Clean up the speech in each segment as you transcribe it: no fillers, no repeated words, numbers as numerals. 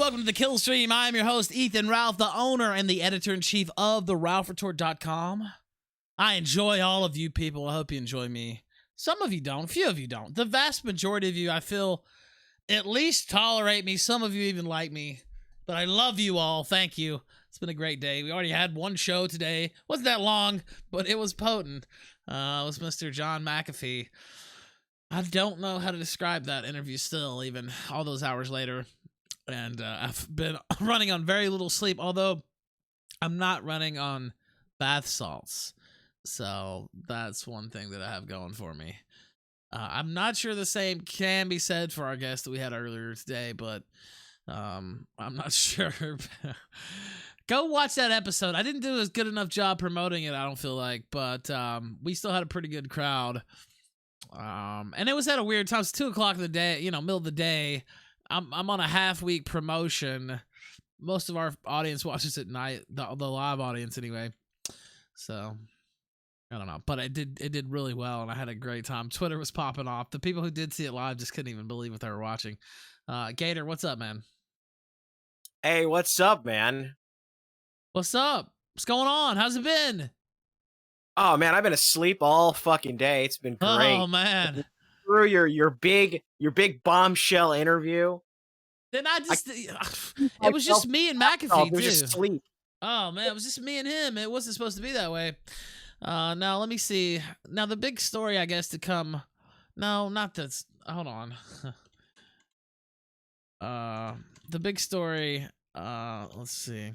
welcome to the Killstream. I am your host, Ethan Ralph, the owner and the editor-in-chief of the RalphRetort.com. I enjoy all of you people. I hope you enjoy me. Some of you don't. A few of you don't. The vast majority of you, I feel, at least tolerate me. Some of you even like me. But I love you all. Thank you. It's been a great day. We already had one show today. Wasn't that long, but it was potent. It was Mr. John McAfee. I don't know how to describe that interview still, even all those hours later. And I've been running on very little sleep, although I'm not running on bath salts. So that's one thing that I have going for me. I'm not sure the same can be said for our guest that we had earlier today, but I'm not sure. Go watch that episode. I didn't do as good enough job promoting it, I don't feel like, but we still had a pretty good crowd. And it was at a weird time. It's 2:00 in the day, middle of the day. I'm on a half-week promotion. Most of our audience watches at night, the live audience anyway. So I don't know, but it did really well, and I had a great time. Twitter was popping off. The people who did see it live just couldn't even believe what they were watching. Gator, what's up, man? Hey, what's up, man? What's up? What's going on? How's it been? Oh man, I've been asleep all fucking day. It's been Oh great. man. Through your big bombshell interview. Then I just it was Myself just me and Oh, McAfee it was too. just sleep. Oh man, it was just me and him. It wasn't supposed to be that way. Now let me see. Now the big story, I guess, to come. No, not this. Hold on. The big story. Let's see.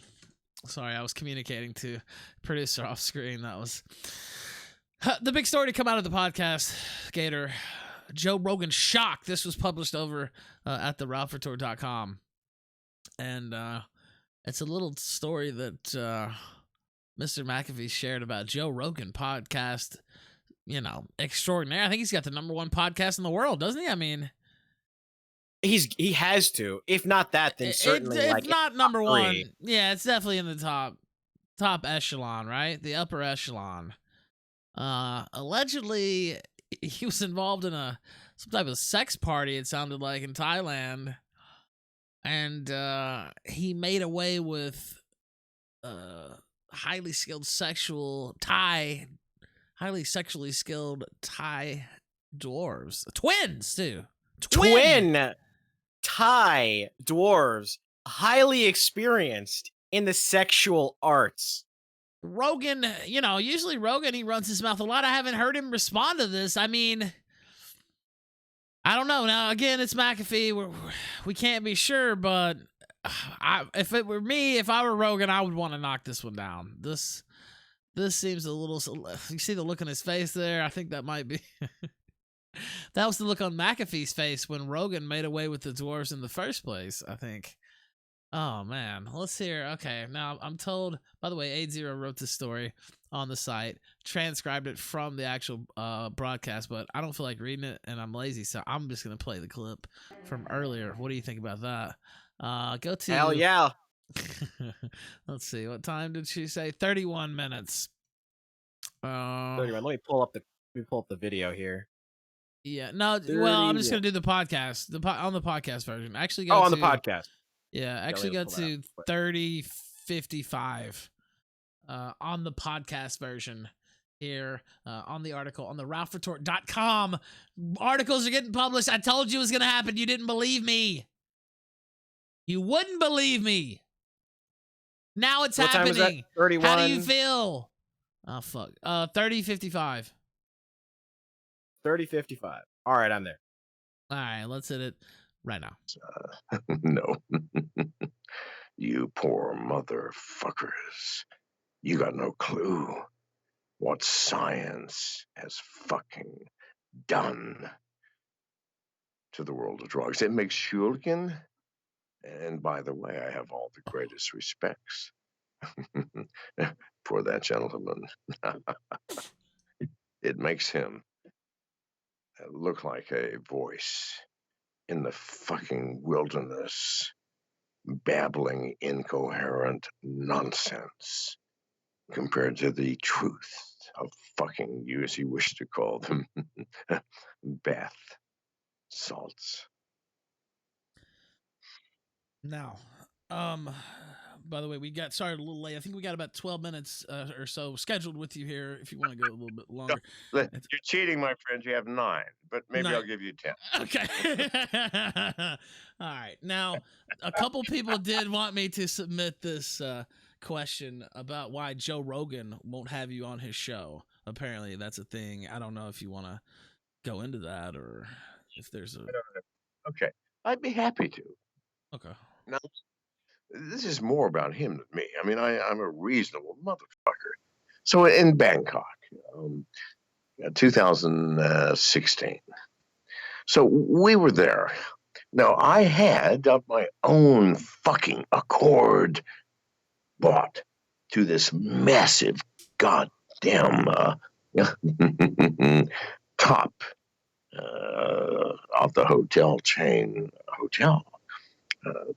Sorry, I was communicating to producer off screen. That was the big story to come out of the podcast. Gator, Joe Rogan shock. This was published over at the ralphretort.com, and it's a little story that Mr. McAfee shared about Joe Rogan podcast. Extraordinary. I think he's got the #1 podcast in the world, doesn't he? I mean, He has to. If not that, then certainly if like not #1. three. Yeah, it's definitely in the top echelon, right? The upper echelon. Allegedly, he was involved in some type of sex party. It sounded like in Thailand, and he made away with highly sexually skilled Thai dwarves, twins too. Twin Thai dwarves, highly experienced in the sexual arts. Rogan, usually Rogan, he runs his mouth a lot. I haven't heard him respond to this. I mean, I don't know. Now, again, it's McAfee. We can't be sure, but if it were me, if I were Rogan, I would want to knock this one down. This seems a little. You see the look on his face there? I think that might be. That was the look on McAfee's face when Rogan made away with the dwarves in the first place, I think. Oh, man. Let's hear. Okay, now I'm told, by the way, 80 wrote this story on the site, transcribed it from the actual broadcast, but I don't feel like reading it, and I'm lazy, so I'm just going to play the clip from earlier. What do you think about that? Go to... Hell yeah. Let's see. What time did she say? 31 minutes. 31. Let me pull up the video here. Yeah, no, well, I'm just going to do the podcast, on the podcast version. Actually, on the podcast. Yeah, actually go to 3055 on the podcast version here on the article on the ralphretort.com. Articles are getting published. I told you it was going to happen. You didn't believe me. You wouldn't believe me. Now it's what happening. Time is that? 31. How do you feel? Oh, fuck. 3055. 3055. All right, I'm there. All right, let's hit it right now. No. You poor motherfuckers. You got no clue what science has fucking done to the world of drugs. It makes Shulkin, and by the way, I have all the greatest respects for that gentleman. It makes him look like a voice in the fucking wilderness, babbling incoherent nonsense compared to the truth of fucking, you as you wish to call them, bath salts. Now, by the way, we got started a little late. I think we got about 12 minutes or so scheduled with you here if you want to go a little bit longer. You're cheating, my friend. You have 9, but maybe 9. I'll give you 10. Okay. All right. Now, a couple people did want me to submit this question about why Joe Rogan won't have you on his show. Apparently, that's a thing. I don't know if you want to go into that or if there's a... Okay. I'd be happy to. Okay. Now, this is more about him than me. I mean, I'm a reasonable motherfucker. So in Bangkok, 2016. So we were there. Now, I had, of my own fucking accord, bought to this massive goddamn top of the hotel chain hotel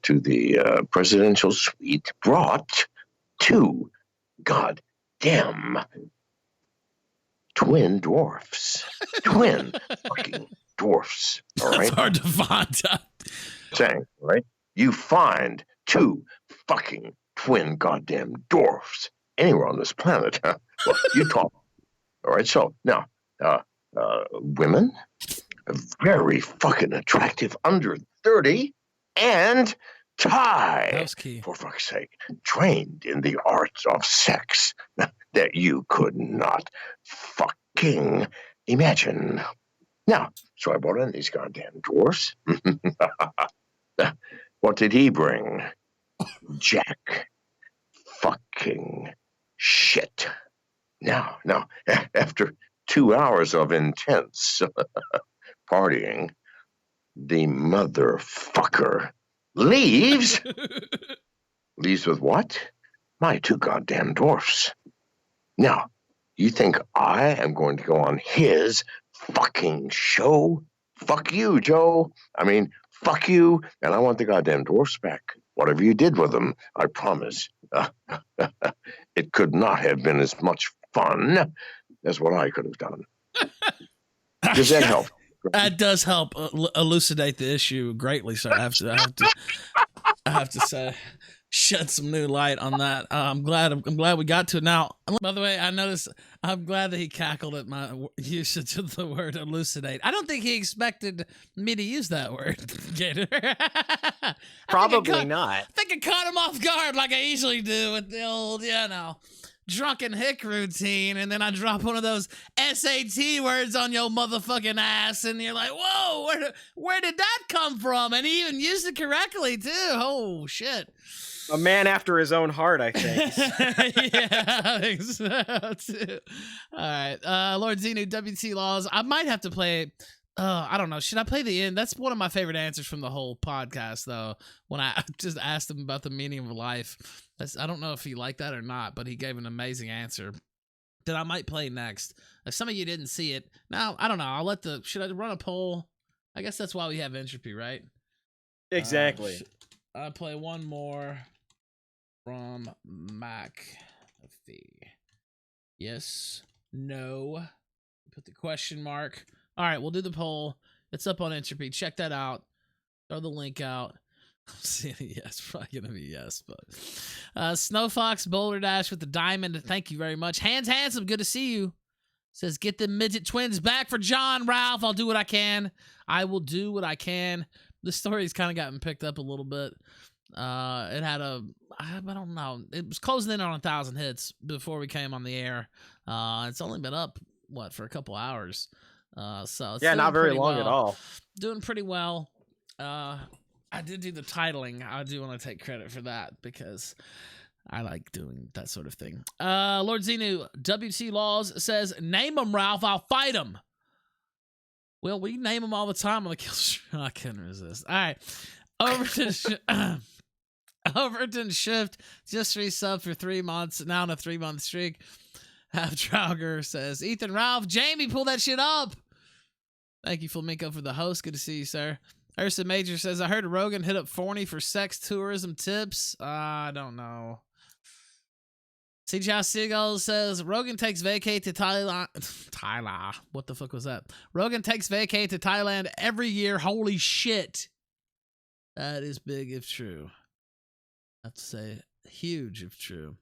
to the presidential suite brought two goddamn twin dwarfs. Twin fucking dwarfs. All That's right? hard to find out. Saying, right? You find two fucking twin goddamn dwarfs anywhere on this planet. Huh? Well, you talk. All right, so now, women, very fucking attractive, under 30, and That Thai, was key. for fuck's sake, trained in the arts of sex that you could not fucking imagine. Now, so I brought in these goddamn dwarfs. What did he bring? Jack fucking shit. Now, after 2 hours of intense partying, the motherfucker leaves. Leaves with what? My two goddamn dwarfs. Now, you think I am going to go on his fucking show? Fuck you, Joe. I mean, fuck you, and I want the goddamn dwarfs back. Whatever you did with them, I promise. It could not have been as much fun as what I could have done. Does that help? That does help elucidate the issue greatly, sir. I have to say, shed some new light on that. I'm glad we got to it. Now, by the way, I noticed. I'm glad that he cackled at my usage of the word elucidate. I don't think he expected me to use that word, Gator. Probably not. I think I caught him off guard like I usually do with the old, drunken hick routine, and then I drop one of those SAT words on your motherfucking ass, and you're like, whoa, where did that come from? And he even used it correctly, too. Oh, shit. A man after his own heart, I think. Yeah, I think so, too. All right. Lord Xenu, WT Laws. I might have to play... I don't know. Should I play the end? That's one of my favorite answers from the whole podcast, though, when I just asked him about the meaning of life. I don't know if he liked that or not, but he gave an amazing answer that I might play next. If some of you didn't see it, now, I don't know. Should I run a poll? I guess that's why we have entropy, right? Exactly. I'll play one more from McAfee. Yes, no. Put the question mark. All right, we'll do the poll. It's up on Entropy. Check that out. Throw the link out. I'm seeing a yes. Probably going to be yes. But Snowfox Boulder Dash with the diamond. Thank you very much. Hands Handsome, good to see you. Says, get the midget twins back for John, Ralph. I'll do what I can. I will do what I can. The story's kind of gotten picked up a little bit. It had I don't know. It was closing in on 1,000 hits before we came on the air. It's only been up, for a couple hours. So it's not very long at all. Doing pretty well. I did do the titling. I do want to take credit for that because I like doing that sort of thing. Lord Xenu, WC Laws says, name them, Ralph. I'll fight them. Well, we name them all the time on the Killstream. I couldn't resist. All right. Overton Shift just resubbed for 3 months. Now on a 3-month streak. Half Trauger says, Ethan, Ralph, Jamie, pull that shit up. Thank you, Flamingo, for the host. Good to see you, sir. Ursa Major says, I heard Rogan hit up Forney for sex tourism tips. I don't know. CJ Seagull says, Rogan takes vacay to Thailand. Thailand. What the fuck was that? Rogan takes vacay to Thailand every year. Holy shit. That is big if true. I have to say, huge if true.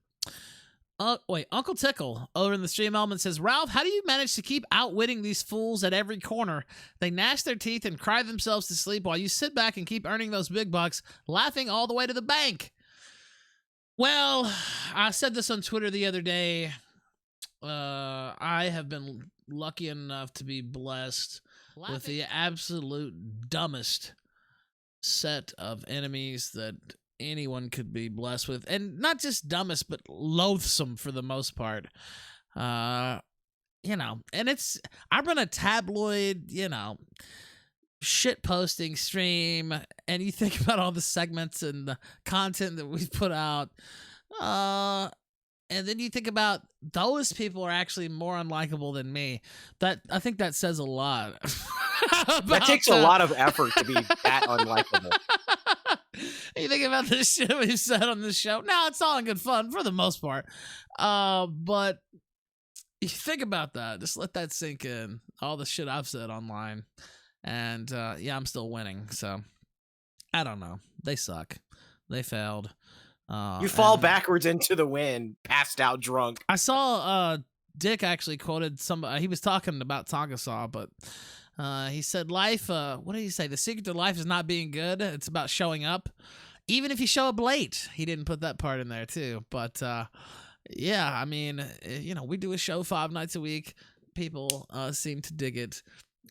Uncle Tickle over in the stream element says, Ralph, how do you manage to keep outwitting these fools at every corner? They gnash their teeth and cry themselves to sleep while you sit back and keep earning those big bucks, laughing all the way to the bank. Well, I said this on Twitter the other day. I have been lucky enough to be blessed with the absolute dumbest set of enemies that anyone could be blessed with, and not just dumbest, but loathsome for the most part. And I run a tabloid, shit posting stream, and you think about all the segments and the content that we put out, and then you think about those people are actually more unlikable than me. I think that says a lot. That takes a lot of effort to be that unlikable. You think about the shit we've said on this show? No, it's all in good fun for the most part. But you think about that. Just let that sink in. All the shit I've said online. And yeah, I'm still winning. So I don't know. They suck. They failed. You fall backwards into the wind, passed out drunk. I saw Dick actually quoted somebody. He was talking about Tongasaw, but he said life, what did he say? The secret to life is not being good. It's about showing up. Even if you show up late. He didn't put that part in there too. But yeah, I mean, you know, we do a show 5 nights a week. People seem to dig it.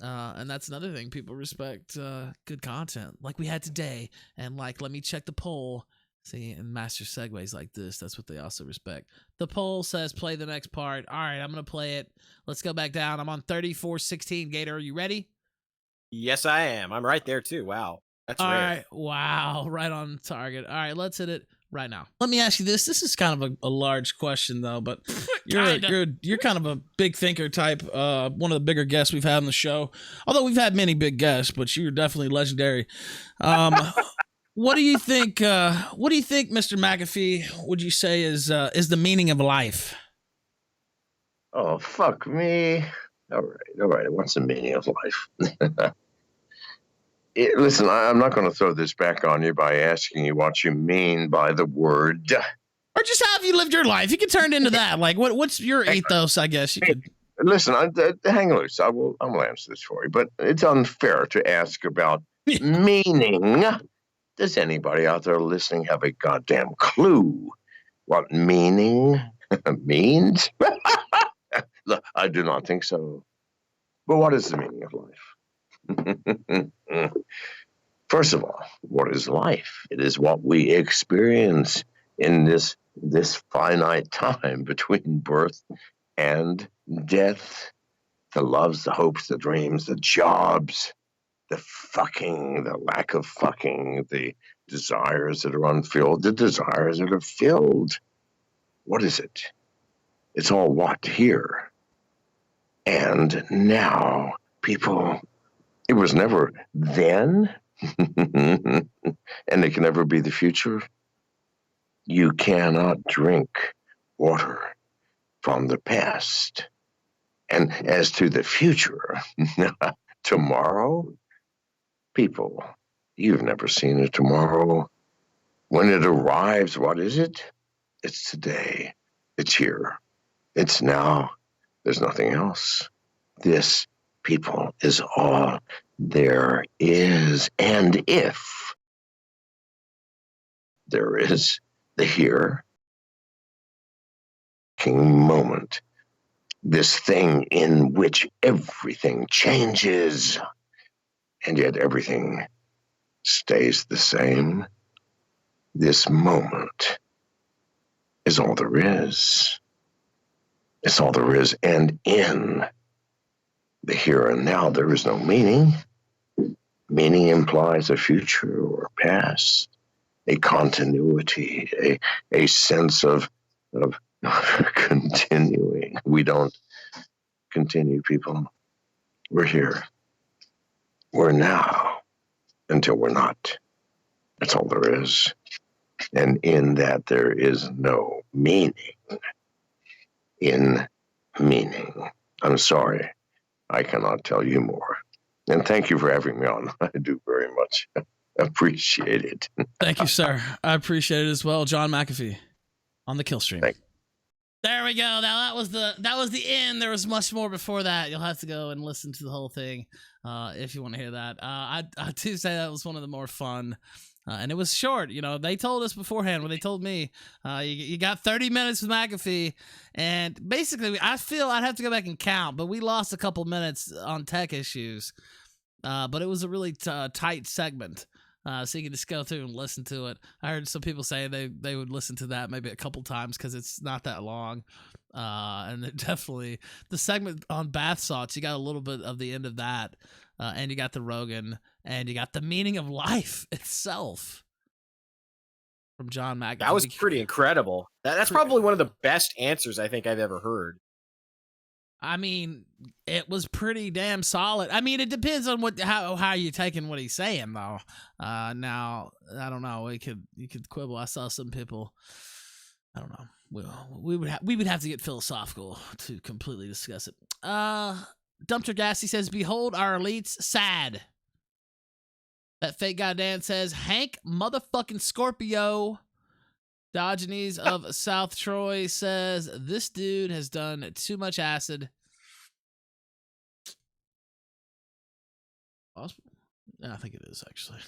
And that's another thing. People respect good content like we had today. And like, let me check the poll. See, and master segues like this, that's what they also respect. The poll says play the next part. All right, I'm going to play it. Let's go back down. I'm on 34-16. Gator, are you ready? Yes, I am. I'm right there, too. Wow. That's all rare. Right. Wow. Right on target. All right, let's hit it right now. Let me ask you this. This is kind of a large question, though, but you're kind of a big thinker type. One of the bigger guests we've had on the show. Although we've had many big guests, but you're definitely legendary. What do you think, Mr. McAfee, would you say is the meaning of life? Oh, fuck me. All right. What's the meaning of life? Listen, I'm not going to throw this back on you by asking you what you mean by the word. Or just how have you lived your life? You can turn it into that. Like, what's your ethos, I guess you could. Listen, hang loose. I'm going to answer this for you, but it's unfair to ask about meaning. Does anybody out there listening have a goddamn clue what meaning means? Look, I do not think so. But what is the meaning of life? First of all, what is life? It is what we experience in this finite time between birth and death. The loves, the hopes, the dreams, the jobs, the fucking, the lack of fucking, the desires that are unfilled, the desires that are filled. What is it? It's all what here. And now, people, it was never then, and it can never be the future. You cannot drink water from the past. And as to the future, tomorrow, people, you've never seen a tomorrow. When it arrives, what is it? It's today. It's here. It's now. There's nothing else. This, people, is all there is. And if there is the here moment, this thing in which everything changes, and yet everything stays the same. This moment is all there is. It's all there is. And in the here and now, there is no meaning. Meaning implies a future or past, a continuity, a sense of continuing. We don't continue, people. We're here. We're now until we're not. That's all there is. And in that, there is no meaning. In meaning. I'm sorry. I cannot tell you more. And thank you for having me on. I do very much appreciate it. Thank you, sir. I appreciate it as well. John McAfee on the Killstream. There we go. Now that was the end. There was much more before that. You'll have to go and listen to the whole thing if you want to hear that. I do say that was one of the more fun. And it was short, you know. They told us beforehand when they told me, you got 30 minutes with McAfee, and basically, I feel I'd have to go back and count, but we lost a couple minutes on tech issues. But it was a really tight segment, so you can just go through and listen to it. I heard some people say they would listen to that maybe a couple times because it's not that long. And it definitely the segment on bath salts, you got a little bit of the end of that, and you got the Rogan. And you got the meaning of life itself from John McAfee. That was pretty incredible. That's probably one of the best answers I think I've ever heard. I mean, it was pretty damn solid. I mean, it depends on how you're taking what he's saying, though. Now I don't know. You could quibble. I saw some people. I don't know. We would have to get philosophical to completely discuss it. Dumpster Gassy says, "Behold our elites, sad." That fake guy Dan says, "Hank motherfucking Scorpio." Diogenes of South Troy says, "This dude has done too much acid." Yeah, I think it is, actually.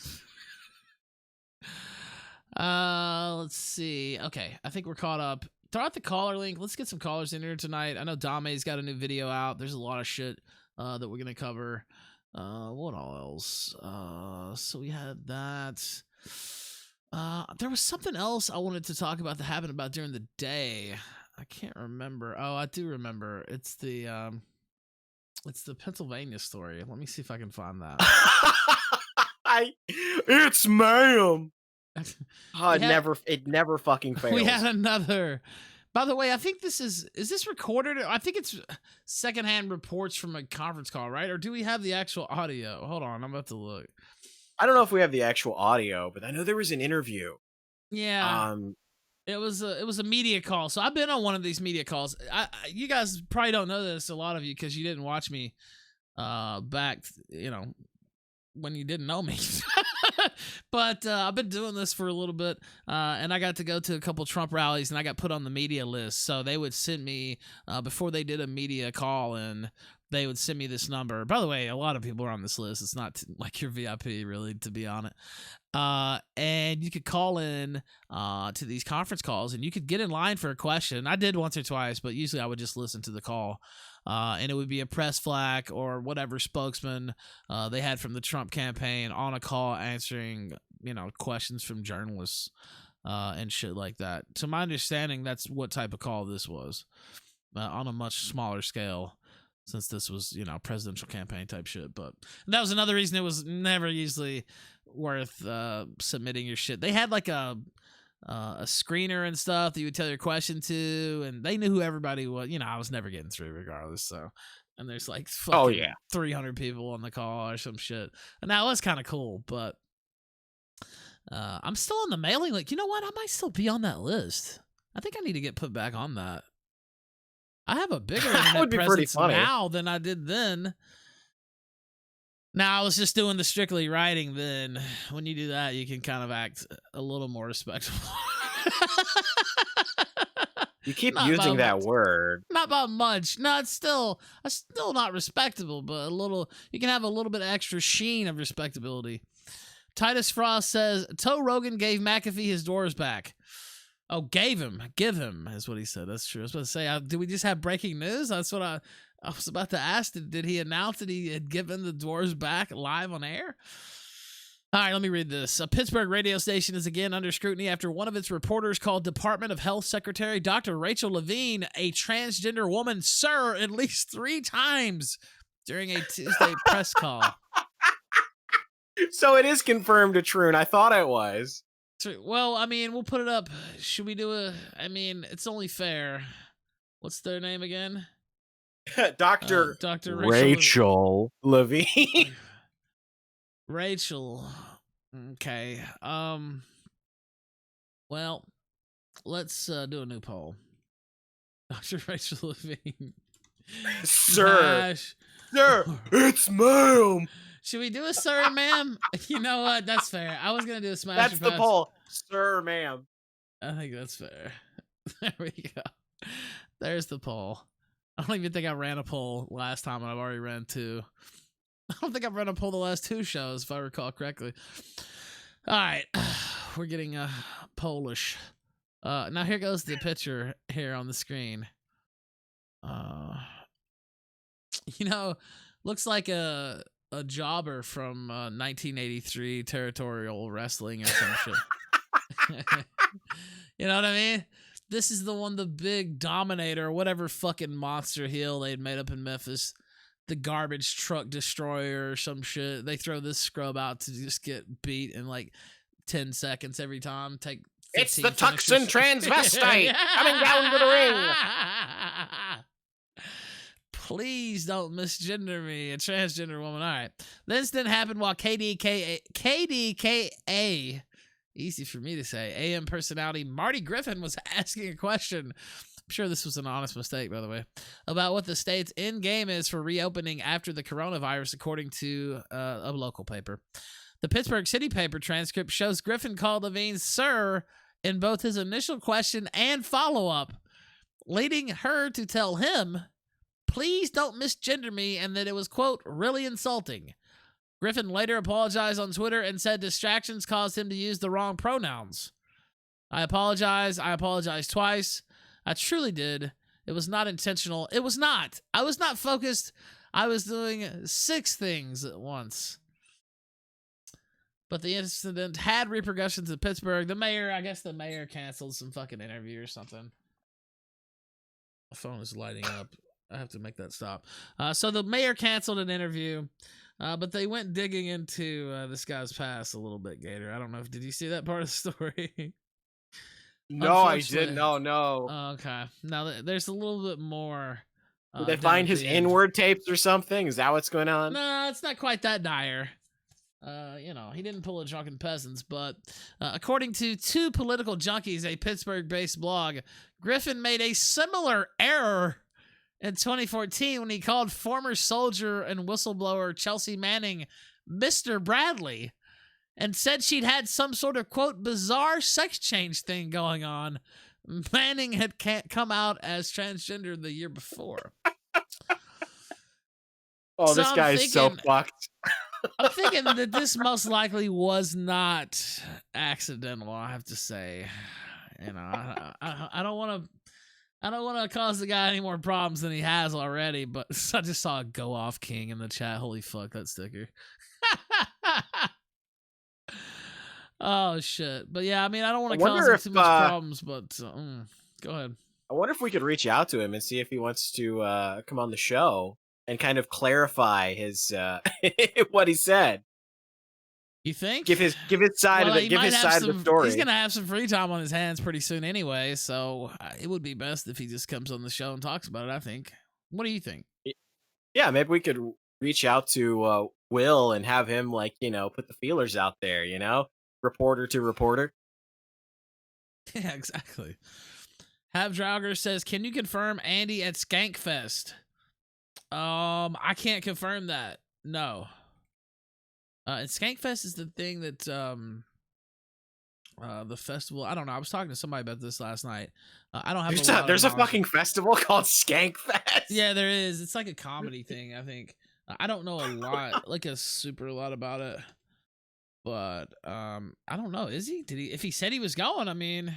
Let's see. Okay, I think we're caught up. Throw out the caller link. Let's get some callers in here tonight. I know Dame's got a new video out. There's a lot of shit that we're going to cover. What else? So we had that. There was something else I wanted to talk about that happened about during the day. I can't remember. Oh, I do remember. It's the Pennsylvania story. Let me see if I can find that. It's ma'am. It never fucking fails. We had another. By the way, I think is this recorded? I think it's secondhand reports from a conference call, right? Or do we have the actual audio? Hold on, I'm about to look. I don't know if we have the actual audio, but I know there was an interview. Yeah. It was a media call. So I've been on one of these media calls. You guys probably don't know this, a lot of you, because you didn't watch me back, when you didn't know me. But I've been doing this for a little bit, and I got to go to a couple Trump rallies, and I got put on the media list. So they would send me, before they did a media call, and they would send me this number. By the way, a lot of people are on this list. It's not like your VIP, really, to be on it. And you could call in to these conference calls, and you could get in line for a question. I did once or twice, but usually I would just listen to the call. And it would be a press flack or whatever spokesman they had from the Trump campaign on a call answering, questions from journalists and shit like that. To my understanding, that's what type of call this was, on a much smaller scale, since this was, presidential campaign type shit. But that was another reason it was never usually worth submitting your shit. They had like a screener and stuff that you would tell your question to, and they knew who everybody was. I was never getting through regardless. So, and there's like 300 people on the call or some shit, and that was kind of cool. But I'm still on the mailing list. You know what? I might still be on that list. I think I need to get put back on that. I have a bigger internet presence now than I did then. Now, I was just doing the strictly writing then. When you do that, you can kind of act a little more respectable. You keep using that word. Not by much. No, it's still not respectable, but a little. You can have a little bit of extra sheen of respectability. Titus Frost says, Rogan gave McAfee his Dwarves back. Oh, give him, is what he said. That's true. I was about to say, did we just have breaking news? That's what I was about to ask. Did he announce that he had given the Dwarves back live on air? All right, let me read this. A Pittsburgh radio station is again under scrutiny after one of its reporters called Department of Health Secretary Dr. Rachel Levine a transgender woman, sir, at least 3 times during a Tuesday press call. So it is confirmed a true, and I thought it was. Well, I mean, we'll put it up. Should we do it's only fair. What's their name again? Dr. Rachel Levine. Rachel. Okay. Well, let's do a new poll. Dr. Rachel Levine. Sir, it's ma'am. Should we do a sir, ma'am? You know what? That's fair. I was going to do a smash. That's the poll. Sir, ma'am. I think that's fair. There we go. There's the poll. I don't even think I ran a poll last time, and I've already ran 2. I don't think I've run a poll the last 2 shows, if I recall correctly. All right. We're getting Polish. Now here goes the picture here on the screen. Looks like a jobber from 1983 territorial wrestling or some shit. You know what I mean? This is the big Dominator, whatever fucking monster heel they'd made up in Memphis. The garbage truck destroyer or some shit. They throw this scrub out to just get beat in like 10 seconds every time. It's the Tucson transvestite coming down to the ring. Please don't misgender me, a transgender woman. All right. The incident happened while KDKA, easy for me to say, AM personality Marty Griffin was asking a question. I'm sure this was an honest mistake, by the way, about what the state's end game is for reopening after the coronavirus, according to a local paper. The Pittsburgh City paper transcript shows Griffin called Levine sir in both his initial question and follow-up, leading her to tell him, please don't misgender me, and that it was, quote, really insulting. Griffin later apologized on Twitter and said distractions caused him to use the wrong pronouns. I apologize twice. I truly did. It was not intentional. It was not. I was not focused. I was doing 6 things at once. But the incident had repercussions in Pittsburgh. The mayor canceled some fucking interview or something. My phone is lighting up. I have to make that stop. So the mayor canceled an interview, but they went digging into this guy's past a little bit, Gator. I don't know. Did you see that part of the story? No, I didn't. No. Okay. Now, there's a little bit more. Did they find his N-word tapes or something? Is that what's going on? No, it's not quite that dire. He didn't pull a drunken peasants, but according to Two Political Junkies, a Pittsburgh-based blog, Griffin made a similar error in 2014 when he called former soldier and whistleblower Chelsea Manning Mr. Bradley and said she'd had some sort of, quote, bizarre sex change thing going on. Manning had come out as transgender the year before. Oh, this guy is so fucked. I'm thinking that this most likely was not accidental, I have to say. I don't want to cause the guy any more problems than he has already, but I just saw a Go Off King in the chat. Holy fuck, that sticker. Oh, shit. But yeah, I mean, I don't want to cause him too much problems, but go ahead. I wonder if we could reach out to him and see if he wants to come on the show and kind of clarify his what he said. You think? Give his side of it. Give his side of the story. He's gonna have some free time on his hands pretty soon anyway, so it would be best if he just comes on the show and talks about it. I think. What do you think? Yeah, maybe we could reach out to Will and have him put the feelers out there. Reporter to reporter. Yeah, exactly. Have Drauger says, "Can you confirm Andy at Skankfest?" I can't confirm that. No. And Skankfest is the thing that the festival. I don't know. I was talking to somebody about this last night. I don't have. There's a fucking festival called Skankfest. Yeah, there is. It's like a comedy thing. I think. I don't know a lot, like a lot about it, but I don't know. Is he? Did he? If he said he was going, I mean,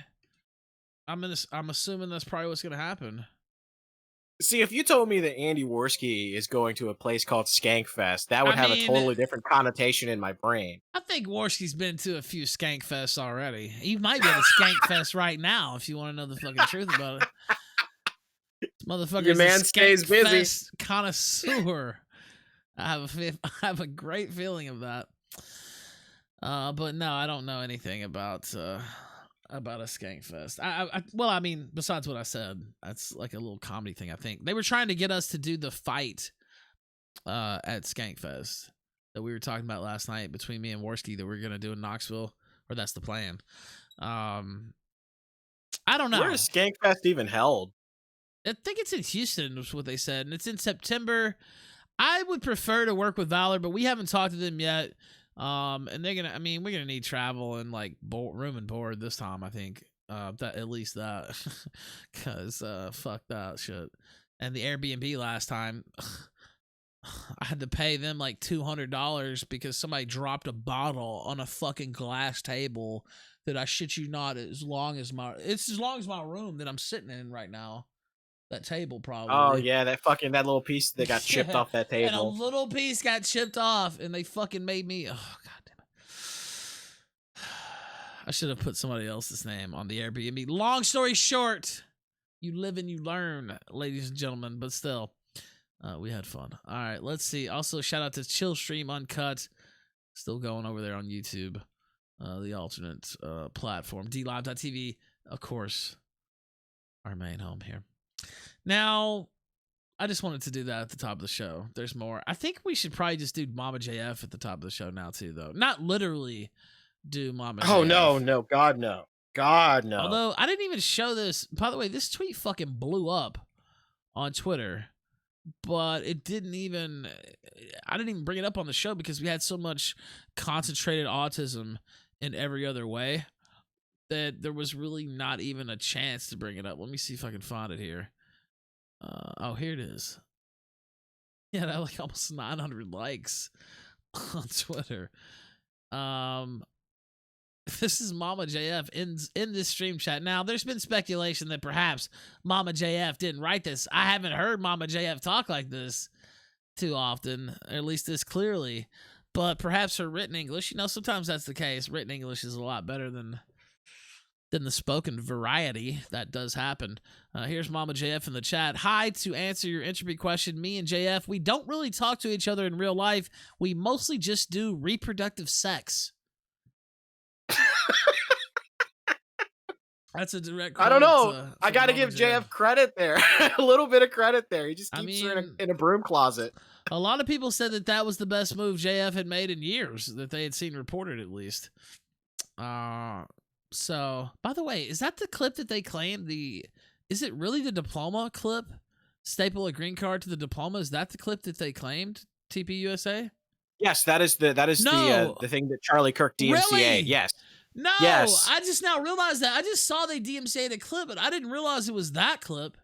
I'm assuming that's probably what's gonna happen. See, if you told me that Andy Worski is going to a place called Skankfest, that would have a totally different connotation in my brain. I think Worski's been to a few Skankfests already. He might be at a Skankfest right now, if you want to know the fucking truth about it. This motherfucker's your man stays busy. Connoisseur. I have a great feeling of that. But no, I don't know anything about a Skankfest. Well, I mean, besides what I said, that's like a little comedy thing. I think they were trying to get us to do the fight at Skankfest that we were talking about last night between me and Worski that we're gonna do in Knoxville, or that's the plan. I don't know. Where is Skankfest even held? I think it's in Houston, is what they said, and it's in September. I would prefer to work with Valor, but we haven't talked to them yet. And we're gonna need travel and like room and board this time, I think. At least that, cause fuck that shit. And the Airbnb last time, I had to pay them like $200 because somebody dropped a bottle on a fucking glass table that, I shit you not, it's as long as my room that I'm sitting in right now. That table probably. Oh yeah, that little piece that got chipped off that table. And a little piece got chipped off, and they fucking made me. Oh god damn it! I should have put somebody else's name on the Airbnb. Long story short, you live and you learn, ladies and gentlemen. But still, we had fun. All right, let's see. Also, shout out to Killstream Uncut, still going over there on YouTube, the alternate platform. DLive.tv, of course, our main home here. Now, I just wanted to do that at the top of the show. There's more. I think we should probably just do Mama JF at the top of the show now too, though. Not literally do Mama Oh JF. no, God no. God no. Although I didn't even show this. By the way, this tweet fucking blew up on Twitter, but it didn't even. I didn't even bring it up on the show because we had so much concentrated autism in every other way that there was really not even a chance to bring it up. Let me see if I can find it here. Oh, here it is. Yeah, that like almost 900 likes on Twitter. This is Mama JF in this stream chat. Now, there's been speculation that perhaps Mama JF didn't write this. I haven't heard Mama JF talk like this too often, or at least this clearly. But perhaps her written English, sometimes that's the case. Written English is a lot better than the spoken variety. That does happen. Here's Mama JF in the chat. Hi, to answer your entropy question, me and JF, we don't really talk to each other in real life. We mostly just do reproductive sex. That's a direct quote. I don't know. I got to Mama give JF credit there. A little bit of credit there. He just keeps her in a broom closet. A lot of people said that was the best move JF had made in years, that they had seen reported at least. So, by the way, is that the clip that they claimed? Is it really the diploma clip? Staple a green card to the diploma? Is that the clip that they claimed? TPUSA? Yes, that is the thing that Charlie Kirk DMCA. Really? Yes. No, yes. I just now realized that. I just saw they DMCA'd a clip, but I didn't realize it was that clip.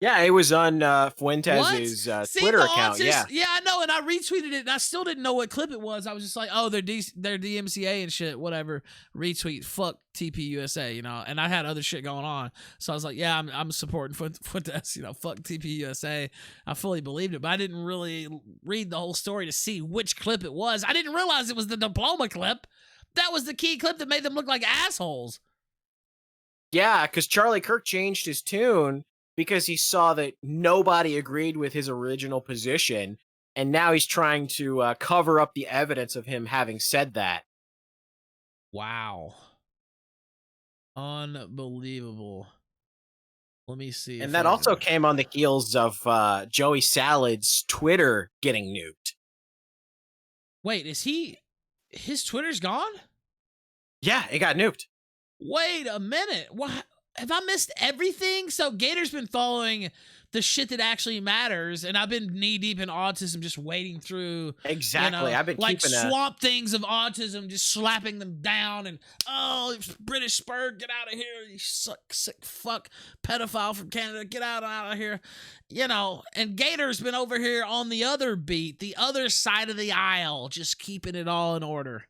Yeah, it was on Fuentes' Twitter account. Yeah, I know, and I retweeted it, and I still didn't know what clip it was. I was just like, oh, they're DMCA and shit, whatever. Retweet, fuck TPUSA, and I had other shit going on. So I was like, yeah, I'm supporting Fuentes, fuck TPUSA. I fully believed it, but I didn't really read the whole story to see which clip it was. I didn't realize it was the diploma clip. That was the key clip that made them look like assholes. Yeah, because Charlie Kirk changed his tune because he saw that nobody agreed with his original position, and now he's trying to cover up the evidence of him having said that. Wow. Unbelievable. Let me see. And that also came on the heels of Joey Salad's Twitter getting nuked. Wait, his Twitter's gone? Yeah, it got nuked. Wait a minute. What? Have I missed everything? So Gator's been following the shit that actually matters, and I've been knee deep in autism, just wading through. Exactly. I've been like keeping swamp things of autism, just slapping them down, and British Spur, get out of here, you sick fuck pedophile from Canada, get out of here, And Gator's been over here on the other beat, the other side of the aisle, just keeping it all in order.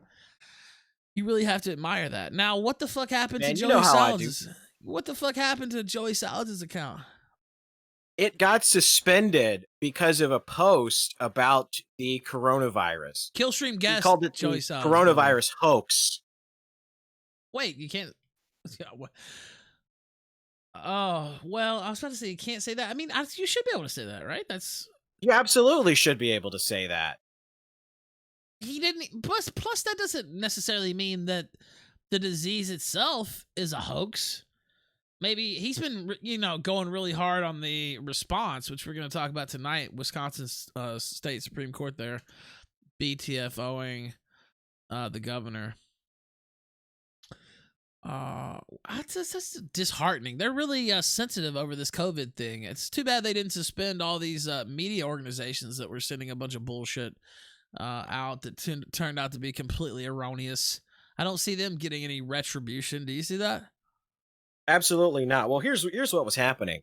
You really have to admire that. Now, what the fuck happened to Joey Salad's? What the fuck happened to Joey Salad's account? It got suspended because of a post about the coronavirus. Killstream guest called it Joey the Salad's coronavirus hoax. Wait, you can't. Oh, well, I was about to say you can't say that. I mean, you should be able to say that, right? You absolutely should be able to say that. He didn't. Plus, that doesn't necessarily mean that the disease itself is a hoax. Maybe he's been, going really hard on the response, which we're going to talk about tonight. Wisconsin State Supreme Court there, BTFOing the governor. That's disheartening. They're really sensitive over this COVID thing. It's too bad they didn't suspend all these media organizations that were sending a bunch of bullshit out that turned out to be completely erroneous. I don't see them getting any retribution. Do you see that? Absolutely not. Well, here's what was happening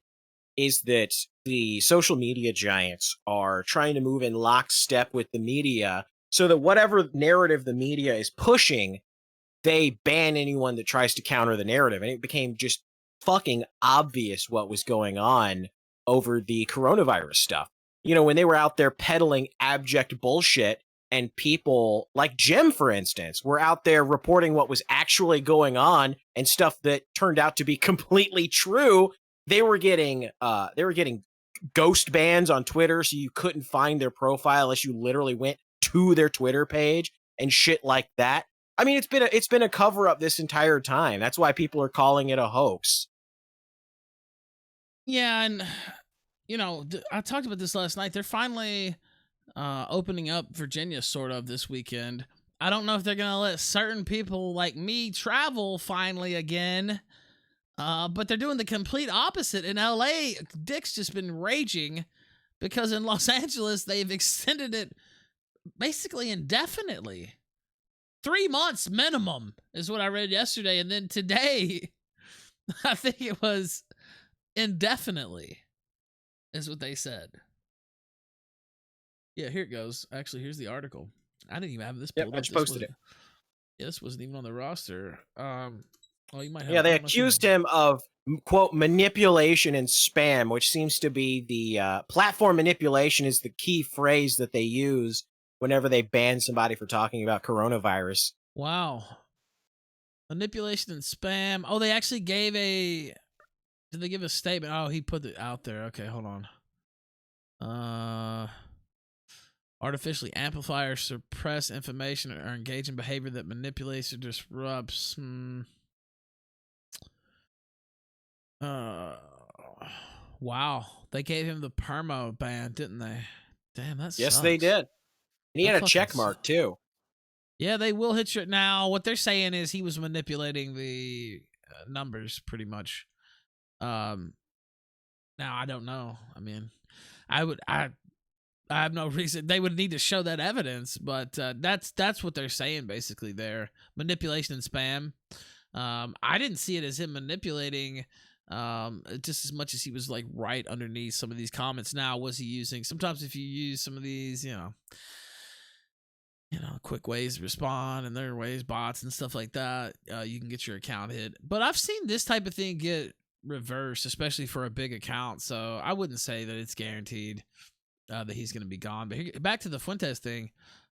is that the social media giants are trying to move in lockstep with the media so that whatever narrative the media is pushing, they ban anyone that tries to counter the narrative. And it became just fucking obvious what was going on over the coronavirus stuff. When they were out there peddling abject bullshit, and people like Jim, for instance, were out there reporting what was actually going on and stuff that turned out to be completely true. They were getting ghost bans on Twitter, so you couldn't find their profile unless you literally went to their Twitter page and shit like that. I mean, it's been a cover up this entire time. That's why people are calling it a hoax. Yeah, and you know, I talked about this last night. They're finally opening up Virginia sort of this weekend. I don't know if they're going to let certain people like me travel finally again. But they're doing the complete opposite. In LA, Dick's just been raging because in Los Angeles, they've extended it basically indefinitely. 3 months minimum is what I read yesterday. And then today, I think it was indefinitely is what they said. Yeah, here it goes. Actually, here's the article. I didn't even have this pulled Yep, I up. just posted it. Yeah, this wasn't even on the roster. Oh, you might have. Yeah, they accused him of, quote, manipulation and spam, which seems to be the platform manipulation is the key phrase that they use whenever they ban somebody for talking about coronavirus. Wow. Manipulation and spam. Oh, they actually gave a... Did they give a statement? Oh, he put it out there. Okay, hold on. Artificially amplify or suppress information or engage in behavior that manipulates or disrupts. Wow. They gave him the permo ban, didn't they? Damn, that sucks. Yes, they did. And he had a check mark, too. Yeah, they will hit you. Now, what they're saying is he was manipulating the numbers pretty much. Now, I don't know. I mean, I have no reason. They would need to show that evidence, but that's what they're saying basically there. Manipulation and spam. I didn't see it as him manipulating just as much as he was like right underneath some of these comments. Now, was he using, sometimes if you use some of these, you know, quick ways to respond and there are ways, bots and stuff like that, you can get your account hit. But I've seen this type of thing get reversed, especially for a big account. So I wouldn't say that it's guaranteed that he's going to be gone. But here, back to the Fuentes thing.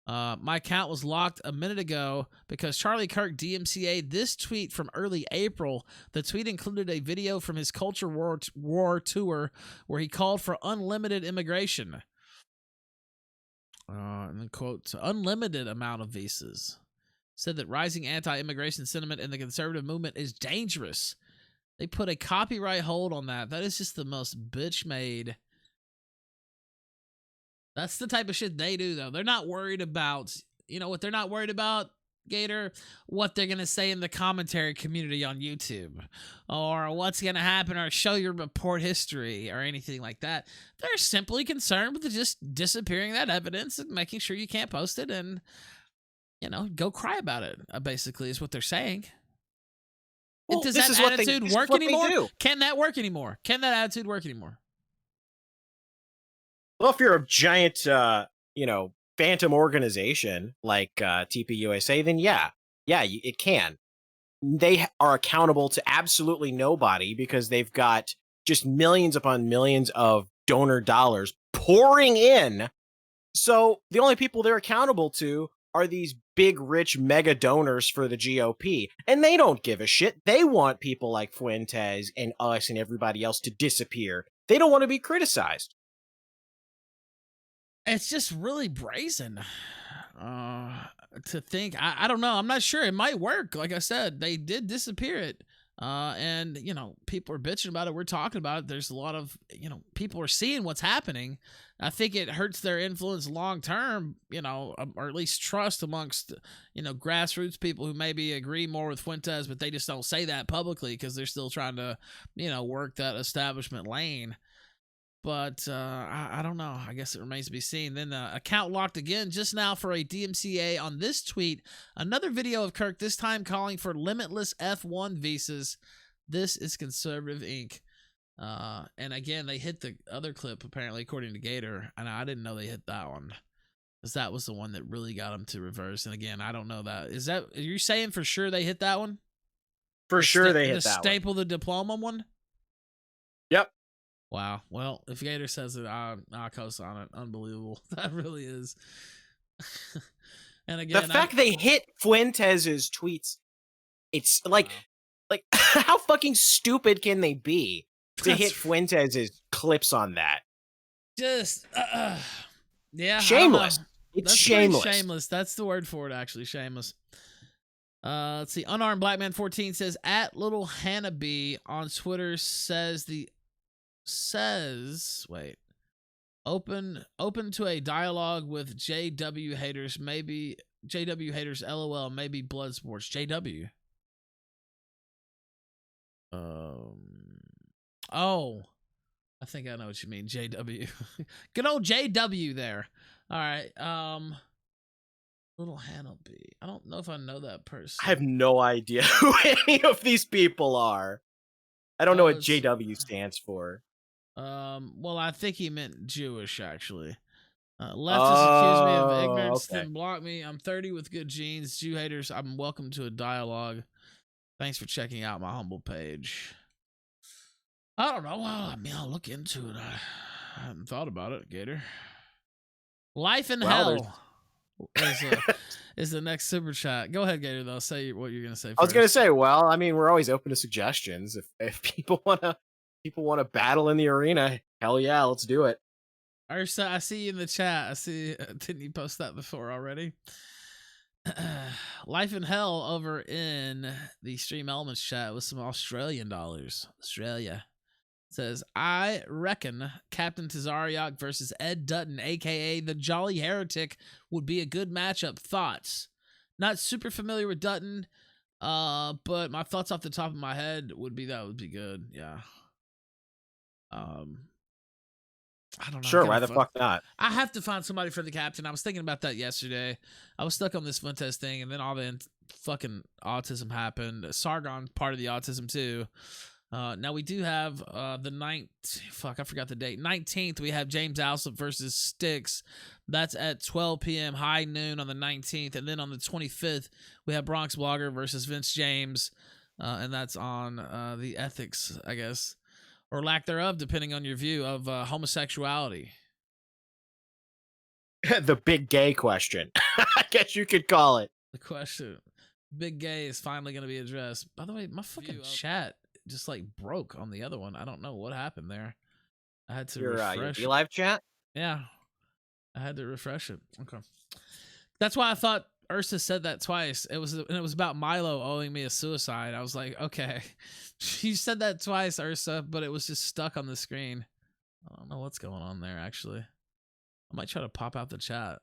My account was locked a minute ago because Charlie Kirk DMCA'd this tweet from early April. The tweet included a video from his Culture War tour where he called for unlimited immigration. And then quote, unlimited amount of visas. Said that rising anti-immigration sentiment in the conservative movement is dangerous. They put a copyright hold on that. That is just the most bitch-made. That's the type of shit they do, though. They're not worried about, you know what they're not worried about, Gator? What they're going to say in the commentary community on YouTube. Or what's going to happen or show your report history or anything like that. They're simply concerned with just disappearing that evidence and making sure you can't post it and, you know, go cry about it, basically, is what they're saying. Well, does that attitude work anymore? Can that work anymore? Can that attitude work anymore? Well, if you're a giant, phantom organization like TPUSA, then yeah, it can. They are accountable to absolutely nobody because they've got just millions upon millions of donor dollars pouring in. So the only people they're accountable to are these big, rich mega donors for the GOP. And they don't give a shit. They want people like Fuentes and us and everybody else to disappear. They don't want to be criticized. It's just really brazen to think. I don't know. I'm not sure. It might work. Like I said, they did disappear it. And, you know, people are bitching about it. We're talking about it. There's a lot of, you know, people are seeing what's happening. I think it hurts their influence long term, you know, or at least trust amongst, you know, grassroots people who maybe agree more with Fuentes, but they just don't say that publicly because they're still trying to, you know, work that establishment lane. But I don't know. I guess it remains to be seen. Then the account locked again just now for a DMCA on this tweet. Another video of Kirk, this time calling for limitless F1 visas. This is Conservative Inc. And again, they hit the other clip, apparently, according to Gator. And I didn't know they hit that one. Because that was the one that really got them to reverse. And again, I don't know that. Are you saying for sure they hit that one? For sure they hit that one. The staple the diploma one? Yep. Wow. Well, if Gator says it, I'll co-sign it. Unbelievable. That really is. And again, the fact they hit Fuentes's tweets, it's like how fucking stupid can they be to hit Fuentes's clips on that? Just, yeah. Shameless. It's That's shameless. Shameless. That's the word for it, actually. Shameless. Let's see. Unarmed Black Man 14 says, at Little Hannah B on Twitter says the says, wait, open to a dialogue with JW haters, maybe JW haters, LOL, maybe blood sports. JW. Oh, I think I know what you mean. JW. Good old JW there. All right. Little Hannah B. I don't know if I know that person. I have no idea who any of these people are. I don't know what it's- JW stands for. Well, I think he meant Jewish, actually. Leftists accuse me of ignorance, okay. then block me. I'm 30 with good genes. Jew haters, I'm welcome to a dialogue. Thanks for checking out my humble page. I don't know. Well, I mean, I'll look into it. I haven't thought about it, Gator. Life in hell is the next super chat. Go ahead, Gator, though. Say what you're going to say first. I was going to say, well, I mean, we're always open to suggestions. If people want to battle in the arena, hell yeah, let's do it. Ursa, I see you in the chat. I see. Didn't you post that before already? Life in hell over in the Stream Elements chat with some Australian dollars. Australia says, I reckon Captain Tazariak versus Ed Dutton, aka the Jolly Heretic, would be a good matchup. Thoughts? Not super familiar with Dutton, but my thoughts off the top of my head would be that would be good. Yeah. I don't know. Sure, why the fuck not? I have to find somebody for the captain. I was thinking about that yesterday. I was stuck on this Fuentes thing, and then all the fucking autism happened. Sargon part of the autism too. Now we do have the 9th. Fuck, I forgot the date. 19th, we have James Alsop versus Styx. That's at 12 p.m. high noon on the 19th, and then on the 25th, we have Bronx Blogger versus Vince James, and that's on the ethics, I guess. Or lack thereof, depending on your view of homosexuality. The big gay question. I guess you could call it. The question. Big gay is finally going to be addressed. By the way, my fucking chat just like broke on the other one. I don't know what happened there. I had to refresh. Your live chat? Yeah. I had to refresh it. Okay. That's why I thought Ursa said that twice. It was about Milo owing me a suicide. I was like, okay. She said that twice, Ursa, but it was just stuck on the screen. I don't know what's going on there, actually. I might try to pop out the chat.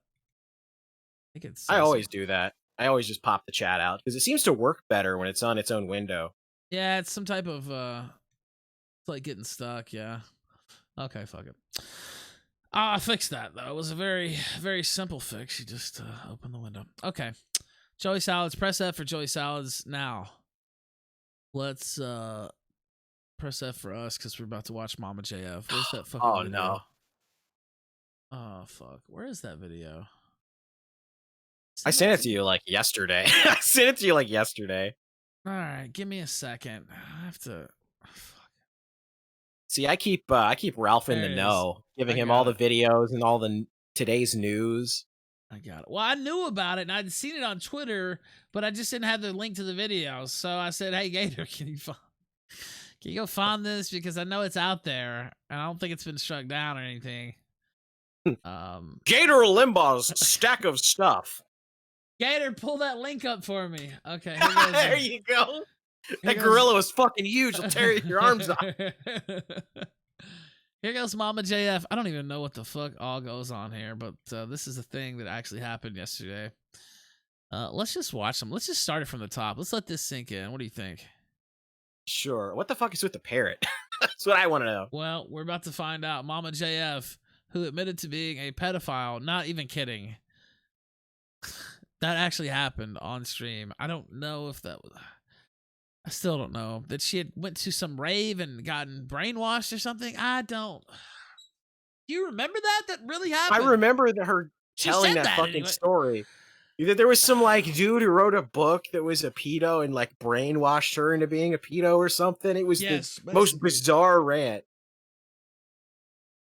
I always do that. I always just pop the chat out because it seems to work better when it's on its own window. Yeah, it's some type of it's like getting stuck, yeah. Okay, fuck it. I fixed that though. It was a very, very simple fix. You just open the window. Okay. Joey Salads, press F for Joey Salads now. Let's press F for us because we're about to watch Mama JF. Where's that fucking video? No. Oh fuck. Where is that video? I sent it to you like yesterday. I sent it to you like yesterday. Alright, give me a second. I have to See, I keep Ralph in the know, giving him all the videos and all the today's news. I got it. Well, I knew about it and I'd seen it on Twitter, but I just didn't have the link to the video. So I said, "Hey Gator, can you go find this because I know it's out there and I don't think it's been struck down or anything." Gator Limbaugh's stack of stuff. Gator, pull that link up for me. Okay, there you go. That gorilla was fucking huge. It'll tear your arms off. Here goes Mama JF. I don't even know what the fuck all goes on here, but this is a thing that actually happened yesterday. Let's just watch them. Let's just start it from the top. Let's let this sink in. What do you think? Sure. What the fuck is with the parrot? That's what I want to know. Well, we're about to find out. Mama JF, who admitted to being a pedophile, not even kidding. That actually happened on stream. I don't know if that was... I still don't know. That she had went to some rave and gotten brainwashed or something? I don't... Do you remember that? That really happened? I remember her telling that fucking anyway. story. There was some like dude who wrote a book that was a pedo and like brainwashed her into being a pedo or something. It was the most bizarre rant.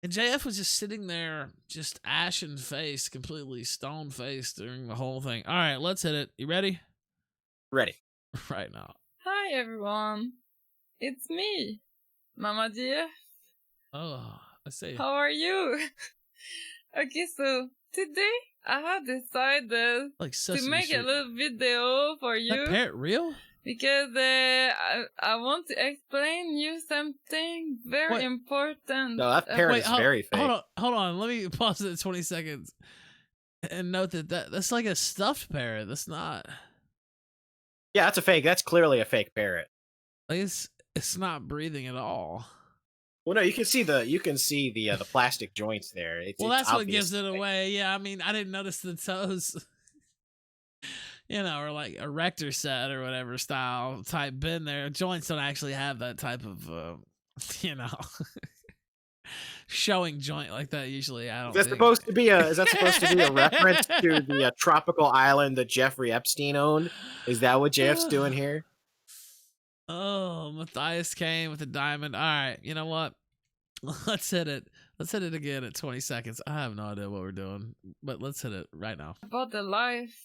And JF was just sitting there, just ashen face, completely stone faced during the whole thing. All right, let's hit it. You ready? Ready. Right now. Hi everyone. It's me, Mama JF. Oh, I see. How are you? Okay, so today I have decided like to make a little video for you. Is that parrot real? because I want to explain you something very What? important. No, that parrot is very fake. Hold on. Let me pause it at 20 seconds and note that's like a stuffed parrot. That's not. Yeah, that's a fake. That's clearly a fake parrot. Like it's not breathing at all. Well, no, you can see the plastic joints there. Well, it's that's what gives obvious. it away. Yeah, I mean, I didn't notice the toes. Or like a rector set or whatever style type bin there. Joints don't actually have that type of, showing joint like that usually. I don't. Is that supposed to be a reference to the tropical island that Jeffrey Epstein owned? Is that what JF's doing here? Oh, Matthias came with a diamond. All right, you know what? Let's hit it. Let's hit it again at 20 seconds. I have no idea what we're doing, but let's hit it right now. About the life.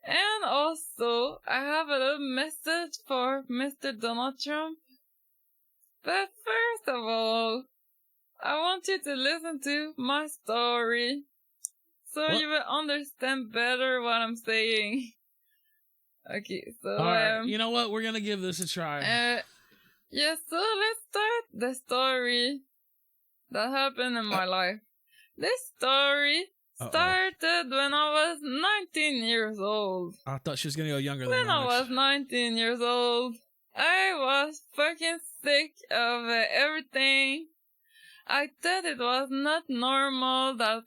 And also, I have a little message for Mr. Donald Trump. But first of all, I want you to listen to my story, so you will understand better what I'm saying. Okay, so all right, you know what? We're gonna give this a try. Yeah, so let's start the story that happened in my life. This story started when I was 19 years old. I thought she was gonna go younger than When I was 19 years old, I was fucking sick of everything. I thought it was not normal that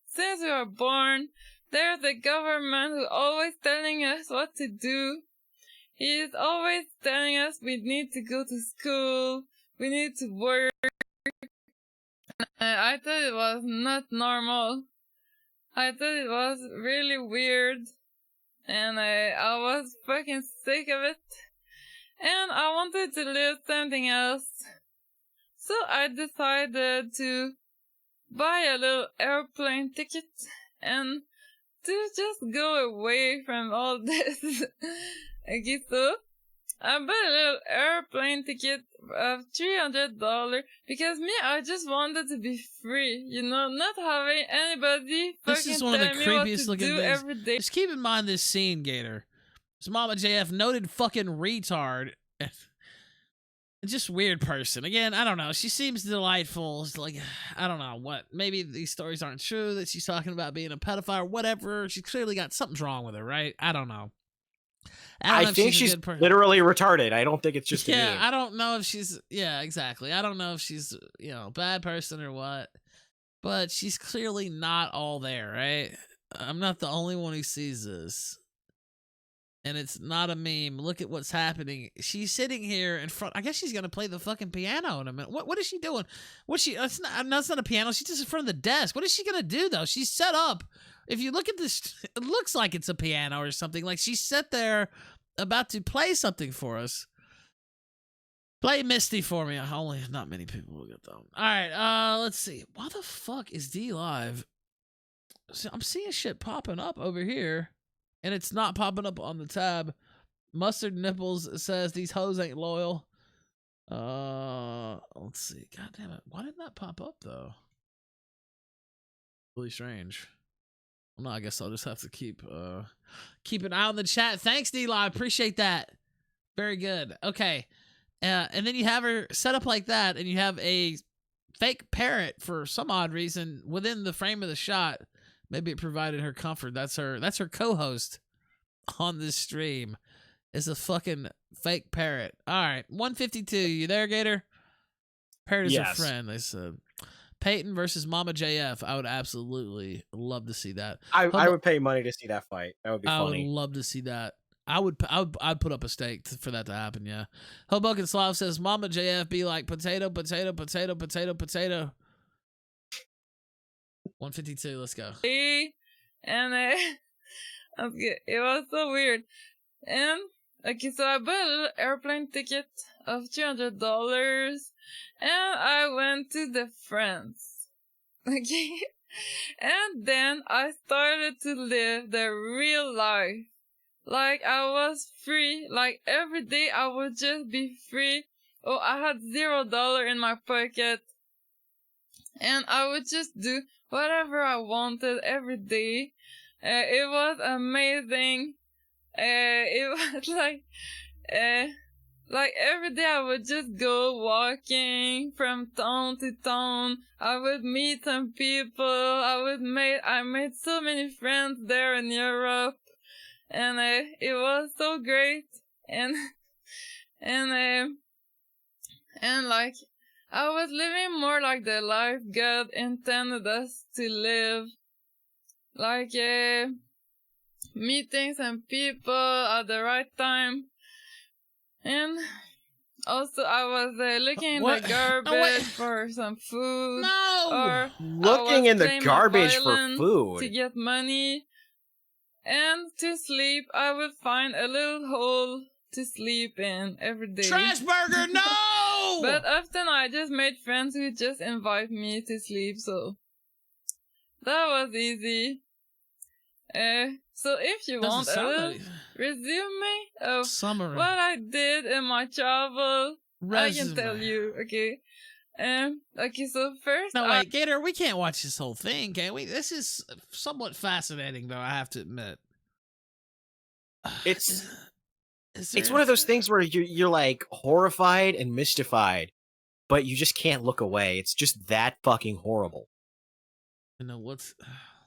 since we were born, there's a government who always telling us what to do. He is always telling us we need to go to school, we need to work. I thought it was not normal. I thought it was really weird. And I was fucking sick of it. And I wanted to live something else. So I decided to buy a little airplane ticket and to just go away from all this. Okay, so I bought a little airplane ticket of $300 because I just wanted to be free, not having anybody fucking tell me what to do every day. Just keep in mind this scene, Gator. It's Mama JF, noted fucking retard. Just weird person. Again, I don't know. She seems delightful. It's like, I don't know what. Maybe these stories aren't true, that she's talking about being a pedophile or whatever. She's clearly got something's wrong with her, right? I don't know. I think she's literally retarded. I don't think it's just a meme. I don't know if she's... Yeah, exactly. I don't know if she's, a bad person or what. But she's clearly not all there, right? I'm not the only one who sees this. And it's not a meme. Look at what's happening. She's sitting here in front. I guess she's gonna play the fucking piano in a minute. What is she doing? It's not a piano. She's just in front of the desk. What is she gonna do though? She's set up. If you look at this, it looks like it's a piano or something. Like she's sat there about to play something for us. Play Misty for me. Not many people will get that one. All right. Let's see. Why the fuck is D live? So I'm seeing shit popping up over here. And it's not popping up on the tab. Mustard Nipples says these hoes ain't loyal. Let's see. God damn it. Why didn't that pop up though? Really strange. Well, no, I guess I'll just have to keep an eye on the chat. Thanks, D-Live. Appreciate that. Very good. Okay. And then you have her set up like that, and you have a fake parrot for some odd reason within the frame of the shot. Maybe it provided her comfort. That's her co-host on this stream. Is a fucking fake parrot. All right, 152. You there, Gator? Parrot is her friend. They said. Peyton versus Mama JF. I would absolutely love to see that. I would pay money to see that fight. That would be funny. I would love to see that. I'd put up a stake for that to happen. Yeah. Hoboken Slav says Mama JF be like potato, potato, potato, potato, potato. 152, let's go. And it was so weird. And okay, so I bought a little airplane ticket of $300, and I went to the France. Okay, and then I started to live the real life. Like I was free. Like every day I would just be free. Oh, I had $0 in my pocket, and I would just do whatever I wanted every day. It was amazing. it was like every day I would just go walking from town to town. I would meet some people. I made so many friends there in Europe, and it was so great. And and like I was living more like the life God intended us to live, like meeting some people at the right time. And also, I was looking in What? the No, garbage wait. for some food. No! Or Looking I in was the playing my garbage for violin food. to get money. And to sleep, I would find a little hole to sleep in every day. Trash burger, no! But often I just made friends who just invite me to sleep, so that was easy. So if you want a little resume of Summary. what I did in my travel, I can tell you, okay? Okay, so first No, wait, Gator, we can't watch this whole thing, can we? This is somewhat fascinating, though, I have to admit. It's Is it's there- one of those things where you're like horrified and mystified, but you just can't look away. It's just that fucking horrible. You know, let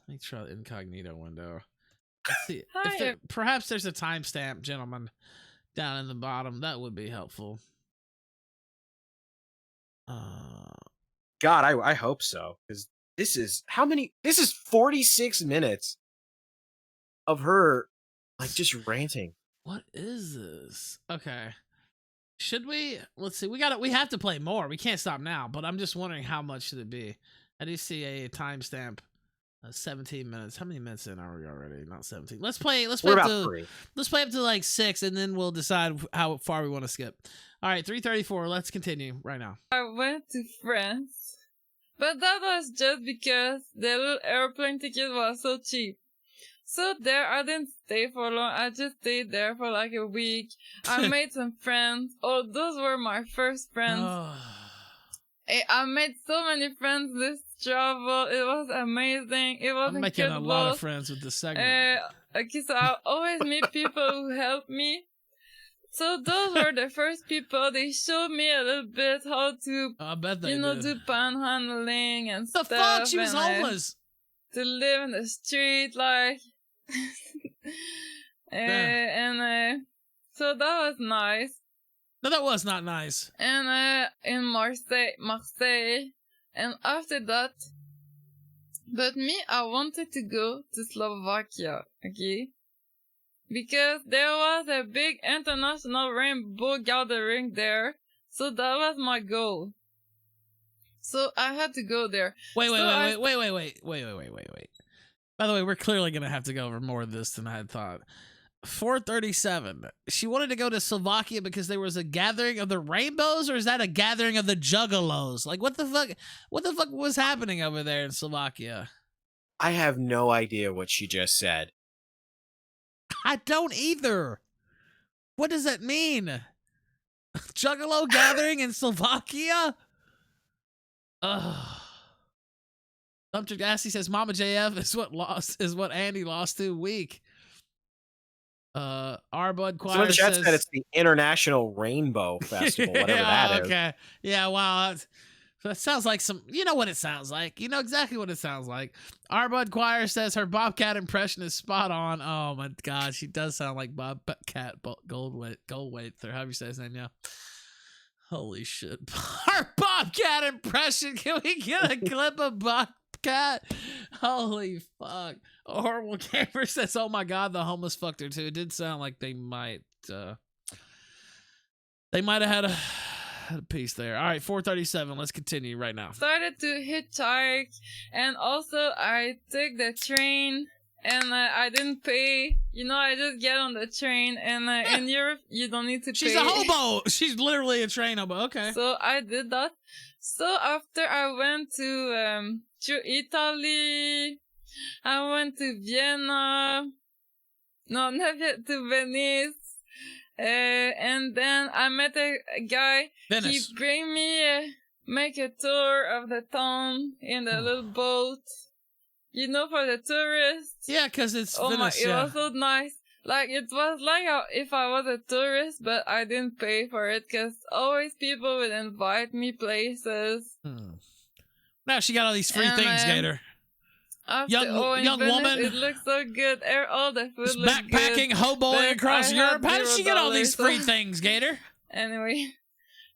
me try the incognito window. Let's see. Hi, Perhaps there's a timestamp, gentlemen, down in the bottom. That would be helpful. God, I hope so, because this is This is 46 minutes of her like just ranting. What is this? Okay. Should we? Let's see. We have to play more. We can't stop now, but I'm just wondering how much should it be. I do see a timestamp. 17 minutes. How many minutes in are we already? Not 17. Let's play We're up about to 3. let's play up to like 6, and then we'll decide how far we want to skip. All right, 3:34. Let's continue right now. I went to France, but that was just because the little airplane ticket was so cheap. So there I didn't stay for long. I just stayed there for like a week. I made some friends. Oh, those were my first friends. I made so many friends this travel. It was amazing. It was I'm making incredible. a lot of friends with this segment. Okay, so I always meet people who help me. So those were the first people. They showed me a little bit how to, I bet they do did. panhandling and The stuff. fuck? She was and, homeless. to live in the street, like, so that was nice. No, that was not nice. And in Marseille, and after that, but me, I wanted to go to Slovakia, okay? Because there was a big international rainbow gathering there, so that was my goal. So I had to go there. Wait. So Wait. By the way, we're clearly gonna have to go over more of this than I had thought. 437. She wanted to go to Slovakia because there was a gathering of the rainbows, or is that a gathering of the juggalos? Like, what the fuck? What the fuck was happening over there in Slovakia? I have no idea what she just said. I don't either. What does that mean? Juggalo gathering in Slovakia? Ugh. Subject Assy says Mama JF is what Andy lost to week. Our Bud Choir So in the chat says said it's the International Rainbow Festival, whatever that is. Okay. Yeah, wow. That sounds like some, you know what it sounds like. You know exactly what it sounds like. Our Bud Choir says her Bobcat impression is spot on. Oh my God, she does sound like Bobcat Goldwaiter, or however you say his name, yeah. Holy shit. Our Bobcat impression. Can we get a clip of Bobcat? Holy fuck. A Horrible Gamer says, oh my God, the homeless fucked her too. It did sound like they might have had a piece there. All right, 437. Let's continue right now. Started to hitchhike, and also I took the train, and I didn't pay. You know, I just get on the train, and in Europe you don't need to pay. She's a hobo. She's literally a train hobo. Okay. So I did that. So after I went to Italy, I went to Vienna. No, not yet, to Venice. And then I met a guy. Venice. He bring me make a tour of the town in the little boat. You know, for the tourists. Yeah, because it's Oh Venice. my, it Yeah. was so nice. Like, it was like if I was a tourist, but I didn't pay for it, because always people would invite me places. Now she got all these free And, things, Gator. After in young Venice, woman. it looks so good. All the food Just looks backpacking, good. hoboing but across I Europe. had How did she get all these $0, free so- things, Gator? Anyway,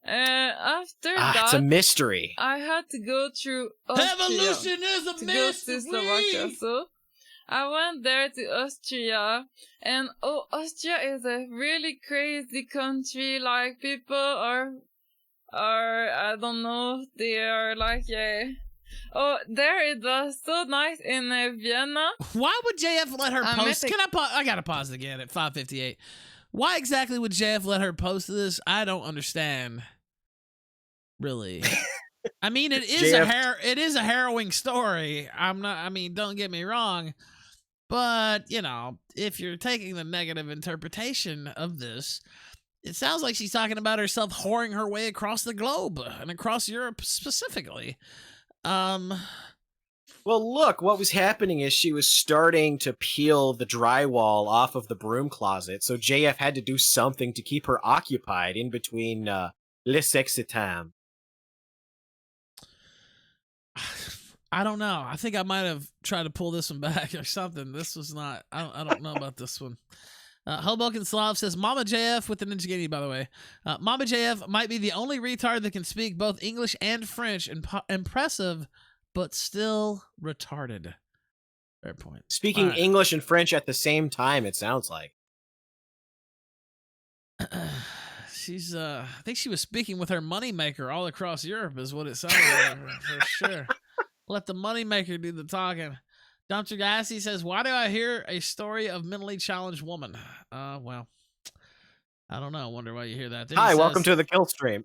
after that, It's a mystery. I had to go through Austria Evolution is a to go to Slovakia. mystery. So I went there to Austria, and Austria is a really crazy country. Like, people are I don't know, they are like, yeah. Oh, there it was so nice in Vienna. Why would JF let her I post? met Can I pause? I gotta pause it again at 5:58. Why exactly would JF let her post this? I don't understand. Really. I mean, it is it is a harrowing story. I mean, don't get me wrong. But, you know, if you're taking the negative interpretation of this, it sounds like she's talking about herself whoring her way across the globe and across Europe specifically. Well, look, what was happening is she was starting to peel the drywall off of the broom closet, so JF had to do something to keep her occupied in between le sexy time. I don't know. I think I might have tried to pull this one back or something. This was not. I don't know about this one. Hoboken Slav says, Mama JF with the Ninja Guinea, by the way. Mama JF might be the only retard that can speak both English and French. Impressive, but still retarded. Fair point. Speaking English and French at the same time, it sounds like. She's, I think she was speaking with her moneymaker all across Europe, is what it sounded like, for sure. Let the moneymaker do the talking. Dumpster Gassy says, why do I hear a story of mentally challenged woman? Well, I don't know. I wonder why you hear that. Then Hi, welcome to the Killstream.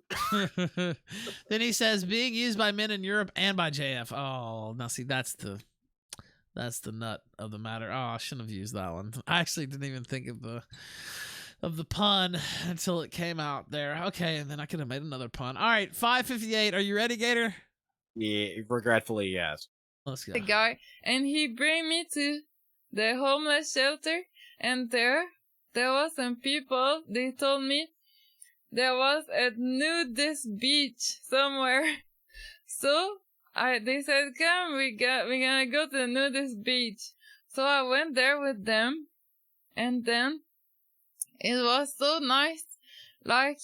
Then he says, being used by men in Europe and by JF. Oh, now see, that's the nut of the matter. Oh, I shouldn't have used that one. I actually didn't even think of the pun until it came out there. Okay, and then I could have made another pun. All right, 5:58. Are you ready, Gator? Yeah, regretfully, yes. Let's go. The guy, and he bring me to the homeless shelter, and there was some people. They told me there was a nudist beach somewhere. So they said, come, we're gonna go to the nudist beach. So I went there with them, and then it was so nice. Like,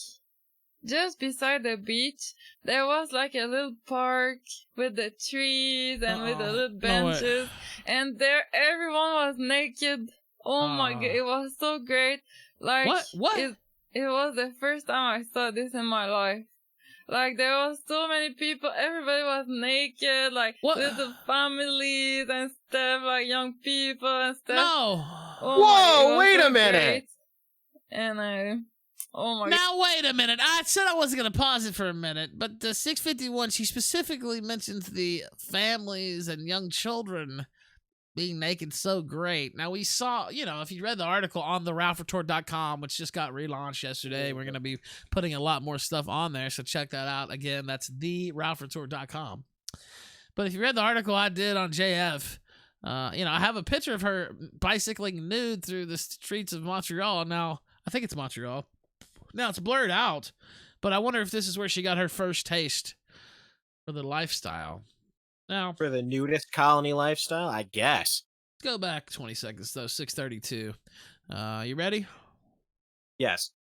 just beside the beach, there was like a little park with the trees and with the little benches. And there, everyone was naked. Oh my god, it was so great. Like, what? It was the first time I saw this in my life. Like, there was so many people, everybody was naked, like, little families and stuff, like, young people and stuff. No! Whoa, wait a minute! Great. And oh my god. Now, wait a minute. I said I wasn't going to pause it for a minute, but the 651, she specifically mentions the families and young children being naked so great. Now, we saw, you know, if you read the article on the RalphRetort.com, which just got relaunched yesterday, we're going to be putting a lot more stuff on there, so check that out. Again, that's the RalphRetort.com. But if you read the article I did on JF, you know, I have a picture of her bicycling nude through the streets of Montreal. Now, I think it's Montreal. Now, it's blurred out, but I wonder if this is where she got her first taste for the lifestyle. Now, For the nudist colony lifestyle, I guess. go back 20 seconds, though, 6:32. You ready? Yes.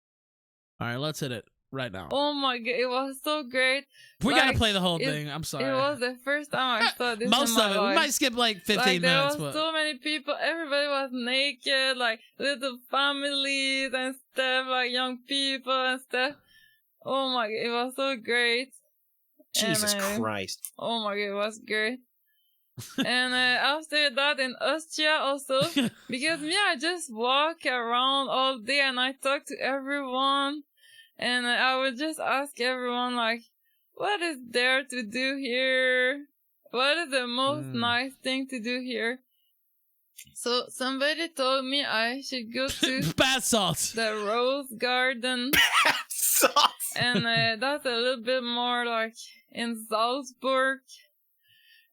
All right, let's hit it right now. Oh my god, it was so great. We got to Like, play the whole thing. I'm sorry. It was the first time I saw this Most in my of it. life. We might skip like 15 like, there minutes. was But so many people, everybody was naked, like, little families and stuff, like, young people and stuff. Oh my god, it was so great. Jesus And, Christ. oh my god, it was great. And after that in Austria also, because me, I just walk around all day and I talk to everyone, and I would just ask everyone, like, what is there to do here? What is the most nice thing to do here? So somebody told me I should go to bath salts. the Rose Garden, and that's a little bit more like in Salzburg.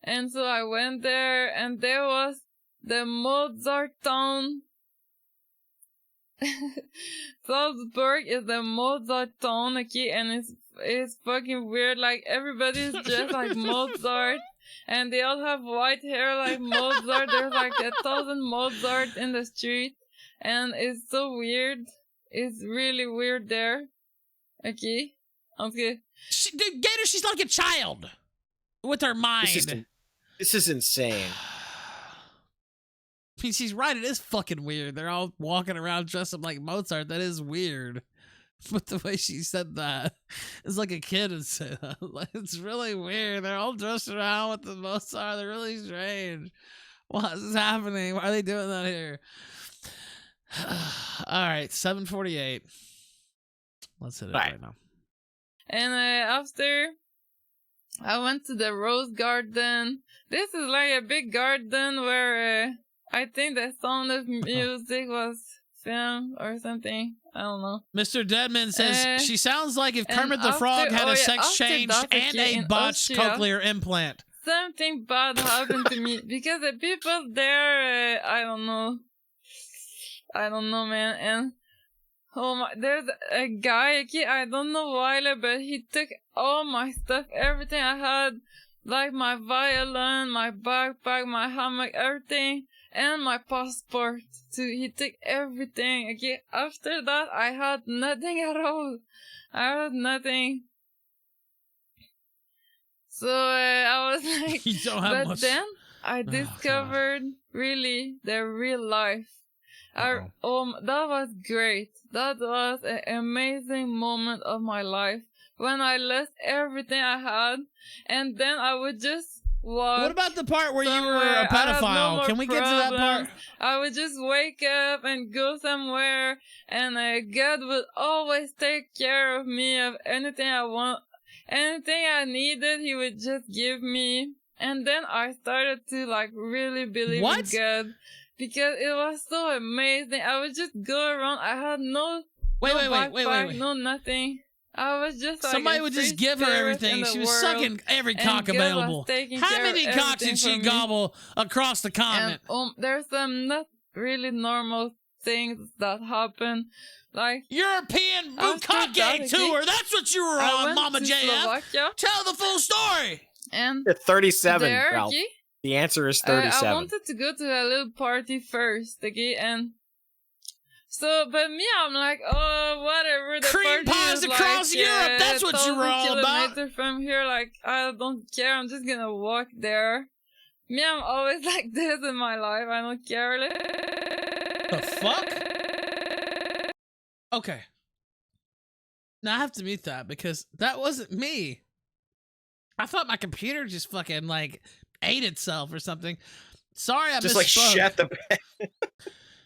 And so I went there, and there was the Mozart town. Salzburg is the Mozart town, okay, and it's fucking weird. Like everybody's dressed like Mozart, and they all have white hair like Mozart. There's like 1,000 Mozart in the street, and it's so weird. It's really weird there. Okay. Dude, Gator, she's like a child with her mind. This is insane. I mean, she's right. It is fucking weird. They're all walking around dressed up like Mozart. That is weird. But the way she said that, it's like a kid would say that. Like, it's really weird. They're all dressed around with the Mozart. They're really strange. What is happening? Why are they doing that here? All right, 7:48. Let's hit it right now. And after I went to the Rose Garden. This is like a big garden where I think the Sound of Music was filmed or something. I don't know. Mr. Deadman says she sounds like if Kermit the Frog had a sex change and a botched cochlear implant. Something bad happened to me because the people there, I don't know, man. And oh my, there's a guy, okay, I don't know why, but he took all my stuff, everything I had, like my violin, my backpack, my hammock, everything, and my passport too. He took everything, okay. After that, I had nothing at all. I had nothing. So I was like, you don't have but much. then I discovered really the real life. That was great. That was an amazing moment of my life when I lost everything I had, and then I would just walk. What about the part where you were a pedophile? Can we get to that part? I would just wake up and go somewhere, and God would always take care of me of anything I want. Anything I needed, he would just give me. And then I started to like really believe in God because it was so amazing. I would just go around. I had no backpack, no nothing. I was just like somebody would just give her everything. She was sucking every cock available. How many cocks did she gobble across the continent? And, there's some not really normal things that happen. Like European Bukkake tour. That's what you were on, Mama JF. Tell the full story. And 37, Ralph. The answer is 37. I wanted to go to a little party first, okay? And so, but me, I'm like, oh, whatever. The cream pies across Europe. That's what you were all about. From here, like, I don't care. I'm just gonna walk there. Me, I'm always like this in my life. I don't care. The fuck? Okay. Now I have to mute that because that wasn't me. I thought my computer just fucking like ate itself or something. Sorry, I misspoke. Just like shut the bed.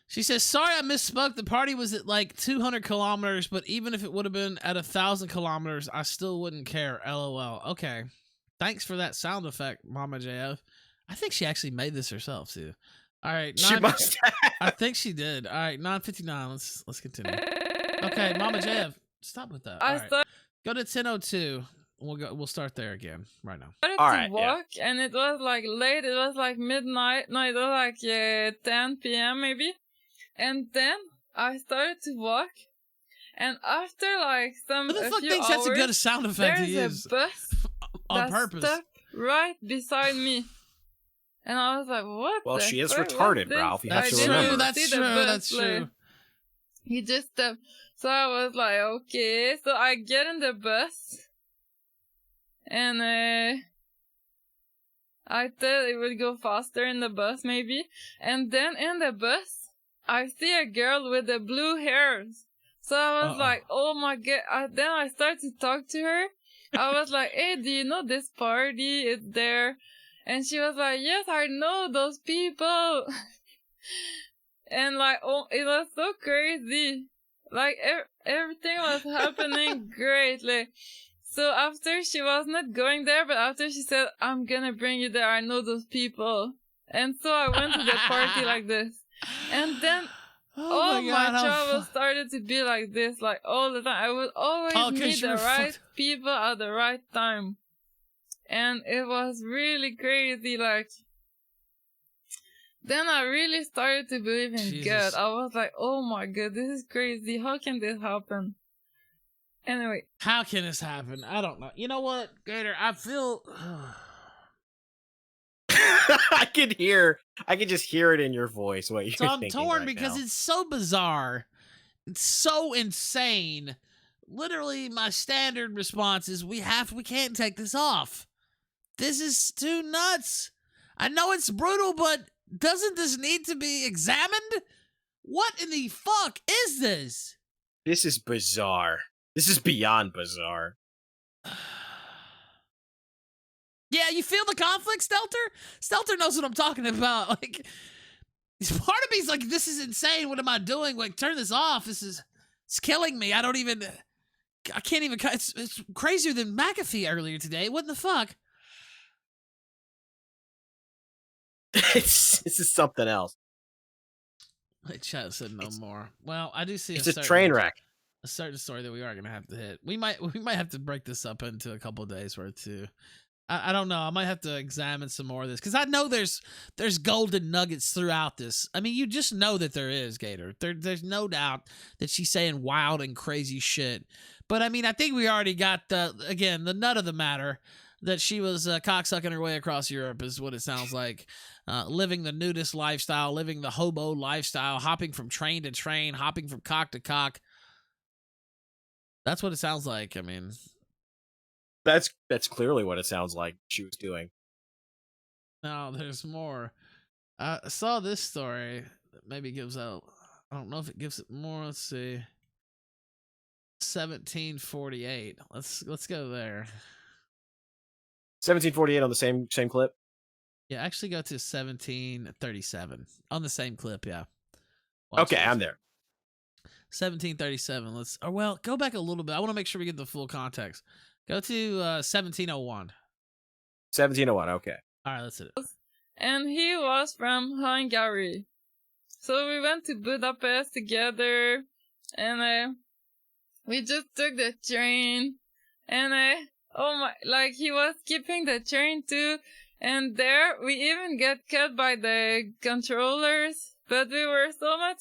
She says, sorry, I misspoke. The party was at like 200 kilometers, but even if it would have been at 1,000 kilometers, I still wouldn't care. LOL. Okay. Thanks for that sound effect, Mama JF. I think she actually made this herself too. All right. She must have. I think she did. All right. 9:59. Let's continue. Okay, Mama JF, stop with that. All right. Go to 10:02. We'll start there again right now. I started to walk, and it was like late. It was like midnight. No, it was like 10 p.m. maybe. And then I started to walk, and after like who the fuck thinks that's a good sound effect to use? There's a bus on purpose stopped right beside me, and I was like, "What?" Well, she is retarded, Ralph. You have to remember. That's true. He just stopped. So I was like, okay. So I get in the bus, and I thought it would go faster in the bus, maybe. And then in the bus, I see a girl with the blue hairs. So I was like, oh my God. Then I started to talk to her. I was like, hey, do you know this party is there? And she was like, yes, I know those people. And like, oh, it was so crazy. Like, everything was happening greatly. So after, she was not going there, but after she said, I'm gonna bring you there, I know those people. And so I went to the party like this. And then all my travels started to be like this, like all the time. I would always meet the right people at the right time. And it was really crazy, like, Then I really started to believe in Jesus. God. I was like, oh my God, this is crazy. How can this happen? Anyway. How can this happen? I don't know. You know what, Gator? I feel... I can just hear it in your voice what you're So I'm thinking torn right because now. it's so bizarre. It's so insane. Literally, my standard response is we can't take this off. This is too nuts. I know it's brutal, but doesn't this need to be examined? What in the fuck is this? This is bizarre. This is beyond bizarre. Yeah, you feel the conflict, Stelter? Stelter knows what I'm talking about. Like, part of me's like, this is insane. What am I doing? Like, turn this off. It's killing me. I can't even, it's crazier than McAfee earlier today. What the fuck? This is something else. My chat said no more. Well, I do see It's a train wreck. A certain story that we are gonna have to hit. We might have to break this up into a couple of days worth too. I don't know. I might have to examine some more of this because I know there's golden nuggets throughout this. I mean, you just know that there is, Gator. There's no doubt that she's saying wild and crazy shit. But I mean, I think we already got the nut of the matter that she was cocksucking her way across Europe is what it sounds like. Living the nudist lifestyle, living the hobo lifestyle, hopping from train to train, hopping from cock to cock. That's what it sounds like. I mean, that's clearly what it sounds like she was doing. No, there's more. I saw this story that maybe gives out. I don't know if it gives it more. Let's see. 1748. Let's go there. 1748 on the same clip. Yeah, actually go to 1737 on the same clip. Yeah. Okay, I'm there. 1737. Go back a little bit. I want to make sure we get the full context. Go to 1701. 1701. Okay. All right, that's it. And he was from Hungary. So we went to Budapest together, and we just took the train, and he was skipping the train too, and there we even got cut by the controllers, but we were so much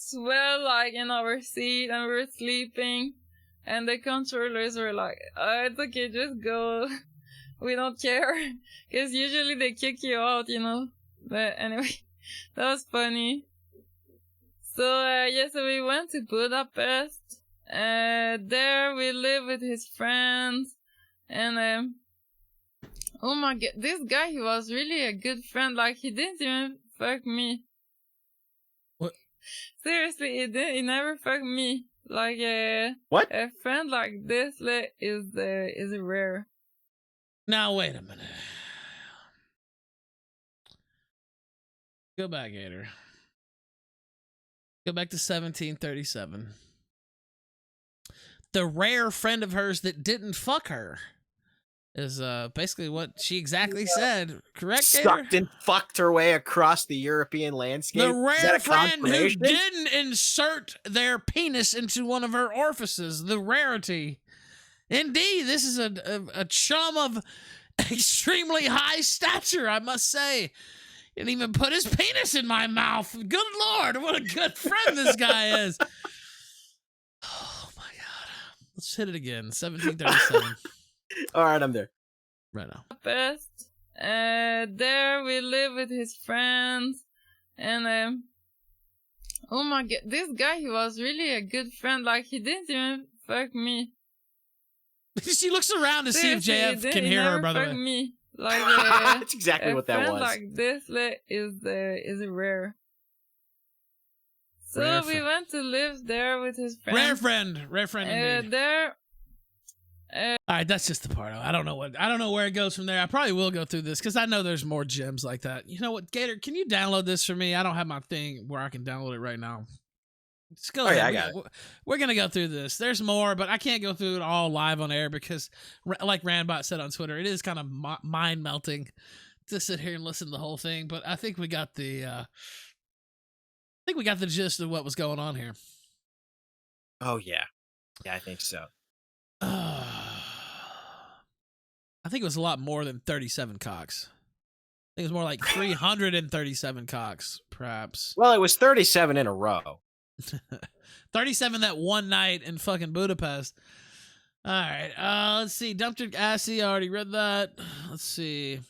in our seat, and we were sleeping, and the controllers were like, oh, it's okay, just go, we don't care, because usually they kick you out, but anyway, that was funny. So so we went to Budapest. There we lived with his friends, and oh my God, this guy, he was really a good friend. Like, he didn't even fuck me. What? Seriously, he never fucked me. Like, what? A friend like this is rare. Now wait a minute. Go back, Gator. Go back to 1737. The rare friend of hers that didn't fuck her is basically what she exactly said. Correct, Gator? Sucked and fucked her way across the European landscape. The rare friend who didn't insert their penis into one of her orifices. The rarity. Indeed, this is a chum of extremely high stature, I must say. He didn't even put his penis in my mouth. Good Lord, what a good friend this guy is. Oh, my God. Let's hit it again. 1737. All right, I'm there. Right now. Best. There we live with his friends. And, oh my God, this guy, he was really a good friend. Like, he didn't even fuck me. She looks around to see if JF can hear her, by the way. Me. Like, that's exactly what that was. A friend like this is rare. So rare we went to live there with his friend. Rare friend indeed. All right, that's just the part. I don't know where it goes from there. I probably will go through this because I know there's more gems like that. You know what, Gator? Can you download this for me? I don't have my thing where I can download it right now. Just go ahead. Yeah, I got it. We're gonna go through this. There's more, but I can't go through it all live on air because, like Randbot said on Twitter, it is kind of mind melting to sit here and listen to the whole thing. But I think we got the gist of what was going on here. Oh yeah, I think so. I think it was a lot more than 37 cocks. think it was more like 337 cocks, perhaps. Well, it was 37 in a row. 37 that one night in fucking Budapest. All right. Let's see. Dumpster Assy, I already read that. Let's see.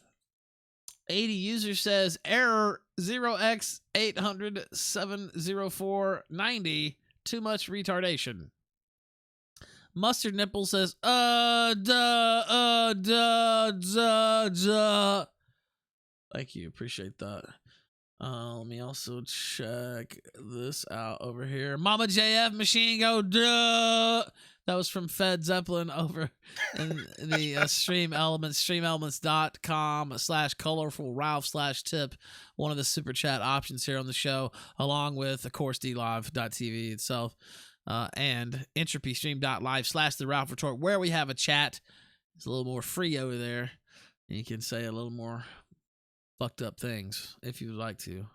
80 user says error 0x800-704-90. Too much retardation. Mustard Nipple says duh. Thank you. Appreciate that. Let me also check this out over here. Mama JF Machine Go duh. That was from Fed Zeppelin over in the Stream Elements, streamelements.com/colorfulralph/tip. One of the super chat options here on the show, along with, of course, DLive.tv itself, and entropystream.live/the Ralph Retort, where we have a chat. It's a little more free over there. And you can say a little more fucked up things if you would like to.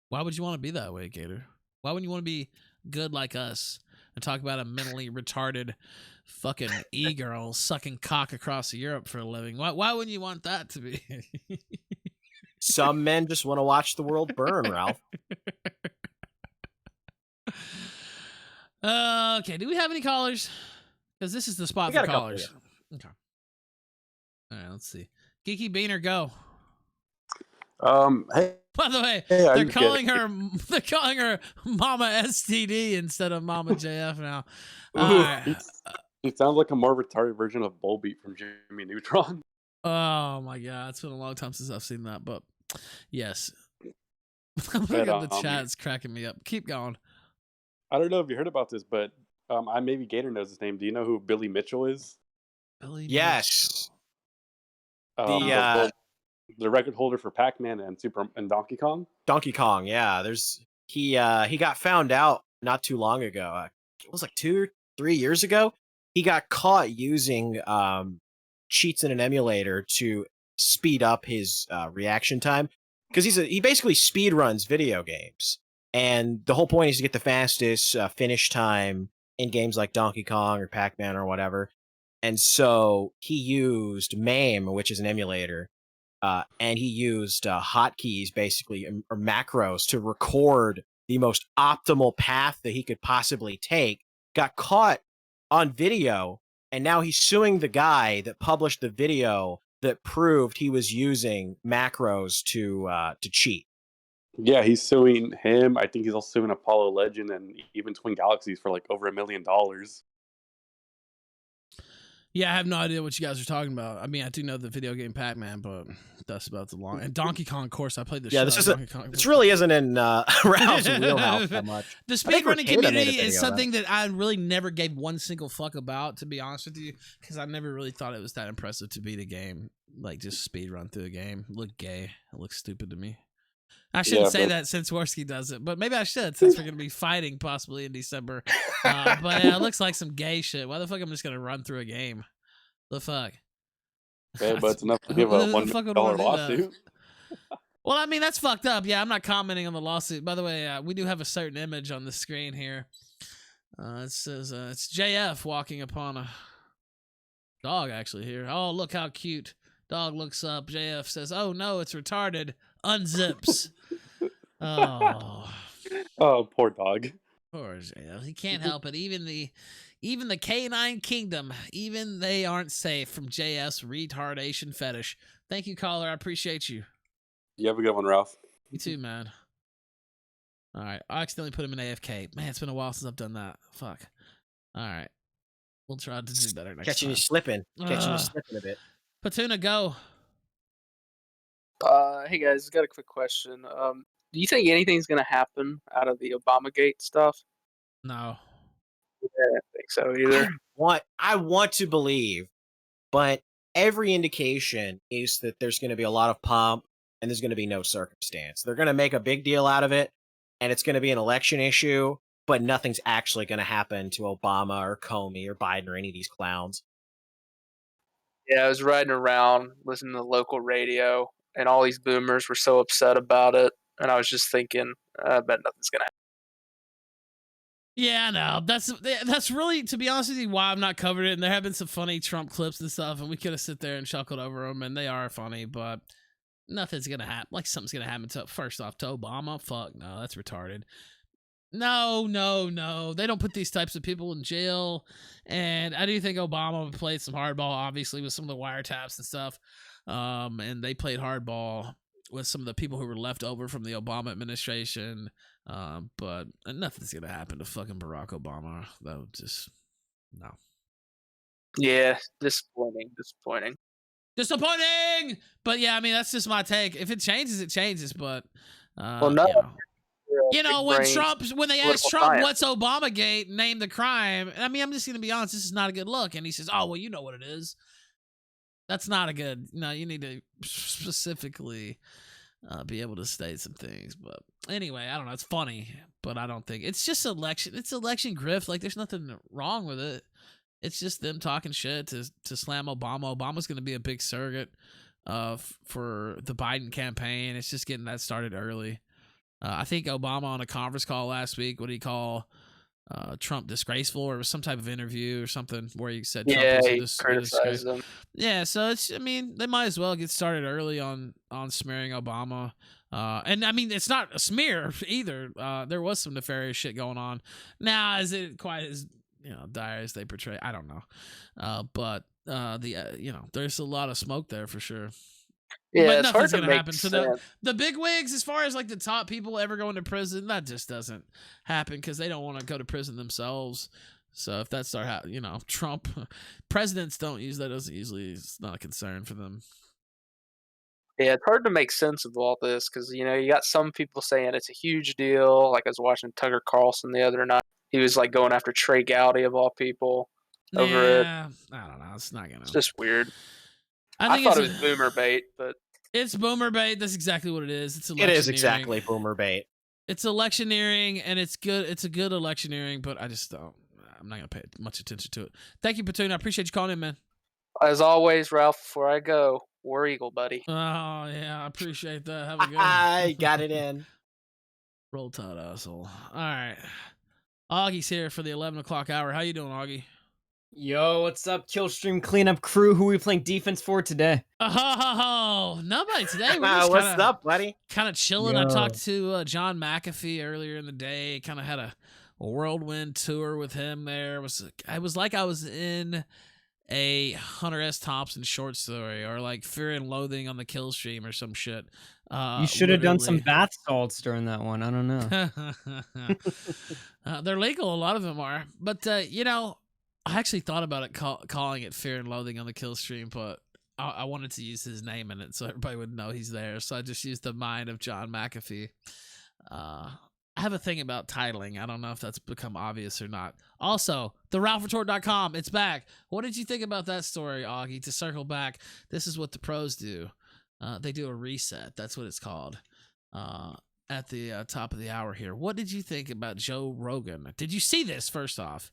Why would you want to be that way, Gator? Why wouldn't you want to be good like us and talk about a mentally retarded fucking e-girl sucking cock across Europe for a living? Why wouldn't you want that to be? Some men just want to watch the world burn, Ralph. Okay, do we have any callers? Because this is the spot for callers. Okay. All right, let's see. Geeky Beaner, go. Hey. By the way, hey, they're calling her Mama STD instead of Mama JF now. It sounds like a more retarded version of Bullbeat from Jimmy Neutron. Oh my god, it's been a long time since I've seen that, but yes. The chat's cracking me up. Keep going. I don't know if you heard about this, but maybe Gator knows his name. Do you know who Billy Mitchell is? Yes. The record holder for Pac-Man and Donkey Kong. Donkey Kong, yeah. He got found out not too long ago. It was like 2 or 3 years ago. He got caught using cheats in an emulator to speed up his reaction time, because he basically speed runs video games, and the whole point is to get the fastest finish time in games like Donkey Kong or Pac-Man or whatever. And so he used MAME, which is an emulator. And he used hotkeys, basically, or macros, to record the most optimal path that he could possibly take. Got caught on video, and now he's suing the guy that published the video that proved he was using macros to cheat. Yeah, he's suing him. I think he's also suing Apollo Legend and even Twin Galaxies for like over $1 million. Yeah, I have no idea what you guys are talking about. I mean, I do know the video game Pac-Man, but that's about the long. And Donkey Kong, of course, I played the shit out of Donkey Kong. This really isn't in Ralph's wheelhouse that much. The speedrunning community is something that I really never gave one single fuck about, to be honest with you, because I never really thought it was that impressive to beat a game, like just speedrun through a game. It looked gay. It looked stupid to me. I shouldn't say that since Worski does it, but maybe I should, since we're going to be fighting possibly in December. But yeah, it looks like some gay shit. Why the fuck am I just going to run through a game? The fuck? Yeah, but it's enough to give a $1 million lawsuit. Well, I mean, that's fucked up. Yeah, I'm not commenting on the lawsuit. By the way, we do have a certain image on the screen here. It says it's JF walking upon a dog, actually, here. Oh, look how cute. Dog looks up. JF says, oh, no, it's retarded. Unzips. Oh, poor dog. Poor JF. He can't help it. Even the canine kingdom, even they aren't safe from JF's retardation fetish. Thank you, caller. I appreciate you. You have a good one, Ralph. You too, man. All right. I accidentally put him in AFK. Man, it's been a while since I've done that. Fuck. All right. We'll try to do better next time. Catching you slipping a bit. Patuna, go. Hey guys, got a quick question. Do you think anything's gonna happen out of the Obamagate stuff? No. Yeah, I don't think so either. I want to believe, but every indication is that there's going to be a lot of pomp and there's going to be no circumstance. They're going to make a big deal out of it, and it's going to be an election issue, but nothing's actually going to happen to Obama or Comey or Biden or any of these clowns. Yeah, I was riding around listening to the local radio, and all these boomers were so upset about it, and I was just thinking, I bet nothing's gonna happen. Yeah, no, that's really, to be honest with you, why I've not covered it. And there have been some funny Trump clips and stuff, and we could have sit there and chuckled over them, and they are funny, but nothing's gonna happen. Like something's gonna happen to first off to Obama. Fuck no, that's retarded. No. They don't put these types of people in jail. And I do think Obama played some hardball, obviously, with some of the wiretaps and stuff. And they played hardball with some of the people who were left over from the Obama administration. But nothing's gonna happen to fucking Barack Obama. That would just no. Yeah, disappointing. But yeah, I mean that's just my take. If it changes, it changes. But Well, no. you know, when they asked political Trump science. what's Obamagate, name the crime. I mean, I'm just gonna be honest. This is not a good look. And he says, "Oh well, you know what it is." That's not a good. No, you need to specifically be able to state some things. But anyway, I don't know. It's funny, but I don't think it's just election. It's election grift. Like there's nothing wrong with it. It's just them talking shit to slam Obama. Obama's going to be a big surrogate for the Biden campaign. It's just getting that started early. I think Obama on a conference call last week, what did he call Trump disgraceful, or it was some type of interview or something where he said Trump was he criticized him. Yeah, so it's, I mean, they might as well get started early on smearing Obama. And I mean, it's not a smear either. There was some nefarious shit going on. Now, is it quite as dire as they portray? I don't know. But there's a lot of smoke there for sure. Yeah, but it's hard nothing's to gonna make happen. So sense. the big wigs, as far as like the top people ever going to prison, that just doesn't happen because they don't want to go to prison themselves. So if that start happening, Trump presidents don't use that as easily. It's not a concern for them. Yeah, it's hard to make sense of all this because you got some people saying it's a huge deal. Like I was watching Tucker Carlson the other night. He was like going after Trey Gowdy of all people over it. I don't know. It's not gonna. It's just weird. I thought it was boomer bait, but it's boomer bait. That's exactly what it is. It's It is exactly boomer bait. It's electioneering, and it's good. It's a good electioneering, but I just don't. I'm not gonna pay much attention to it. Thank you, Platoon. I appreciate you calling in, man. as always, Ralph, before I go, War Eagle, buddy. Oh yeah, I appreciate that. Have a good one. I got it in. Roll Tide, asshole. All right, Augie's here for the 11 o'clock hour. How you doing, Augie? Yo, what's up, Killstream cleanup crew? Who are we playing defense for today? Oh, nobody today. We're just What's up, buddy? Kind of chilling. Yo. I talked to John McAfee earlier in the day. Kind of had a whirlwind tour with him there. It was like I was in a Hunter S. Thompson short story, or like Fear and Loathing on the Killstream or some shit. You should have done some bath salts during that one. I don't know. They're legal. A lot of them are. But, I actually thought about it calling it Fear and Loathing on the Killstream, but I wanted to use his name in it so everybody would know he's there. So I just used the mind of John McAfee. I have a thing about titling. I don't know if that's become obvious or not. Also, theralphreport.com, it's back. What did you think about that story, Augie? To circle back, this is what the pros do. They do a reset. That's what it's called. At the top of the hour here. What did you think about Joe Rogan? Did you see this, first off?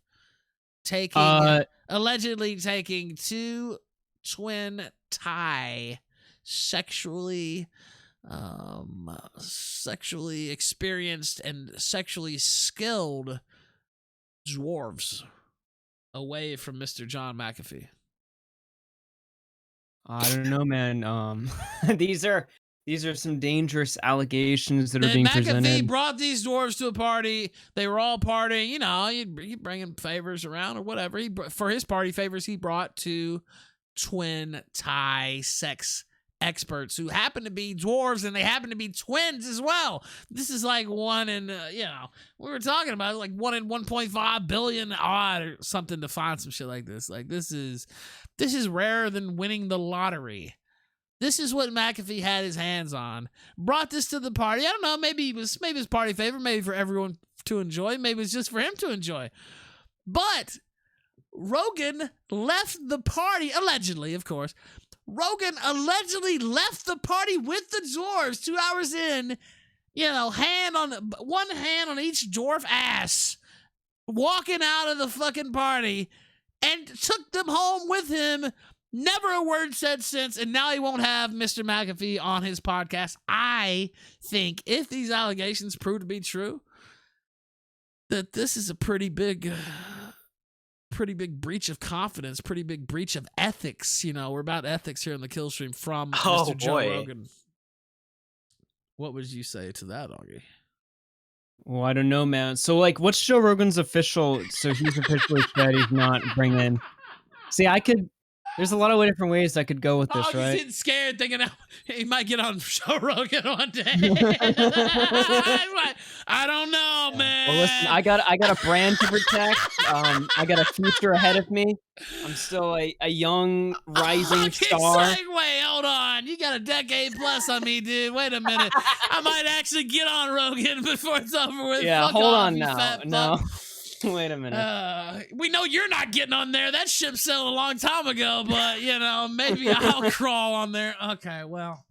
Allegedly taking two twin Thai sexually experienced and sexually skilled dwarves away from Mr. John McAfee. I don't know, man. These are some dangerous allegations that are being presented. McAfee brought these dwarves to a party. They were all partying. You bring him favors around or whatever. For his party favors, he brought two twin Thai sex experts who happen to be dwarves, and they happen to be twins as well. This is like one in, we were talking about like 1 in 1.5 billion odd or something to find some shit like this. Like this is rarer than winning the lottery. This is what McAfee had his hands on. Brought this to the party. I don't know. Maybe it was party favor. Maybe for everyone to enjoy. Maybe it's just for him to enjoy. But Rogan left the party, allegedly, of course. Rogan allegedly left the party with the dwarves 2 hours in. One hand on each dwarf ass, walking out of the fucking party, and took them home with him. Never a word said since, and now he won't have Mr. McAfee on his podcast. I think if these allegations prove to be true, that this is a pretty big breach of confidence, pretty big breach of ethics. We're about ethics here in the Killstream from Mr. Joe Rogan. What would you say to that, Augie? Well, I don't know, man. So, like, what's Joe Rogan's official? So he's officially said he's not bringing. See, I could. There's a lot of different ways I could go with this, Augie's right? getting scared, thinking he might get on Joe Rogan one day. I don't know, man. Well, listen, I got a brand to protect. I got a future ahead of me. I'm still a young rising star. Segue, hold on. You got a decade plus on me, dude. Wait a minute. I might actually get on Rogan before it's over with. Yeah, Fuck hold off, on you now. fat No. fuck. Wait a minute. We know you're not getting on there. That ship sailed a long time ago, but maybe I'll crawl on there. Okay, well,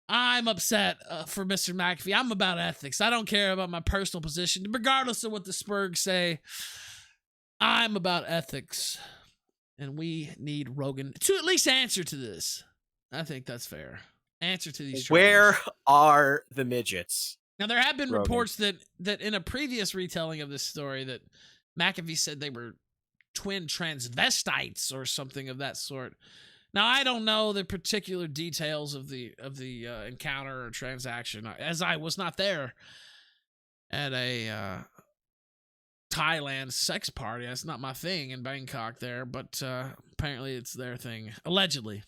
I'm upset for Mr. McAfee. I'm about ethics. I don't care about my personal position, regardless of what the Spurgs say. I'm about ethics, and we need Rogan to at least answer to this. I think that's fair. Answer to these. Where are the midgets? Now, there have been Rogan. reports that in a previous retelling of this story that McAfee said they were twin transvestites or something of that sort. Now, I don't know the particular details of the encounter or transaction, as I was not there at a Thailand sex party. That's not my thing in Bangkok there, but apparently it's their thing, allegedly.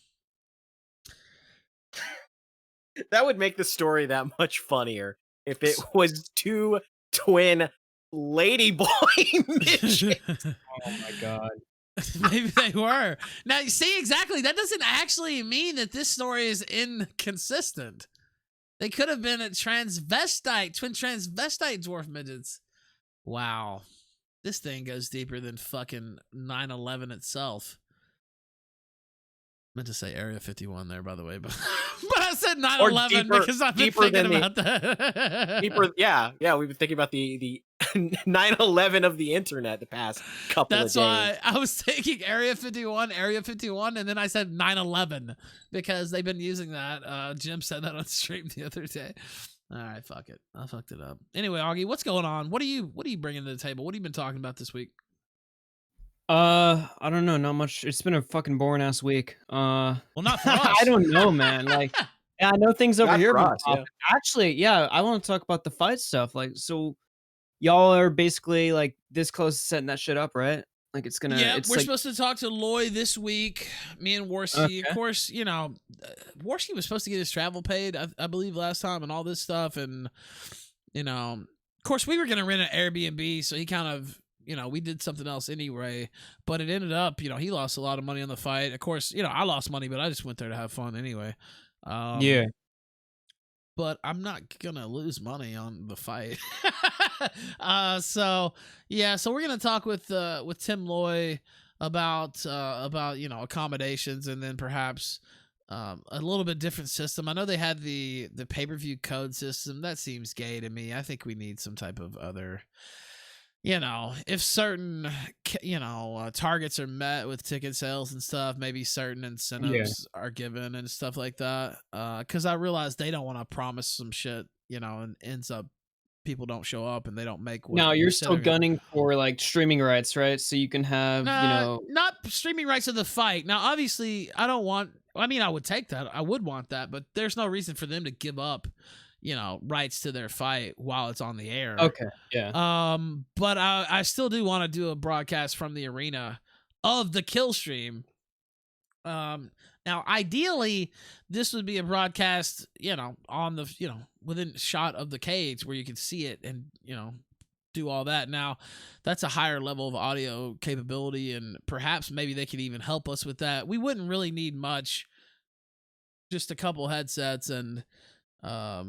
That would make the story that much funnier if it was two twin ladyboy midgets. Oh my god. Maybe they were. Now, you see, exactly. That doesn't actually mean that this story is inconsistent. They could have been a twin transvestite dwarf midgets. Wow. This thing goes deeper than fucking 9/11 itself. Meant to say Area 51 there, by the way, but I said 9/11 because I've been thinking about that. Deeper, yeah, we've been thinking about the 9/11 of the internet the past couple of days. That's why I was thinking Area 51, and then I said 9/11 because they've been using that. Jim said that on stream the other day. All right, fuck it, I fucked it up. Anyway, Augie, what's going on? What are you bringing to the table? What have you been talking about this week? I don't know, not much. It's been a fucking boring ass week. Well, not for us. I don't know, man. Like, yeah, I know things over Not here. for But us, yeah. actually, yeah, I want to talk about the fight stuff. Like, so y'all are basically like this close to setting that shit up, right? Like, it's gonna. Yeah, it's we're like, supposed to talk to Loy this week. Me and Warsky. Okay. Of course, Warsky was supposed to get his travel paid, I believe, last time, and all this stuff. And of course, we were gonna rent an Airbnb, so he kind of. We did something else anyway, but it ended up, he lost a lot of money on the fight. Of course, I lost money, but I just went there to have fun anyway. yeah. But I'm not gonna lose money on the fight. So we're gonna talk with Tim Loy about accommodations and then perhaps a little bit different system. I know they had the pay-per-view code system. That seems gay to me. I think we need some type of other. If certain, targets are met with ticket sales and stuff, maybe certain incentives are given and stuff like that. Because I realize they don't want to promise some shit, and ends up people don't show up and they don't make. No, you're still gunning for like streaming rights, right? So you can have, not streaming rights of the fight. Now, obviously, I would take that. I would want that, but there's no reason for them to give up. Rights to their fight while it's on the air. Okay, yeah. But I still do want to do a broadcast from the arena of the Killstream. Now, ideally, this would be a broadcast, on the, within shot of the cage where you can see it and, do all that. Now, that's a higher level of audio capability, and perhaps maybe they could even help us with that. We wouldn't really need much, just a couple headsets and a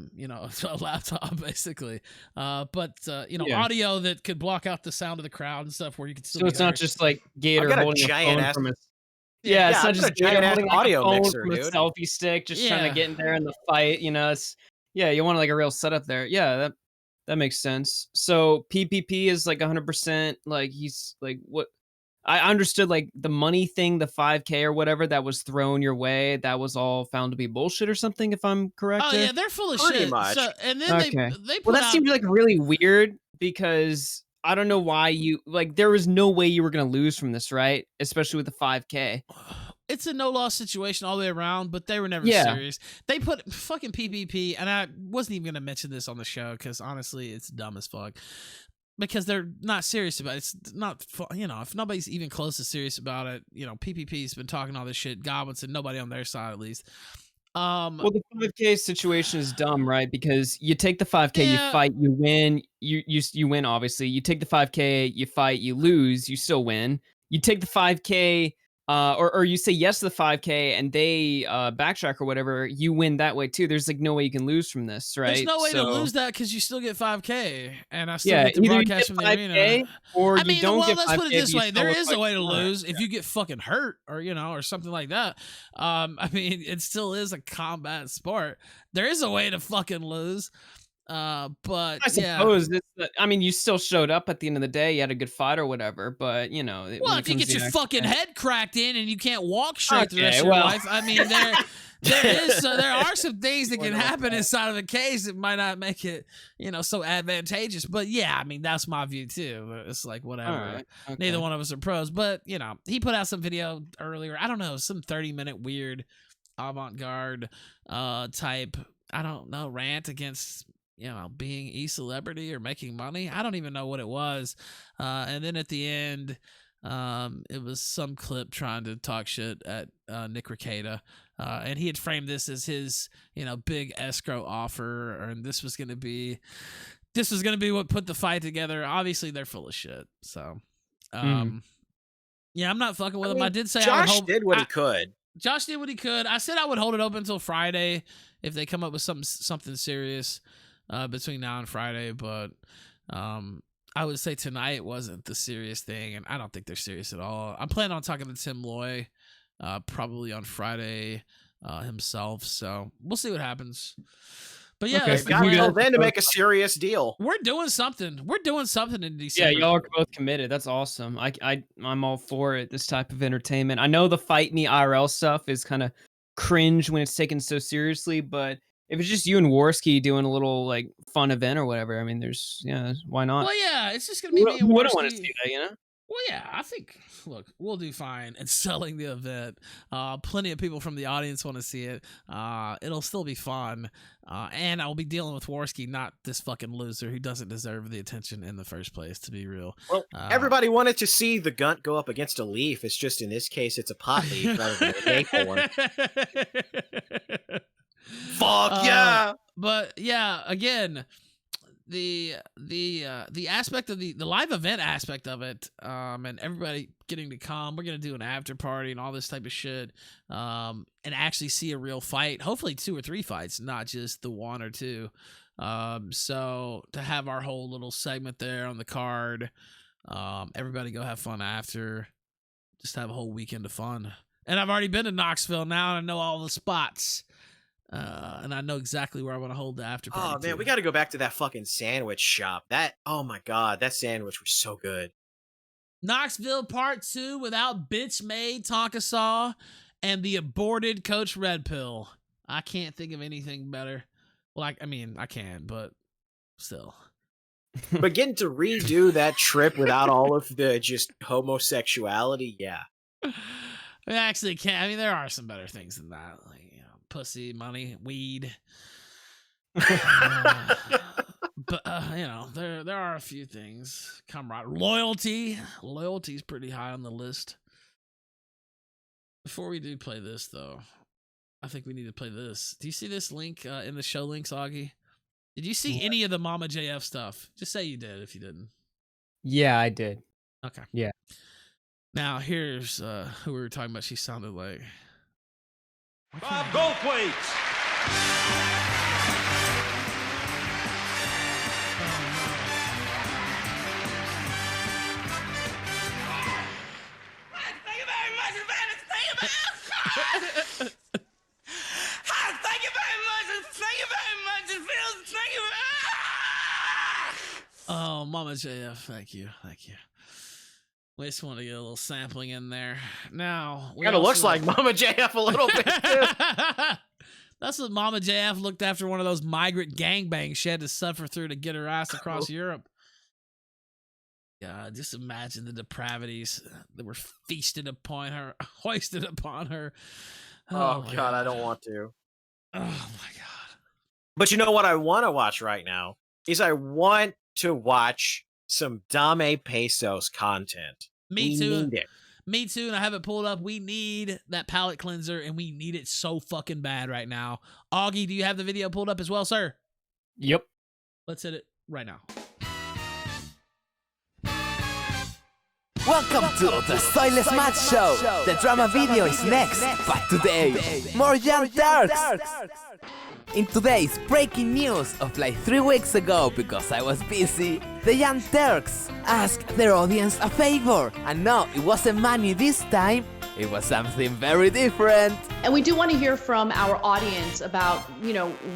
laptop basically, but audio that could block out the sound of the crowd and stuff where you could still. So it's not just like Gator I've got holding a giant phone ass. from it's not just Gator holding like audio a phone mixer, from a dude. selfie stick, just trying to get in there in the fight. It's you want like a real setup there. Yeah, that makes sense. So PPP is like 100%. Like he's like what. I understood like the money thing, the 5K or whatever that was thrown your way. That was all found to be bullshit or something, if I'm correct. Oh yeah, they're full of Pretty shit. much. So, and then they put well, that out, seemed like really weird because I don't know why there was no way you were gonna lose from this, right? Especially with the 5K. it's a no-loss situation all the way around, but they were never Yeah. serious. They put fucking PPP, and I wasn't even going to mention this on the show because honestly, it's dumb as fuck. Because they're not serious about it. It's not, if nobody's even close to serious about it, PPP's been talking all this shit, Goblins, and nobody on their side at least. Well, the 5K situation is dumb, right? Because you take the 5K, you Yeah. fight, you win, you win. Obviously, you take the 5K, you fight, you lose, you still win. You take the 5K, or you say yes to the 5K, and they backtrack or whatever, you win that way too. There's like no way you can lose from this, right? There's no way to So- lose that because you still get 5K, and I still Yeah, get the either you broadcast get from the 5K, arena. or I you mean, don't well, get let's 5K. put it this but you way: still there look is like a way to you won. lose if you get fucking hurt, or something like that. I mean, it still is a combat sport. There is a way to fucking lose. But I yeah. suppose I mean, you still showed up at the end of the day. You had a good fight or whatever, but Well, if you get your fucking head cracked in and you can't walk straight through the rest of your life, I mean, there are some things that can happen inside of a case that might not make it, so advantageous. But yeah, I mean, that's my view too. It's like whatever. Right, okay. Neither one of us are pros, but he put out some video earlier. I don't know, some 30-minute weird avant-garde type, I don't know, rant against being a celebrity or making money. I don't even know what it was. And then at the end, it was some clip trying to talk shit at Nick Rekieta. And he had framed this as his, big escrow offer, and this was going to be what put the fight together. Obviously, they're full of shit. So, yeah, I'm not fucking with him. I did say Josh did what he could. Josh did what he could. I said I would hold it open until Friday if they come up with something serious between now and Friday. But I would say tonight wasn't the serious thing, and I don't think they're serious at all. I'm planning on talking to Tim Loy probably on Friday himself. So we'll see what happens. But yeah, Okay, that's Got the until plan. then to make a serious deal. We're doing something. We're doing something in Yeah, December. y'all are both committed. That's awesome. I'm all for it. This type of entertainment. I know the Fight Me IRL stuff is kind of cringe when it's taken so seriously, but if it's just you and Warski doing a little like fun event or whatever, I mean, why not? Well, yeah, it's just gonna be me and Who wouldn't want to Warski. see that, you know? Well, yeah, I think, look, we'll do fine in selling the event. Plenty of people from the audience want to see it. It'll still be fun. And I'll be dealing with Warski, not this fucking loser who doesn't deserve the attention in the first place, to be real. Well, everybody wanted to see the Gunt go up against a leaf. It's just in this case, it's a pot leaf rather than a maple one. Fuck yeah! But yeah, again, the aspect of the live event aspect of it, and everybody getting to come, we're gonna do an after party and all this type of shit, and actually see a real fight. Hopefully 2 or 3 fights, not just the 1 or 2. So to have our whole little segment there on the card, everybody go have fun after, just have a whole weekend of fun. And I've already been to Knoxville now, and I know all the spots. And I know exactly where I want to hold the after party. Oh man, we got to go back to that fucking sandwich shop. Oh my god, that sandwich was so good. Knoxville Part 2 without bitch made Tonka Saw and the aborted Coach Red Pill. I can't think of anything better. Well, I mean, I can, but still. But getting to redo that trip without all of the just homosexuality, yeah. I actually can't. I mean, there are some better things than that, like pussy, money, weed. But there are a few things. Camaraderie, loyalty's pretty high on the list. Before we do play this, though, I think we need to play this. Do you see this link in the show links, Augie? Did you see any of the Mama JF stuff? Just say you did if you didn't. Yeah, I did. Okay. Yeah. Now here's who we were talking about. She sounded like 5 Goldthwaits. Thank you very much, advance. Thank you very Thank you very much. Thank you very much. It feels. Thank you. Oh, Mama JF, thank you. We just want to get a little sampling in there. Now, Kind of looks like Mama JF a little bit too. That's what Mama JF looked after one of those migrant gangbangs she had to suffer through to get her ass across Europe. God, just imagine the depravities that were feasted upon her, hoisted upon her. Oh my God, I don't want to. Oh my God. But you know what I want to watch right now is I want to watch some Dame Pesos content. Me We too. need it. Me too, and I have it pulled up. We need that palate cleanser, and we need it so fucking bad right now. Augie, do you have the video pulled up as well, sir? Yep. Let's hit it right now. Welcome to the Soilless Match Show. The drama video is next, but today, more Young Turks. In today's breaking news of like 3 weeks ago, because I was busy, the Young Turks asked their audience a favor. And no, it wasn't money this time, it was something very different. And we do want to hear from our audience about,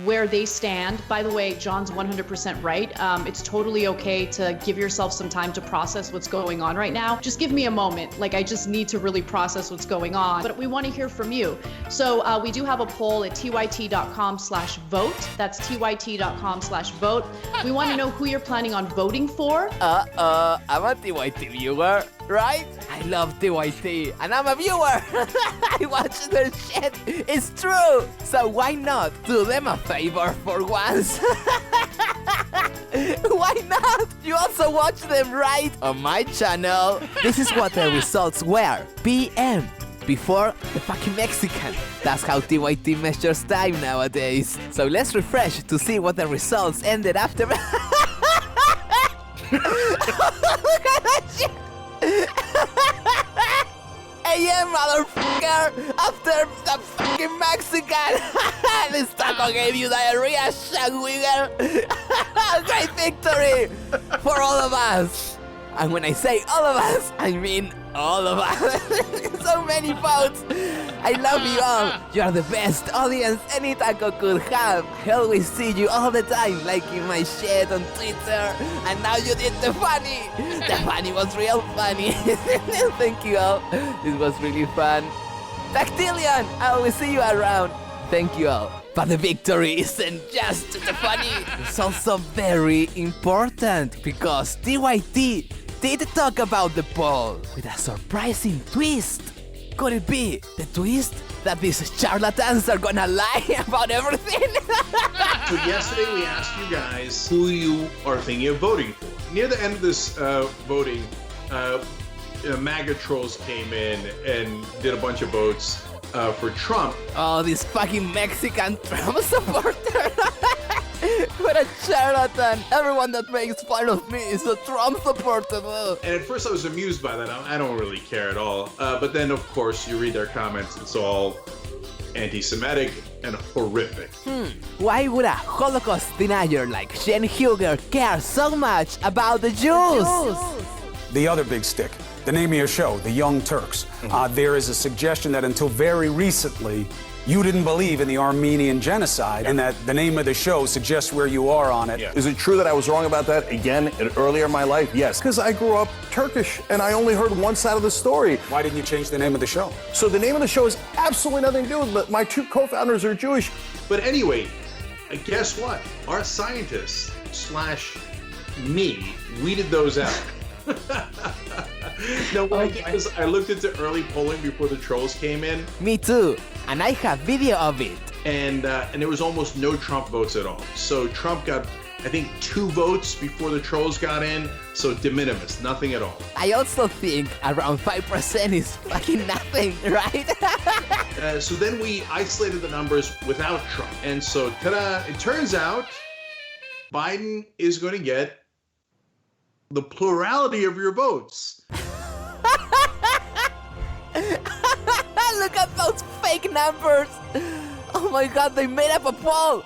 where they stand. By the way, John's 100% right. It's totally okay to give yourself some time to process what's going on right now. Just give me a moment. I just need to really process what's going on. But we want to hear from you. So we do have a poll at tyt.com/vote. That's tyt.com/vote. We want to know who you're planning on voting for. I'm a TYT viewer, right? I love TYT, and I'm a viewer. I watch their shit. It's true. So why not do them a favor for once? Why not? You also watch them, right? On my channel. This is what the results were. PM. Before the fucking Mexican. That's how TYT measures time nowadays. So let's refresh to see what the results ended after. Look at that shit. AM, motherfucker! After the fucking Mexican! This taco gave you diarrhea, Shagwigger! Great victory! For all of us! And when I say all of us, I mean all of us. So many votes. I love you all. You are the best audience any taco could have. I always see you all the time liking my shit on Twitter. And now you did the funny. The funny was real funny. Thank you all. It was really fun. Dactylian, I always see you around. Thank you all. But the victory isn't just the funny. It's also very important because TYT did talk about the poll with a surprising twist. Could it be the twist that these charlatans are gonna lie about everything? So yesterday we asked you guys who you are thinking of voting for. Near the end of this voting, MAGA trolls came in and did a bunch of votes for Trump. Oh, this fucking Mexican Trump supporter. What a charlatan! Everyone that makes fun of me is a Trump supporter. And at first I was amused by that. I don't really care at all. But then, of course, you read their comments. It's all anti-Semitic and horrific. Why would a Holocaust denier like Shen Huger care so much about the Jews? The other big stick, the name of your show, The Young Turks. There is a suggestion that until very recently, you didn't believe in the Armenian genocide, and that the name of the show suggests where you are on it. Is it true that I was wrong about that again earlier in my life? Yes, because I grew up Turkish and I only heard one side of the story. Why didn't you change the name of the show? So the name of the show has absolutely nothing to do with it. My 2 co-founders are Jewish. But anyway, guess what? Our scientists / me weeded those out. No, what I did is I looked into early polling before the trolls came in. Me too, and I have video of it. And there was almost no Trump votes at all. So Trump got, I think, 2 votes before the trolls got in. So de minimis, nothing at all. I also think around 5% is fucking nothing, right? So then we isolated the numbers without Trump. And so, ta-da, it turns out Biden is going to get the plurality of your votes. Look at those fake numbers. Oh my god, they made up a poll.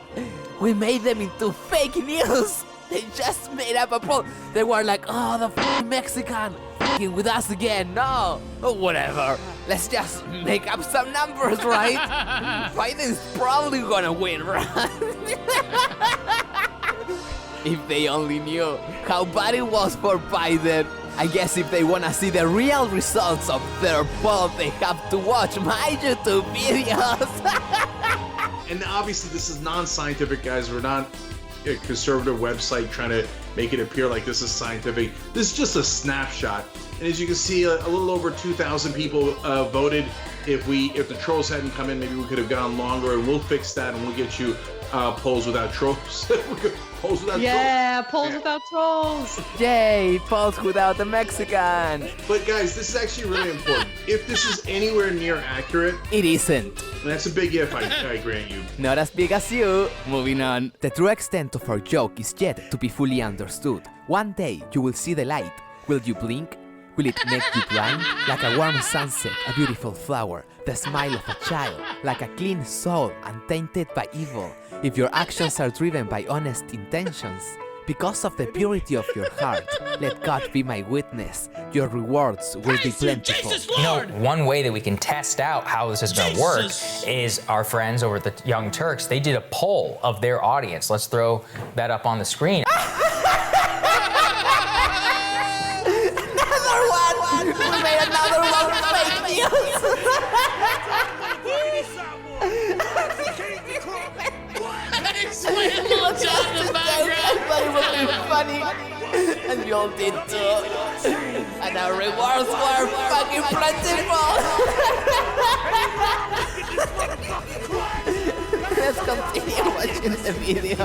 We made them into fake news. They just made up a poll. They were like, oh, the f***ing Mexican f***ing with us again. No, oh, whatever. Let's just make up some numbers, right? Biden's probably gonna win, right? If they only knew how bad it was for Biden. I guess if they want to see the real results of their poll, they have to watch my YouTube videos. And obviously this is non-scientific, guys. We're not a conservative website trying to make it appear like this is scientific. This is just a snapshot. And as you can see, a little over 2,000 people voted. If the trolls hadn't come in, maybe we could have gone longer, and we'll fix that, and we'll get you polls without trolls. Polls without Yeah, trolls. polls without trolls. Yay, polls without the Mexican. But guys, this is actually really important. If this is anywhere near accurate, It isn't. and that's a big if, I grant you. Not as big as you. Moving on. The true extent of our joke is yet to be fully understood. One day you will see the light. Will you blink? Will it make you blind? Like a warm sunset, a beautiful flower, the smile of a child, like a clean soul untainted by evil. If your actions are driven by honest intentions, because of the purity of your heart, let God be my witness. Your rewards will be plentiful. You know, one way that we can test out how this is going to work is our friends over at the Young Turks. They did a poll of their audience. Let's throw that up on the screen. Another one! We made another one fake news! Little John in the background. I thought it would be funny, and you all did too. And our rewards were fucking plentiful. Let's continue watching the video.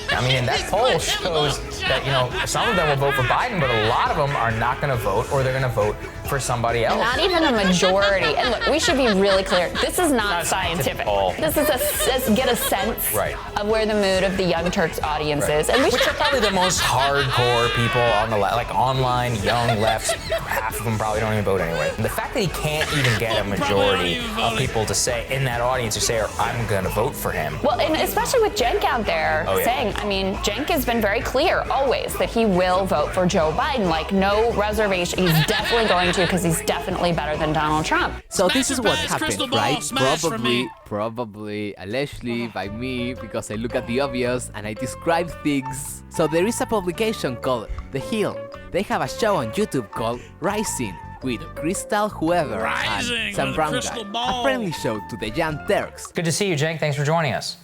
I mean, and that poll shows that, you know, some of them will vote for Biden, but a lot of them are not going to vote, or they're going to vote for somebody else. Not even a majority. And look, we should be really clear. This is not scientific. poll. This is get a sense Right. of where the mood of the Young Turks audience is. And we Which should are probably the most hardcore people on the left, like online, young lefts. Half of them probably don't even vote anyway. And the fact that he can't even get a majority of people to say, in that audience, to say, I'm going to vote for him. Well, and especially with Cenk out there saying, I mean, Cenk has been very clear always that he will vote for Joe Biden. Like, no reservation. He's definitely going to, because he's definitely better than Donald Trump. So this is what happened, right? Probably. Probably, allegedly by me, because I look at the obvious and I describe things. So there is a publication called The Hill. They have a show on YouTube called Rising, with Crystal whoever Rising and Sam with a Brown crystal guy. ball. A friendly show to the Young Turks. Good to see you, Cenk. Thanks for joining us.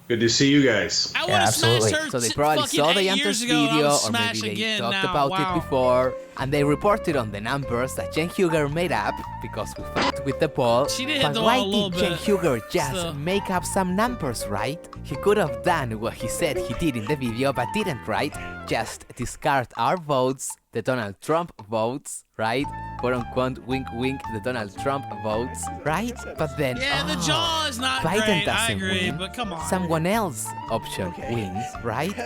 Good to see you guys. I would've smashed her So they probably fucking saw the 8 Young years Turks ago, and I video, would or smash maybe they again talked now. about Wow. it before, and they reported on the numbers that Cenk Huger made up because we fucked with the poll. She did hit But the why wall a little did Cenk bit, Huger just so- make up some numbers, right? He could have done what he said he did in the video, but didn't, right? Just discard our votes, the Donald Trump votes, right? Quote unquote, wink wink, the Donald Trump votes, right? But then, Yeah, the jaw is not Biden great. I doesn't agree, win. but come on. Someone else option wins, right?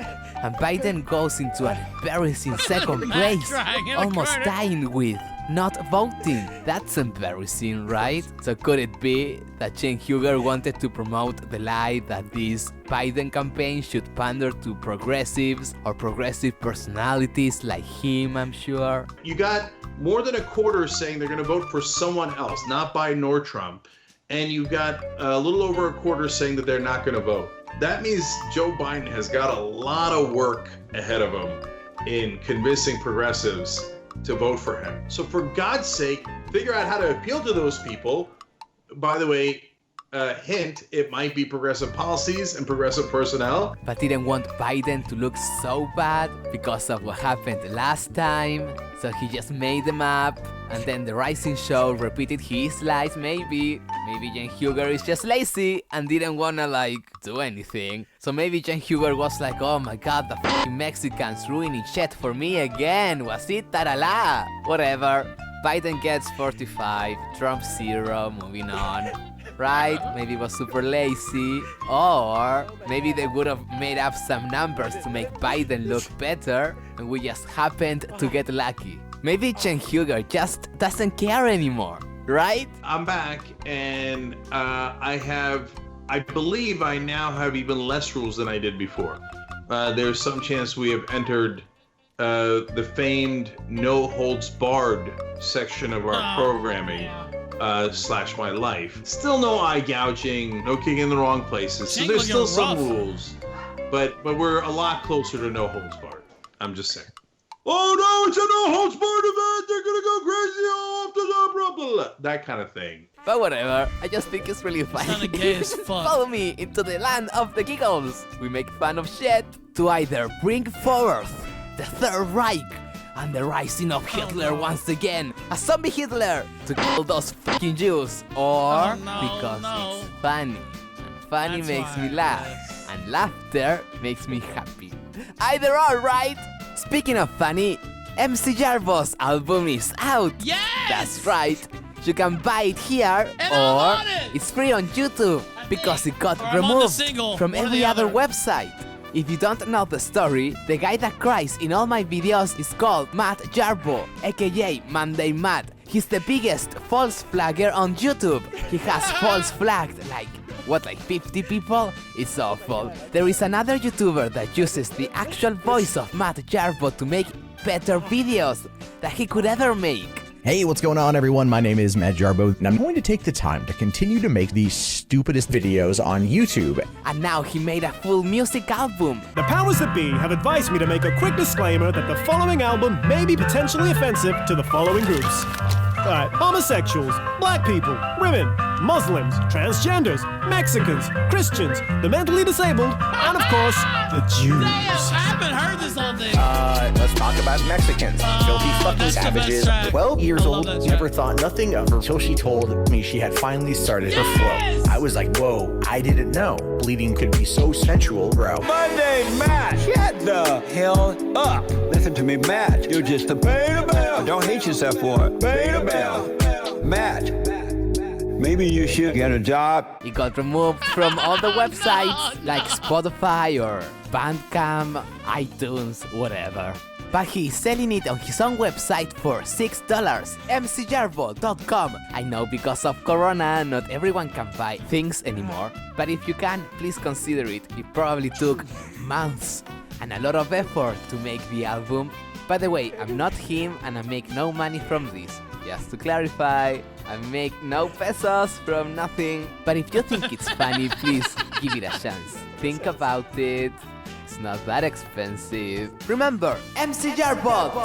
And Biden goes into an embarrassing second place, crying in a almost corner. dying with not voting. That's embarrassing, right? So could it be that Cenk Huger wanted to promote the lie that this Biden campaign should pander to progressives or progressive personalities like him, I'm sure? You got more than a quarter saying they're going to vote for someone else, not Biden or Trump. And you got a little over a quarter saying that they're not going to vote. That means Joe Biden has got a lot of work ahead of him in convincing progressives to vote for him. So for God's sake, figure out how to appeal to those people. By the way, hint, it might be progressive policies and progressive personnel. But didn't want Biden to look so bad because of what happened last time. So he just made them up. And then the Rising Show repeated his lies, maybe. Maybe Cenk Huger is just lazy and didn't wanna, like, do anything. So maybe Cenk Huger was like, oh my god, the fucking Mexicans ruining shit for me again. Was it tarala? Whatever. Biden gets 45, Trump 0, moving on. Right? Maybe it was super lazy. Or maybe they would have made up some numbers to make Biden look better, and we just happened to get lucky. Maybe Cenk Huger just doesn't care anymore, right? I'm back, and I believe I now have even less rules than I did before. There's some chance we have entered the famed no holds barred section of our programming. / my life. Still no eye gouging, no kicking in the wrong places. So there's still some rules, but we're a lot closer to no holds barred. I'm just saying. Oh no, it's a no holds barred event. They're gonna go crazy off the top, blah, blah, cool, that kind of thing. But whatever, I just think it's really funny. Sounded gay as fuck. Follow me into the land of the giggles. We make fun of shit to either bring forth the Third Reich and the rising of Hitler once again, a zombie Hitler to kill those fucking Jews, or because it's funny. And funny makes me laugh, and laughter makes me happy. Either or, right? Speaking of funny, MC Jarbo's album is out. Yes! That's right. You can buy it here, or it's free on YouTube because it got removed from every other website. If you don't know the story, the guy that cries in all my videos is called Matt Jarbo, aka Monday Matt. He's the biggest false flagger on YouTube. He has false flagged like 50 people? It's awful. There is another YouTuber that uses the actual voice of Matt Jarbo to make better videos that he could ever make. Hey, what's going on, everyone? My name is Matt Jarbo, and I'm going to take the time to continue to make the stupidest videos on YouTube. And now he made a full music album. The powers that be have advised me to make a quick disclaimer that the following album may be potentially offensive to the following groups. Homosexuals, black people, women, Muslims, transgenders, Mexicans, Christians, the mentally disabled, and of course, the Jews. Damn, I haven't heard this whole thing. Let's talk about Mexicans. Filthy fucking savages. 12 years old, never thought nothing of her until she told me she had finally started her flow. I was like, whoa, I didn't know. Bleeding could be so sensual, bro. Monday, Matt, shut the hell up. Listen to me, Matt. You're just a pay the bill. Don't hate yourself for it. Pay the bill. Matt, maybe you should get a job. It got removed from all the websites like Spotify or Bandcamp, iTunes, whatever. But he's selling it on his own website for $6, mcjarbo.com. I know because of Corona, not everyone can buy things anymore. But if you can, please consider it. It probably took months and a lot of effort to make the album. By the way, I'm not him and I make no money from this. Just to clarify, I make no pesos from nothing. But if you think it's funny, please give it a chance. Think about it. It's not that expensive. Remember, mcjarbo.com.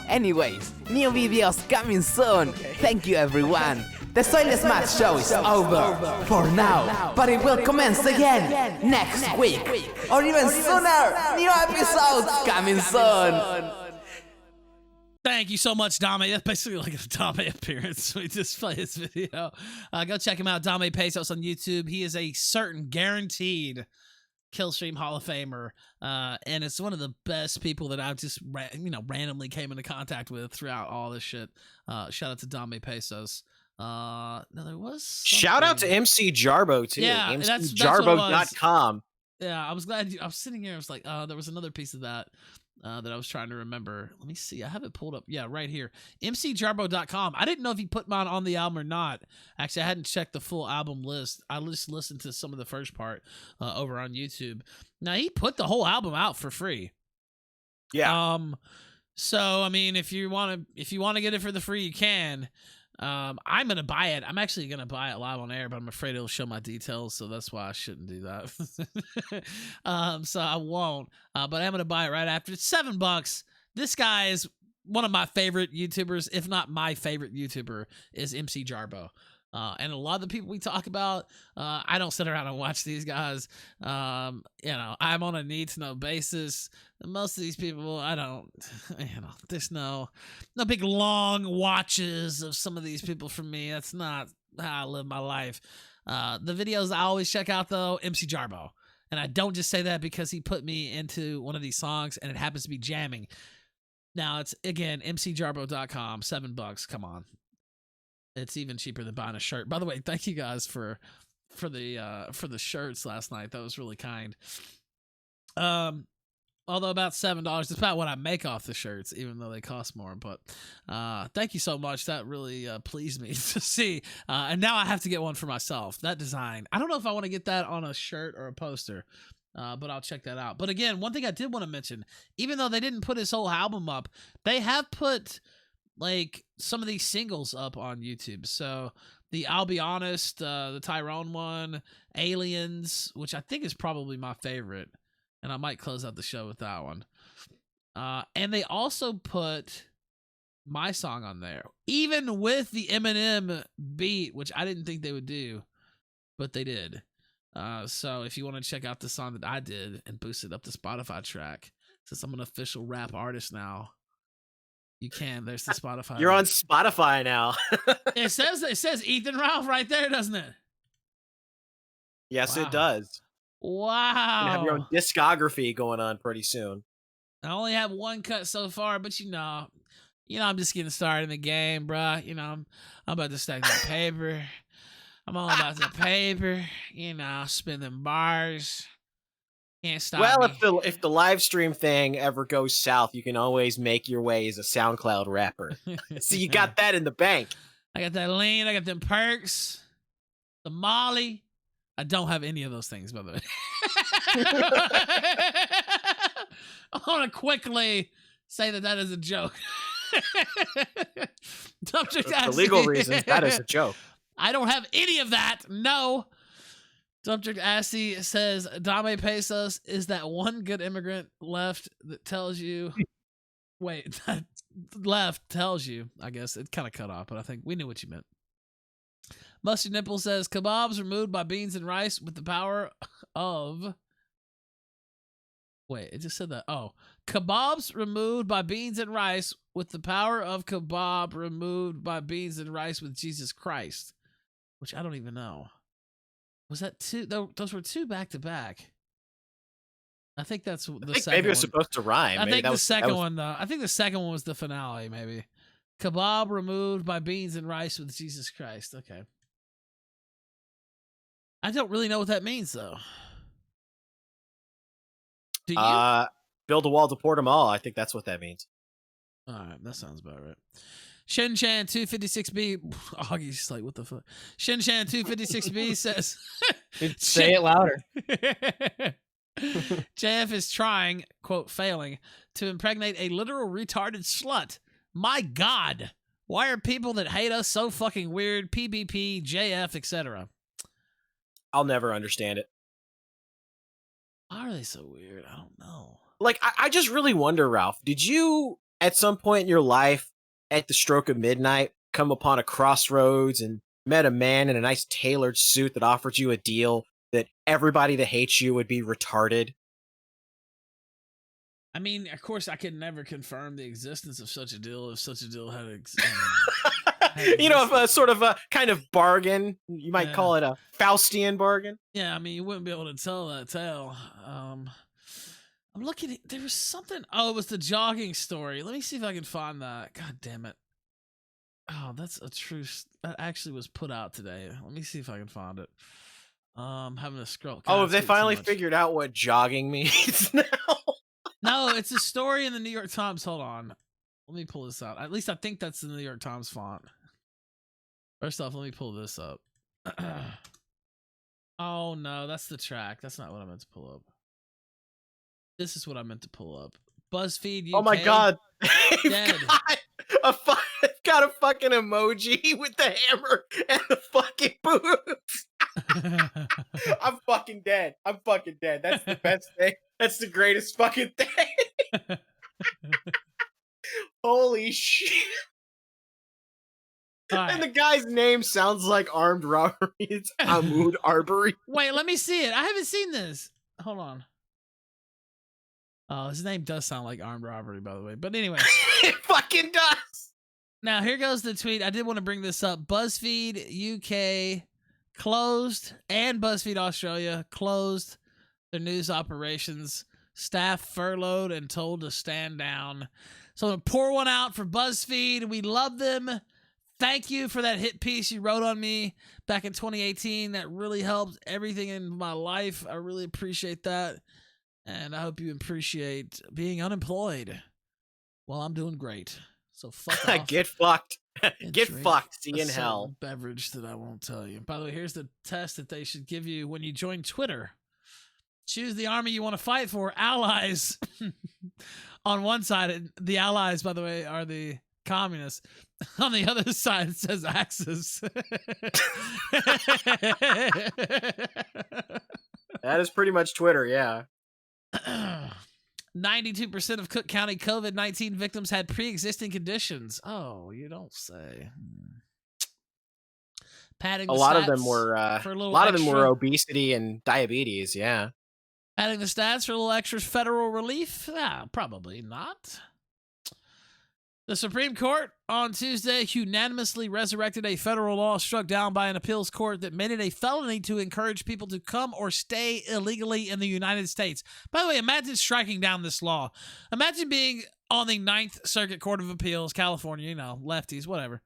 Anyways, new videos coming soon. Thank you, everyone. The Soyless Matt show is over for now, but it will commence again next week or even sooner. New episodes coming soon. Thank you so much, Dame. That's basically like a Dame appearance. We just play his video. Go check him out, Dame Pesos on YouTube. He is a certain guaranteed Killstream Hall of Famer, and it's one of the best people that I've just randomly came into contact with throughout all this shit. Shout out to Dame Pesos. No, there was something. Shout out to MC Jarbo too. Yeah, MCJarbo.com. Yeah, I was glad. I was sitting here. I was like, there was another piece of that that I was trying to remember. Let me see. I have it pulled up. Yeah, right here. MCJarbo.com. I didn't know if he put mine on the album or not. Actually, I hadn't checked the full album list. I just listened to some of the first part over on YouTube. Now, he put the whole album out for free. Yeah. So I mean, if you want to get it for the free, you can. I'm gonna buy it. I'm actually gonna buy it live on air, but I'm afraid it'll show my details, so that's why I shouldn't do that. So I won't. But I'm gonna buy it right after. It's $7. This guy is one of my favorite YouTubers, if not my favorite YouTuber, is MC Jarbo. And a lot of the people we talk about, I don't sit around and watch these guys. I'm on a need-to-know basis. Most of these people, I don't, there's no big long watches of some of these people for me. That's not how I live my life. The videos I always check out, though, MC Jarbo. And I don't just say that because he put me into one of these songs and it happens to be jamming. Now, it's, again, mcjarbo.com, $7. Come on. It's even cheaper than buying a shirt. By the way, thank you guys for the shirts last night. That was really kind. Although about $7, it's about what I make off the shirts, even though they cost more. But thank you so much. That really pleased me to see. And now I have to get one for myself. That design. I don't know if I want to get that on a shirt or a poster. But I'll check that out. But again, one thing I did want to mention, even though they didn't put his whole album up, they have put like some of these singles up on YouTube. So the I'll Be Honest, the Tyrone one, Aliens, which I think is probably my favorite, and I might close out the show with that one. And they also put my song on there, even with the Eminem beat, which I didn't think they would do, but they did. So if you want to check out the song that I did and boost it up to Spotify track, since I'm an official rap artist now, you can. There's the Spotify. You're on Spotify now. It says Ethan Ralph right there, doesn't it? Yes, Wow. it does. Wow. You have your own discography going on pretty soon. I only have one cut so far, but I'm just getting started in the game, bruh. I'm about to stack that paper. I'm all about the paper. Spinning bars. Can't stop me. If the live stream thing ever goes south, you can always make your way as a SoundCloud rapper. So you got that in the bank. I got that lean. I got them perks. The Molly. I don't have any of those things, by the way. I want to quickly say that is a joke. For legal reasons, that is a joke. I don't have any of that. No. Dumptrick Assy says, Dame Pesos is that one good immigrant left that tells you... Wait, that left tells you. I guess it kind of cut off, but I think we knew what you meant. Mustard Nipple says, kebabs removed by beans and rice with the power of... Wait, it just said that. Oh, kebabs removed by beans and rice with the power of kebab removed by beans and rice with Jesus Christ. Which I don't even know. Was that two? Those were two back to back. I think that's the second one. Maybe it was supposed to rhyme. I think the second one, though. I think the second one was the finale, maybe. Kebab removed by beans and rice with Jesus Christ. Okay. I don't really know what that means, though. Do you? Build a wall to port them all. I think that's what that means. All right, that sounds about right. Shinchan 256B, Augie's like, what the fuck? Shinchan 256B says, say it louder. JF is trying, quote, failing, to impregnate a literal retarded slut. My God, why are people that hate us so fucking weird? PBP, JF, etc. I'll never understand it. Why are they so weird? I don't know. Like, I just really wonder, Ralph, did you, at some point in your life, at the stroke of midnight, come upon a crossroads and met a man in a nice tailored suit that offered you a deal that everybody that hates you would be retarded? I mean, of course, I could never confirm the existence of such a deal if such a deal had existed. A sort of a kind of bargain. You might call it a Faustian bargain. Yeah, I mean, you wouldn't be able to tell that tale. I'm looking at, there was something. Oh, it was the jogging story. Let me see if I can find that. God damn it. Oh, that's a true, that actually was put out today. Let me see if I can find it. Having to scroll. God, have they finally figured out what jogging means now? No, it's a story in the New York Times. Hold on. Let me pull this out. At least I think that's the New York Times font. First off, let me pull this up. Oh, no, that's the track. That's not what I meant to pull up. This is what I meant to pull up. BuzzFeed UK. Oh my God. Dead. Got a fucking emoji with the hammer and the fucking boobs. I'm fucking dead. I'm fucking dead. That's the best thing. That's the greatest fucking thing. Holy shit. Right. And the guy's name sounds like armed robbery. It's Hamoud Arbery. Wait, let me see it. I haven't seen this. Hold on. Oh, his name does sound like armed robbery, by the way. But anyway. It fucking does. Now, here goes the tweet. I did want to bring this up. BuzzFeed UK closed, and BuzzFeed Australia closed their news operations. Staff furloughed and told to stand down. So I'm going to pour one out for BuzzFeed. We love them. Thank you for that hit piece you wrote on me back in 2018. That really helped everything in my life. I really appreciate that. And I hope you appreciate being unemployed. Well, I'm doing great. So fuck off. Get fucked. Get fucked. See you in hell. Beverage that I won't tell you. By the way, here's the test that they should give you when you join Twitter. Choose the army you want to fight for. Allies. On one side, the allies, by the way, are the communists. On the other side, it says Axis. That is pretty much Twitter, yeah. 92% of Cook County COVID-19 victims had pre-existing conditions. Oh, you don't say. Padding A the lot of them stats were for a a little lot of them were extra- obesity and diabetes. Yeah. Adding the stats for a little extra federal relief? Probably not. The Supreme Court on Tuesday unanimously resurrected a federal law struck down by an appeals court that made it a felony to encourage people to come or stay illegally in the United States. By the way, imagine striking down this law. Imagine being on the Ninth Circuit Court of Appeals, California, you know, lefties, whatever.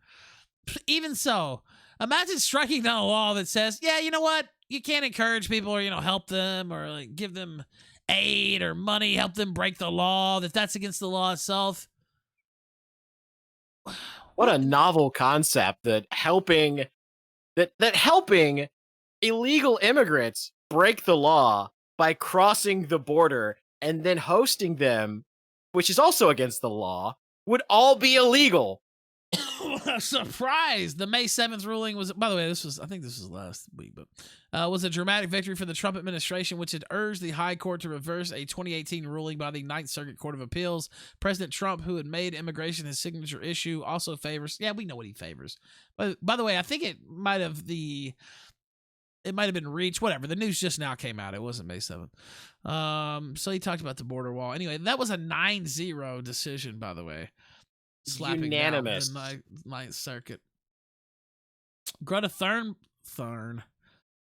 Even so, imagine striking down a law that says, yeah, you know what? You can't encourage people or, you know, help them or like give them aid or money, help them break the law, that that's against the law itself. What a novel concept that helping illegal immigrants break the law by crossing the border and then hosting them, which is also against the law, would all be illegal. Surprise! The May 7th ruling was, by the way, I think this was last week, but was a dramatic victory for the Trump administration, which had urged the High Court to reverse a 2018 ruling by the Ninth Circuit Court of Appeals. President Trump, who had made immigration his signature issue, also favors. Yeah, we know what he favors. But by the way, I think it might have been reached. Whatever. The news just now came out. It wasn't May 7th. So he talked about the border wall. Anyway, that was a 9-0 decision, by the way. Slapping Unanimous. down the Ninth Circuit. Greta Thunberg.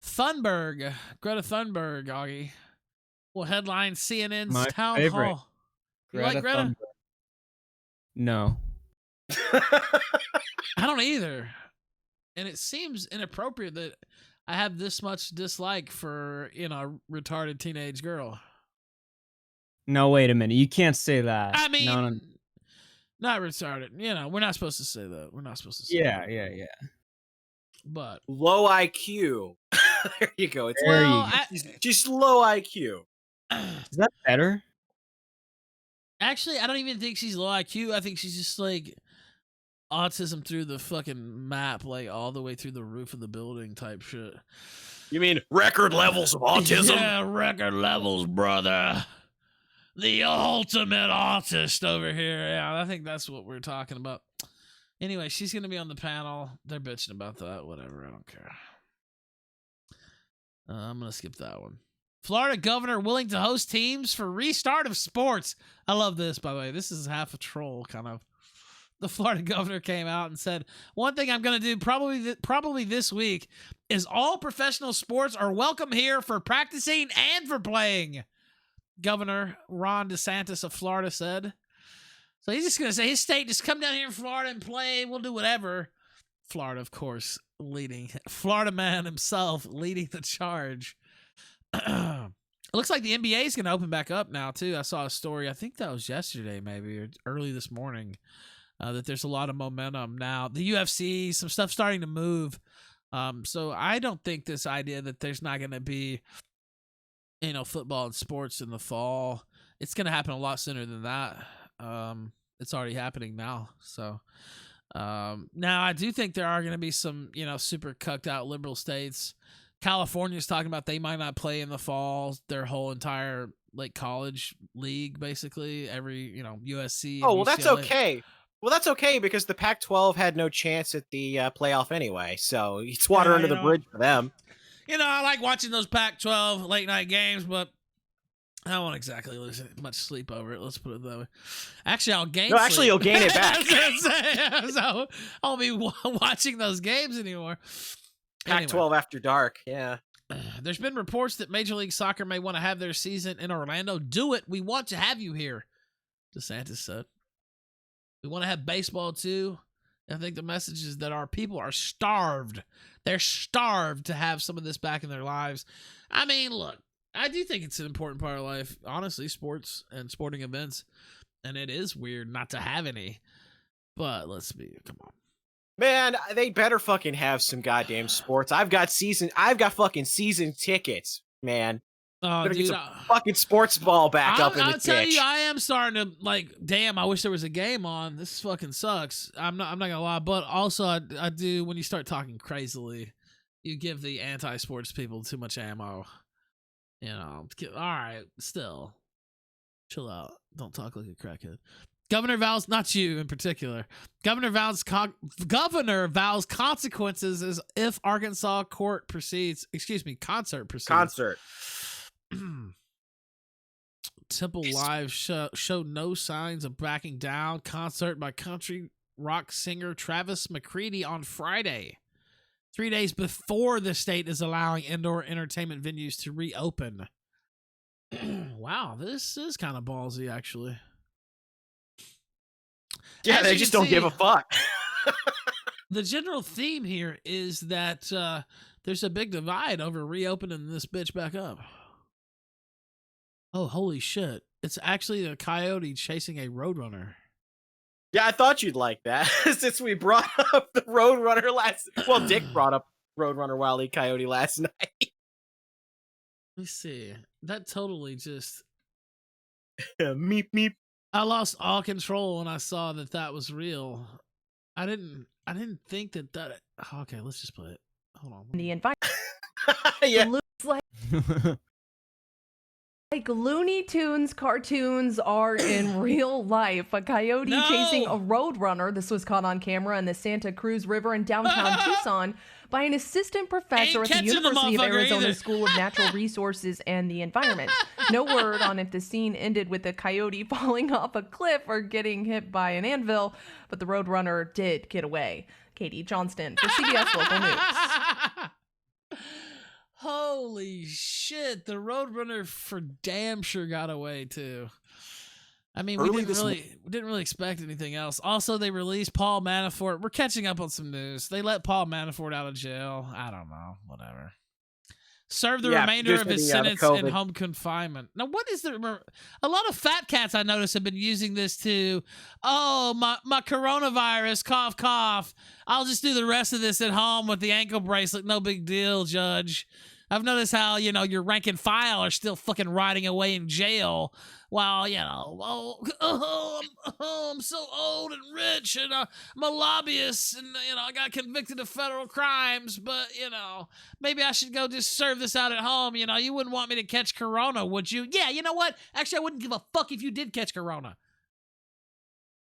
Greta Thunberg, Augie. Well, headline CNN's My town favorite. hall. You like Greta? Thunberg. No. I don't either. And it seems inappropriate that I have this much dislike for, you know, a retarded teenage girl. No, wait a minute. You can't say that. I mean, no. not retarded. You know, we're not supposed to say that. We're not supposed to say Yeah, that. yeah. But low IQ. There you go. It's There well, just low IQ. Is that better? Actually, I don't even think she's low IQ. I think she's just like autism through the fucking map, like all the way through the roof of the building type shit. You mean record levels of autism? Yeah, record levels, brother. The ultimate autist over here. Yeah, I think that's what we're talking about. Anyway, she's going to be on the panel. They're bitching about that. Whatever. I don't care. I'm going to skip that one. Florida governor willing to host teams for restart of sports. I love this, by the way. This is half a troll, kind of. The Florida governor came out and said, one thing I'm going to do probably this week is all professional sports are welcome here for practicing and for playing. Governor Ron DeSantis of Florida said. So he's just going to say his state, just come down here in Florida and play. We'll do whatever. Florida, of course, leading. Florida man himself leading the charge. It looks like the NBA is going to open back up now, too. I saw a story, I think that was yesterday maybe, or early this morning, that there's a lot of momentum now. The UFC, some stuff starting to move. So I don't think this idea that there's not going to be, you know, football and sports in the fall, it's going to happen a lot sooner than that. It's already happening now. So now I do think there are going to be some, you know, super cucked out liberal states. California's talking about they might not play in the fall, their whole entire like college league, basically every, you know, USC. Oh, well, that's UCLA. okay. Well, that's okay because the Pac-12 had no chance at the playoff anyway. So it's water under the bridge for them. You know, I like watching those Pac-12 late night games, but I won't exactly lose much sleep over it. Let's put it that way. Actually, I'll gain. No, actually, sleep. you'll gain it back. So I won't be watching those games anymore. Pac-12 after dark. Yeah. There's been reports that Major League Soccer may want to have their season in Orlando. Do it. We want to have you here, DeSantis said. We want to have baseball too. I think the message is that our people are starved. They're starved to have some of this back in their lives. I mean, look, I do think it's an important part of life. Honestly, sports and sporting events. And it is weird not to have any. But come on. Man, they better fucking have some goddamn sports. I've got fucking season tickets, man. Oh, Better dude, get some fucking sports ball back up in the I'll tell ditch. you, I am starting to like. Damn, I wish there was a game on. This fucking sucks. I'm not gonna lie, but also I do. When you start talking crazily, you give the anti-sports people too much ammo. You know. All right, still. Chill out. Don't talk like a crackhead. Governor vows, not you in particular. Governor vows consequences as if Arkansas concert proceeds. Concert. Temple Live showed no signs of backing down. Concert by country rock singer Travis McCready on Friday, 3 days before the state is allowing indoor entertainment venues to reopen. Wow, this is kind of ballsy, actually. Yeah, they just don't give a fuck. The general theme here is that there's a big divide over reopening this bitch back up. Oh, holy shit. It's actually a coyote chasing a roadrunner. Yeah, I thought you'd like that. Since we brought up the roadrunner well, Dick brought up Roadrunner Wile E. Coyote last night. Let me see. That totally just... meep, meep. I lost all control when I saw that was real. I didn't think that... Okay, let's just play it. Hold on. The environment. Yeah. Looks like Looney Tunes cartoons are in real life. A coyote chasing a roadrunner. This was caught on camera in the Santa Cruz River in downtown Tucson by an assistant professor at the University of Arizona School of Natural Resources and the Environment. No word on if the scene ended with a coyote falling off a cliff or getting hit by an anvil, but the roadrunner did get away. Katie Johnston for CBS Local News. Holy shit, the Roadrunner for damn sure got away too. I mean, we didn't really expect anything else. Also, they released Paul Manafort. We're catching up on some news. They let Paul Manafort out of jail. I don't know, whatever. Serve the remainder of his sentence in home confinement. Now, what is a lot of fat cats I notice have been using this to, my coronavirus, cough, cough. I'll just do the rest of this at home with the ankle bracelet. No big deal, Judge. I've noticed how, your rank and file are still fucking rotting away in jail while, I'm so old and rich and I'm a lobbyist and, I got convicted of federal crimes, but, maybe I should go just serve this out at home. You wouldn't want me to catch corona, would you? Yeah, you know what? Actually, I wouldn't give a fuck if you did catch corona.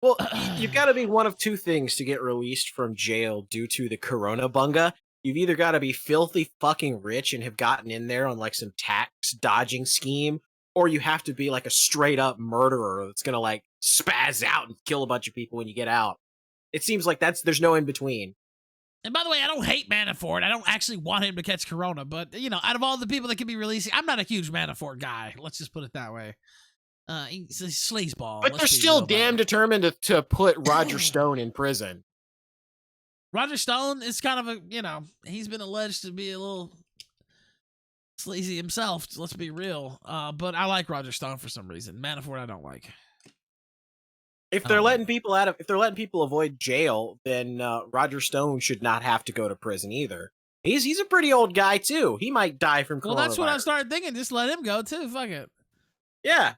Well, you've got to be one of two things to get released from jail due to the corona bunga. You've either got to be filthy fucking rich and have gotten in there on like some tax dodging scheme, or you have to be like a straight up murderer that's going to like spaz out and kill a bunch of people when you get out. It seems like there's no in between. And by the way, I don't hate Manafort. I don't actually want him to catch corona, but out of all the people that could be releasing, I'm not a huge Manafort guy. Let's just put it that way. He's a sleazeball. But they're still damn determined to put Roger Stone in prison. Roger Stone is kind of he's been alleged to be a little sleazy himself. Let's be real. But I like Roger Stone for some reason. Manafort, I don't like. If they're letting people avoid jail, then Roger Stone should not have to go to prison either. He's a pretty old guy too. He might die from coronavirus. Well, that's what I started thinking. Just let him go too. Fuck it. Yeah.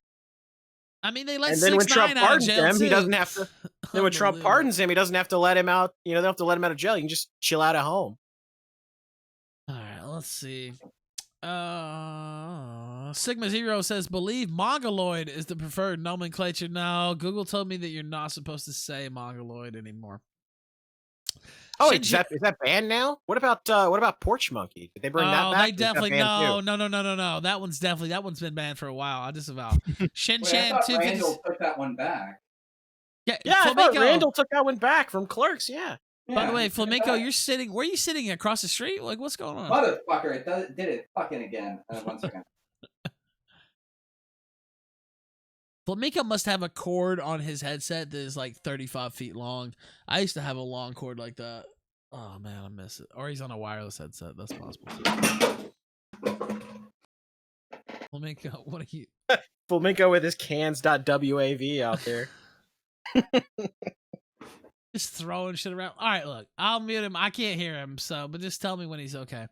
I mean, they let and then when Trump pardons him, he doesn't have to. Then when Trump pardons him, he doesn't have to let him out. They don't have to let him out of jail. You can just chill out at home. All right, let's see. Sigma Zero says, believe Mongoloid is the preferred nomenclature. No, Google told me that you're not supposed to say Mongoloid anymore. Oh, is that banned now? What about Porch Monkey? Did they bring that back? They definitely no. That one's been banned for a while. I disavow. Shin-Chan too. Randall took that one back. Yeah, I thought Randall took that one back from Clerks. Yeah. By the way, Flamenco, you're sitting. Where are you sitting? Across the street? Like, what's going on? Motherfucker! It did it fucking again. 1 second. Flamenco must have a cord on his headset that is like 35 feet long. I used to have a long cord like that. Oh man, I miss it. Or he's on a wireless headset. That's possible. Flamenco, what are you? Flamenco with his cans.wav out there. Just throwing shit around. All right, look, I'll mute him. I can't hear him, but just tell me when he's okay.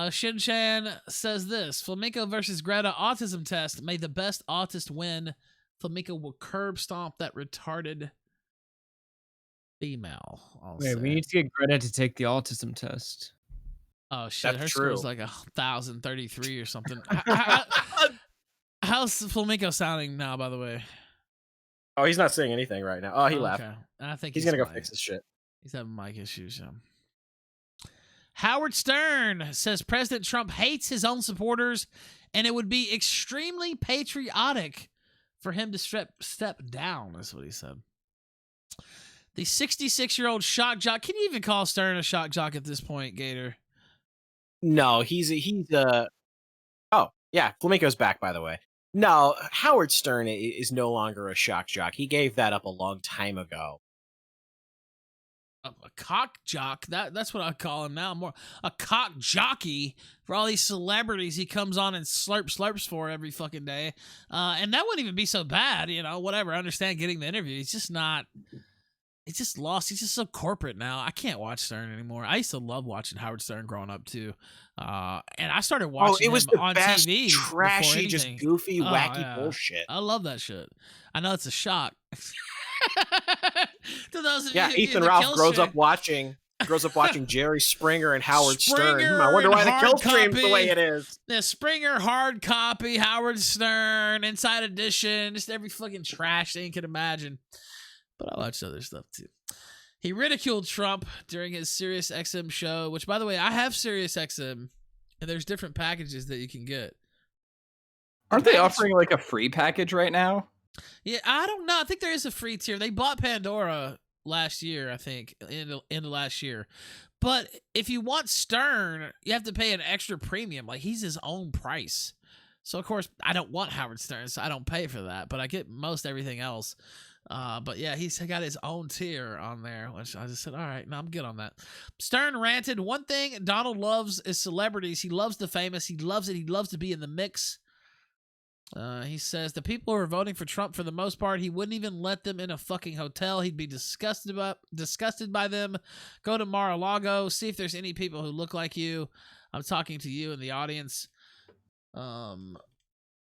Shin-Chan says this: Flamenco versus Greta autism test. May the best autist win. Flamenco will curb stomp that retarded female. Wait, we need to get Greta to take the autism test. Oh shit, her score is like 1,033 or something. How's Flamenco sounding now, by the way? Oh, he's not saying anything right now. Oh, he left. Okay. I think he's gonna go fix his shit. He's having mic issues. Howard Stern says President Trump hates his own supporters, and it would be extremely patriotic for him to step down. That's what he said. The 66-year-old shock jock. Can you even call Stern a shock jock at this point, Gator? No, he's oh, yeah, Flamenco's back, by the way. No, Howard Stern is no longer a shock jock. He gave that up a long time ago. A cock jock? That's what I call him now. More a cock jockey for all these celebrities he comes on and slurps for every fucking day. And that wouldn't even be so bad, whatever. I understand getting the interview. He's just not... It's just lost. He's just so corporate now. I can't watch Stern anymore. I used to love watching Howard Stern growing up too, and I started watching him on TV. Trashy, just goofy, wacky bullshit. I love that shit. I know it's a shock. To those of yeah, you Ethan Ralph grows up watching Jerry Springer and Howard Stern. I wonder why the Killstream's the way it is. The Springer hard copy, Howard Stern, Inside Edition, just every fucking trash thing you can imagine. But I watched other stuff too. He ridiculed Trump during his Sirius XM show, which, by the way, I have Sirius XM, and there's different packages that you can get. Aren't they offering like a free package right now? Yeah, I don't know. I think there is a free tier. They bought Pandora last year, I think, end of last year. But if you want Stern, you have to pay an extra premium. Like, he's his own price. So, of course, I don't want Howard Stern, so I don't pay for that. But I get most everything else. But yeah, he's got his own tier on there, which I just said, all right, no, I'm good on that. Stern ranted, one thing Donald loves is celebrities. He loves the famous. He loves it. He loves to be in the mix. He says the people who are voting for Trump, for the most part, he wouldn't even let them in a fucking hotel. He'd be disgusted by them. Go to Mar-a-Lago, see if there's any people who look like you. I'm talking to you in the audience.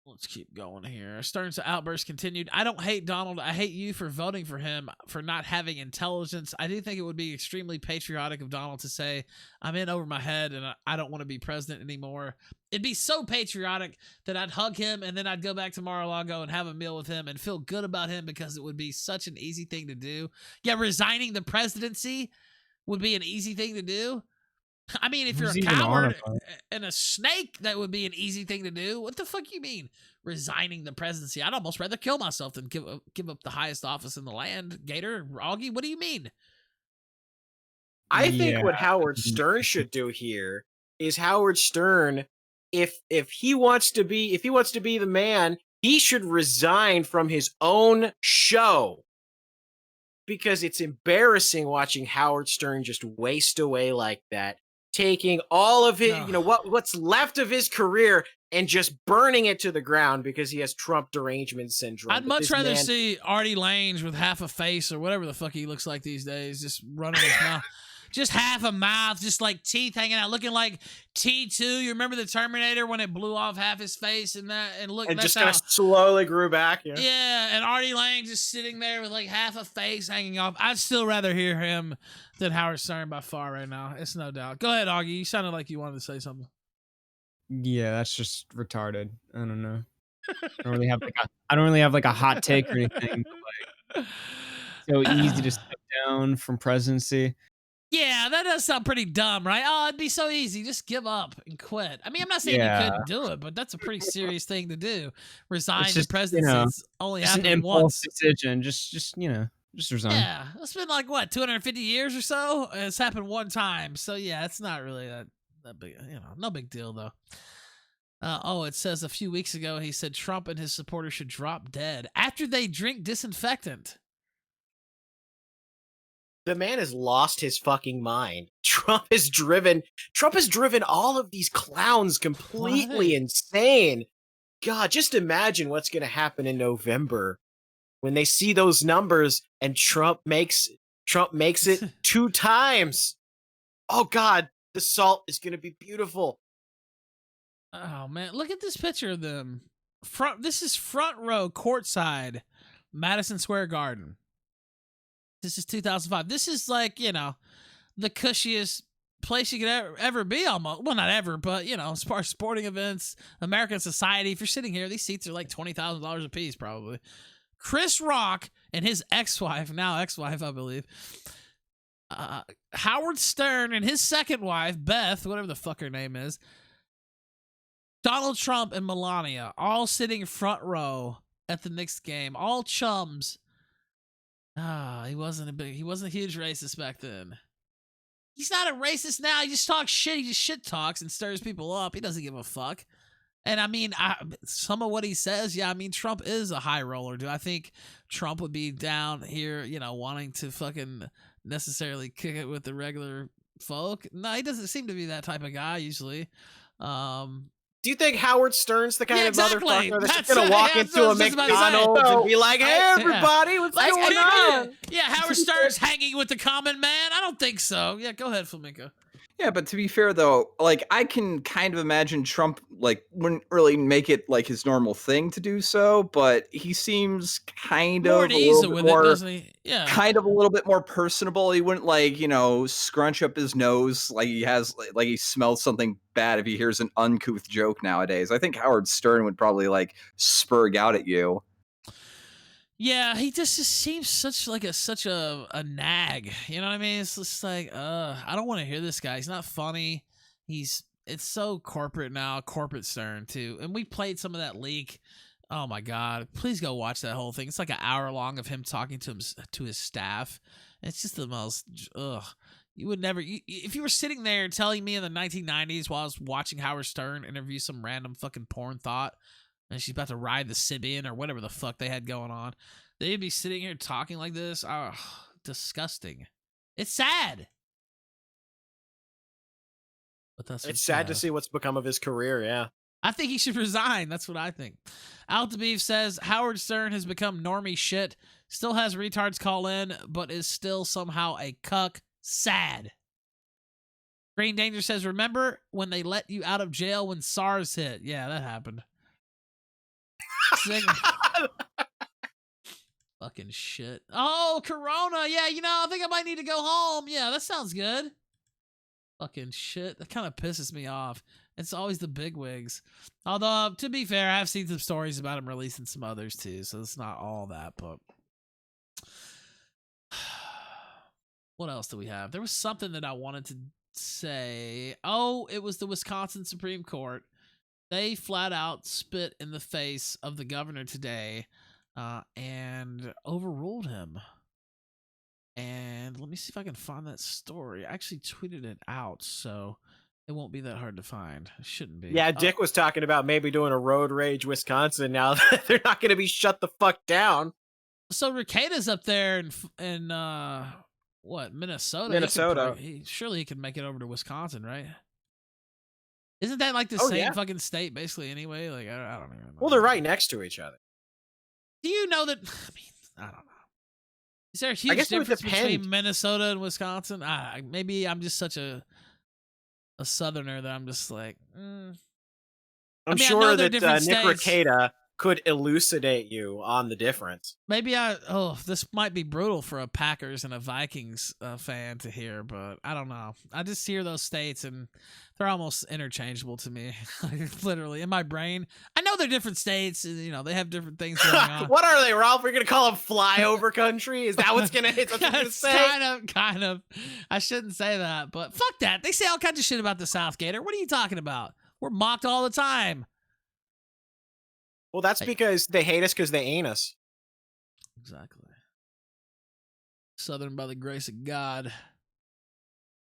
Let's keep going here. Stern's outburst continued. I don't hate Donald. I hate you for voting for him, for not having intelligence. I do think it would be extremely patriotic of Donald to say, I'm in over my head and I don't want to be president anymore. It'd be so patriotic that I'd hug him and then I'd go back to Mar-a-Lago and have a meal with him and feel good about him because it would be such an easy thing to do. Yeah, resigning the presidency would be an easy thing to do. I mean, if you're a coward and a snake, that would be an easy thing to do. What the fuck you mean, resigning the presidency? I'd almost rather kill myself than give up the highest office in the land. Gator, Augie, what do you mean? I think what Howard Stern should do here is Howard Stern, if he wants to be the man, he should resign from his own show. Because it's embarrassing watching Howard Stern just waste away like that. Taking all of his, what's left of his career and just burning it to the ground because he has Trump derangement syndrome. I'd much rather see Artie Lange with half a face or whatever the fuck he looks like these days, just running his mouth. Just half a mouth, just like teeth hanging out, looking like T2. You remember the Terminator when it blew off half his face and look, and that's just kind of slowly grew back. Yeah, and Artie Lange just sitting there with like half a face hanging off. I'd still rather hear him than Howard Stern by far right now. It's no doubt. Go ahead, Augie. You sounded like you wanted to say something. Yeah, that's just retarded. I don't know. I don't really have like a hot take or anything. But like, so easy to step down from presidency. Yeah, that does sound pretty dumb, right? Oh, it'd be so easy. Just give up and quit. I mean, I'm not saying you couldn't do it, but that's a pretty serious thing to do. Resign the presidency. It's only happened an impulse once. decision. Just resign. Yeah, it's been like, what, 250 years or so? It's happened one time. So, yeah, it's not really that big, no big deal, though. It says a few weeks ago, he said Trump and his supporters should drop dead after they drink disinfectant. The man has lost his fucking mind. Trump has driven all of these clowns completely insane. God, just imagine what's going to happen in November when they see those numbers and Trump makes it 2 times. Oh God, the salt is going to be beautiful. Oh man, look at this picture of them. This is front row courtside, Madison Square Garden. This is 2005. This is like, the cushiest place you could ever be almost. Well, not ever, but, you know, as far as sporting events, American society, if you're sitting here, these seats are like $20,000 a piece, probably. Chris Rock and his ex-wife, now ex-wife, I believe, Howard Stern and his second wife, Beth, whatever the fuck her name is, Donald Trump and Melania, all sitting front row at the Knicks game, all chums. He wasn't a huge racist back then. He's not a racist now. He just talks shit. He just shit talks and stirs people up. He doesn't give a fuck. And I mean, some of what he says, yeah, I mean, Trump is a high roller. Do I think Trump would be down here, you know, wanting to fucking necessarily kick it with the regular folk? No, he doesn't seem to be that type of guy usually. Do you think Howard Stern's the kind of motherfucker that's going to walk into a McDonald's and be like, hey, everybody, what's going on? Yeah, Howard Stern's hanging with the common man? I don't think so. Yeah, go ahead, Flamenco. Yeah, but to be fair, though, like, I can kind of imagine Trump, like, wouldn't really make it, like, his normal thing to do so, but he seems kind of a little bit more, doesn't he? Yeah. kind of a little bit more personable. He wouldn't, like, you know, scrunch up his nose like he has, like he smells something bad if he hears an uncouth joke nowadays. I think Howard Stern would probably, like, spurg out at you. Yeah, he just seems such a nag. You know what I mean? It's just like, I don't want to hear this guy. He's not funny. It's so corporate now, corporate Stern too. And we played some of that leak. Oh my God. Please go watch that whole thing. It's like an hour long of him talking to his staff. It's just the most, You would never, if you were sitting there telling me in the 1990s while I was watching Howard Stern interview some random fucking porn thought, and she's about to ride the Simpin or whatever the fuck they had going on, they'd be sitting here talking like this. Oh, disgusting. It's sad. But it's sad to see what's become of his career, yeah. I think he should resign. That's what I think. Alta Beef says, Howard Stern has become normie shit, still has retards call in, but is still somehow a cuck. Sad. Green Danger says, remember when they let you out of jail when SARS hit? Yeah, that happened. Fucking shit. Oh, Corona. Yeah, you know, I think I might need to go home. Yeah, that sounds good. Fucking shit. That kind of pisses me off. It's always the bigwigs. Although, to be fair, I've seen some stories about him releasing some others too, so it's not all that, but what else do we have? There was something that I wanted to say. Oh, it was the Wisconsin Supreme Court. They flat out spit in the face of the governor today and overruled him. And let me see if I can find that story. I actually tweeted it out, so it won't be that hard to find. It shouldn't be. Yeah, Dick was talking about maybe doing a road rage Wisconsin now that they're not going to be shut the fuck down. So Ricado's up there in what, Minnesota? Minnesota. Surely he can make it over to Wisconsin, right? Isn't that like the same fucking state basically anyway? Like, I don't even know. Well, they're right next to each other. Do you know that? I mean, I don't know. Is there a huge difference between Minnesota and Wisconsin? Maybe I'm just such a southerner that I'm just like, I'm sure that Nick Rekieta could elucidate you on the difference. Maybe this might be brutal for a Packers and a Vikings fan to hear, but I don't know. I just hear those states and they're almost interchangeable to me. Literally in my brain, I know they're different states. And, you know, they have different things going on. What are they, Ralph? We're gonna call them flyover country? Is that what's gonna hit? Kind of. I shouldn't say that, but fuck that. They say all kinds of shit about the South Gator. What are you talking about? We're mocked all the time. Well, that's because they hate us because they ain't us. Exactly. Southern by the grace of God.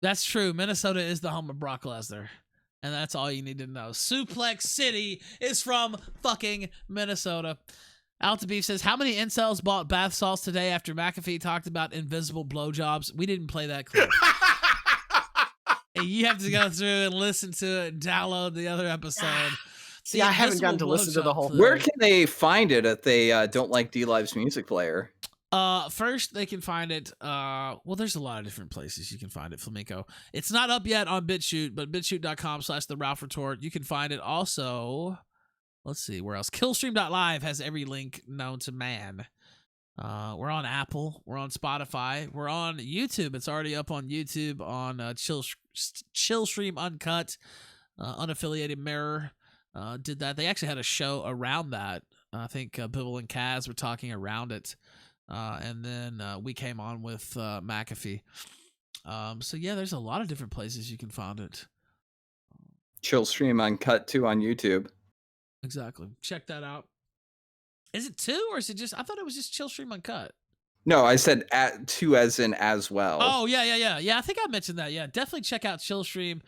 That's true. Minnesota is the home of Brock Lesnar. And that's all you need to know. Suplex City is from fucking Minnesota. Alta Beef says, how many incels bought bath salts today after McAfee talked about invisible blowjobs? We didn't play that clip. You have to go through and listen to it and download the other episode. See, I haven't gotten to listen to the whole thing. Where can they find it if they don't like D-Live's music player? First, they can find it. Well, there's a lot of different places you can find it, Flamenco. It's not up yet on BitChute, but BitChute.com/TheRalphRetort. You can find it also. Let's see, where else? Killstream.live has every link known to man. We're on Apple. We're on Spotify. We're on YouTube. It's already up on YouTube on Killstream Uncut, Unaffiliated Mirror. Did that. They actually had a show around that. I think Bibble and Kaz were talking around it. And then we came on with McAfee. So yeah, there's a lot of different places you can find it. Killstream Uncut too on YouTube. Exactly. Check that out. Is it 2 or is it just? I thought it was just Killstream Uncut. No, I said two as in as well. Oh yeah. I think I mentioned that. Yeah, definitely check out Killstream.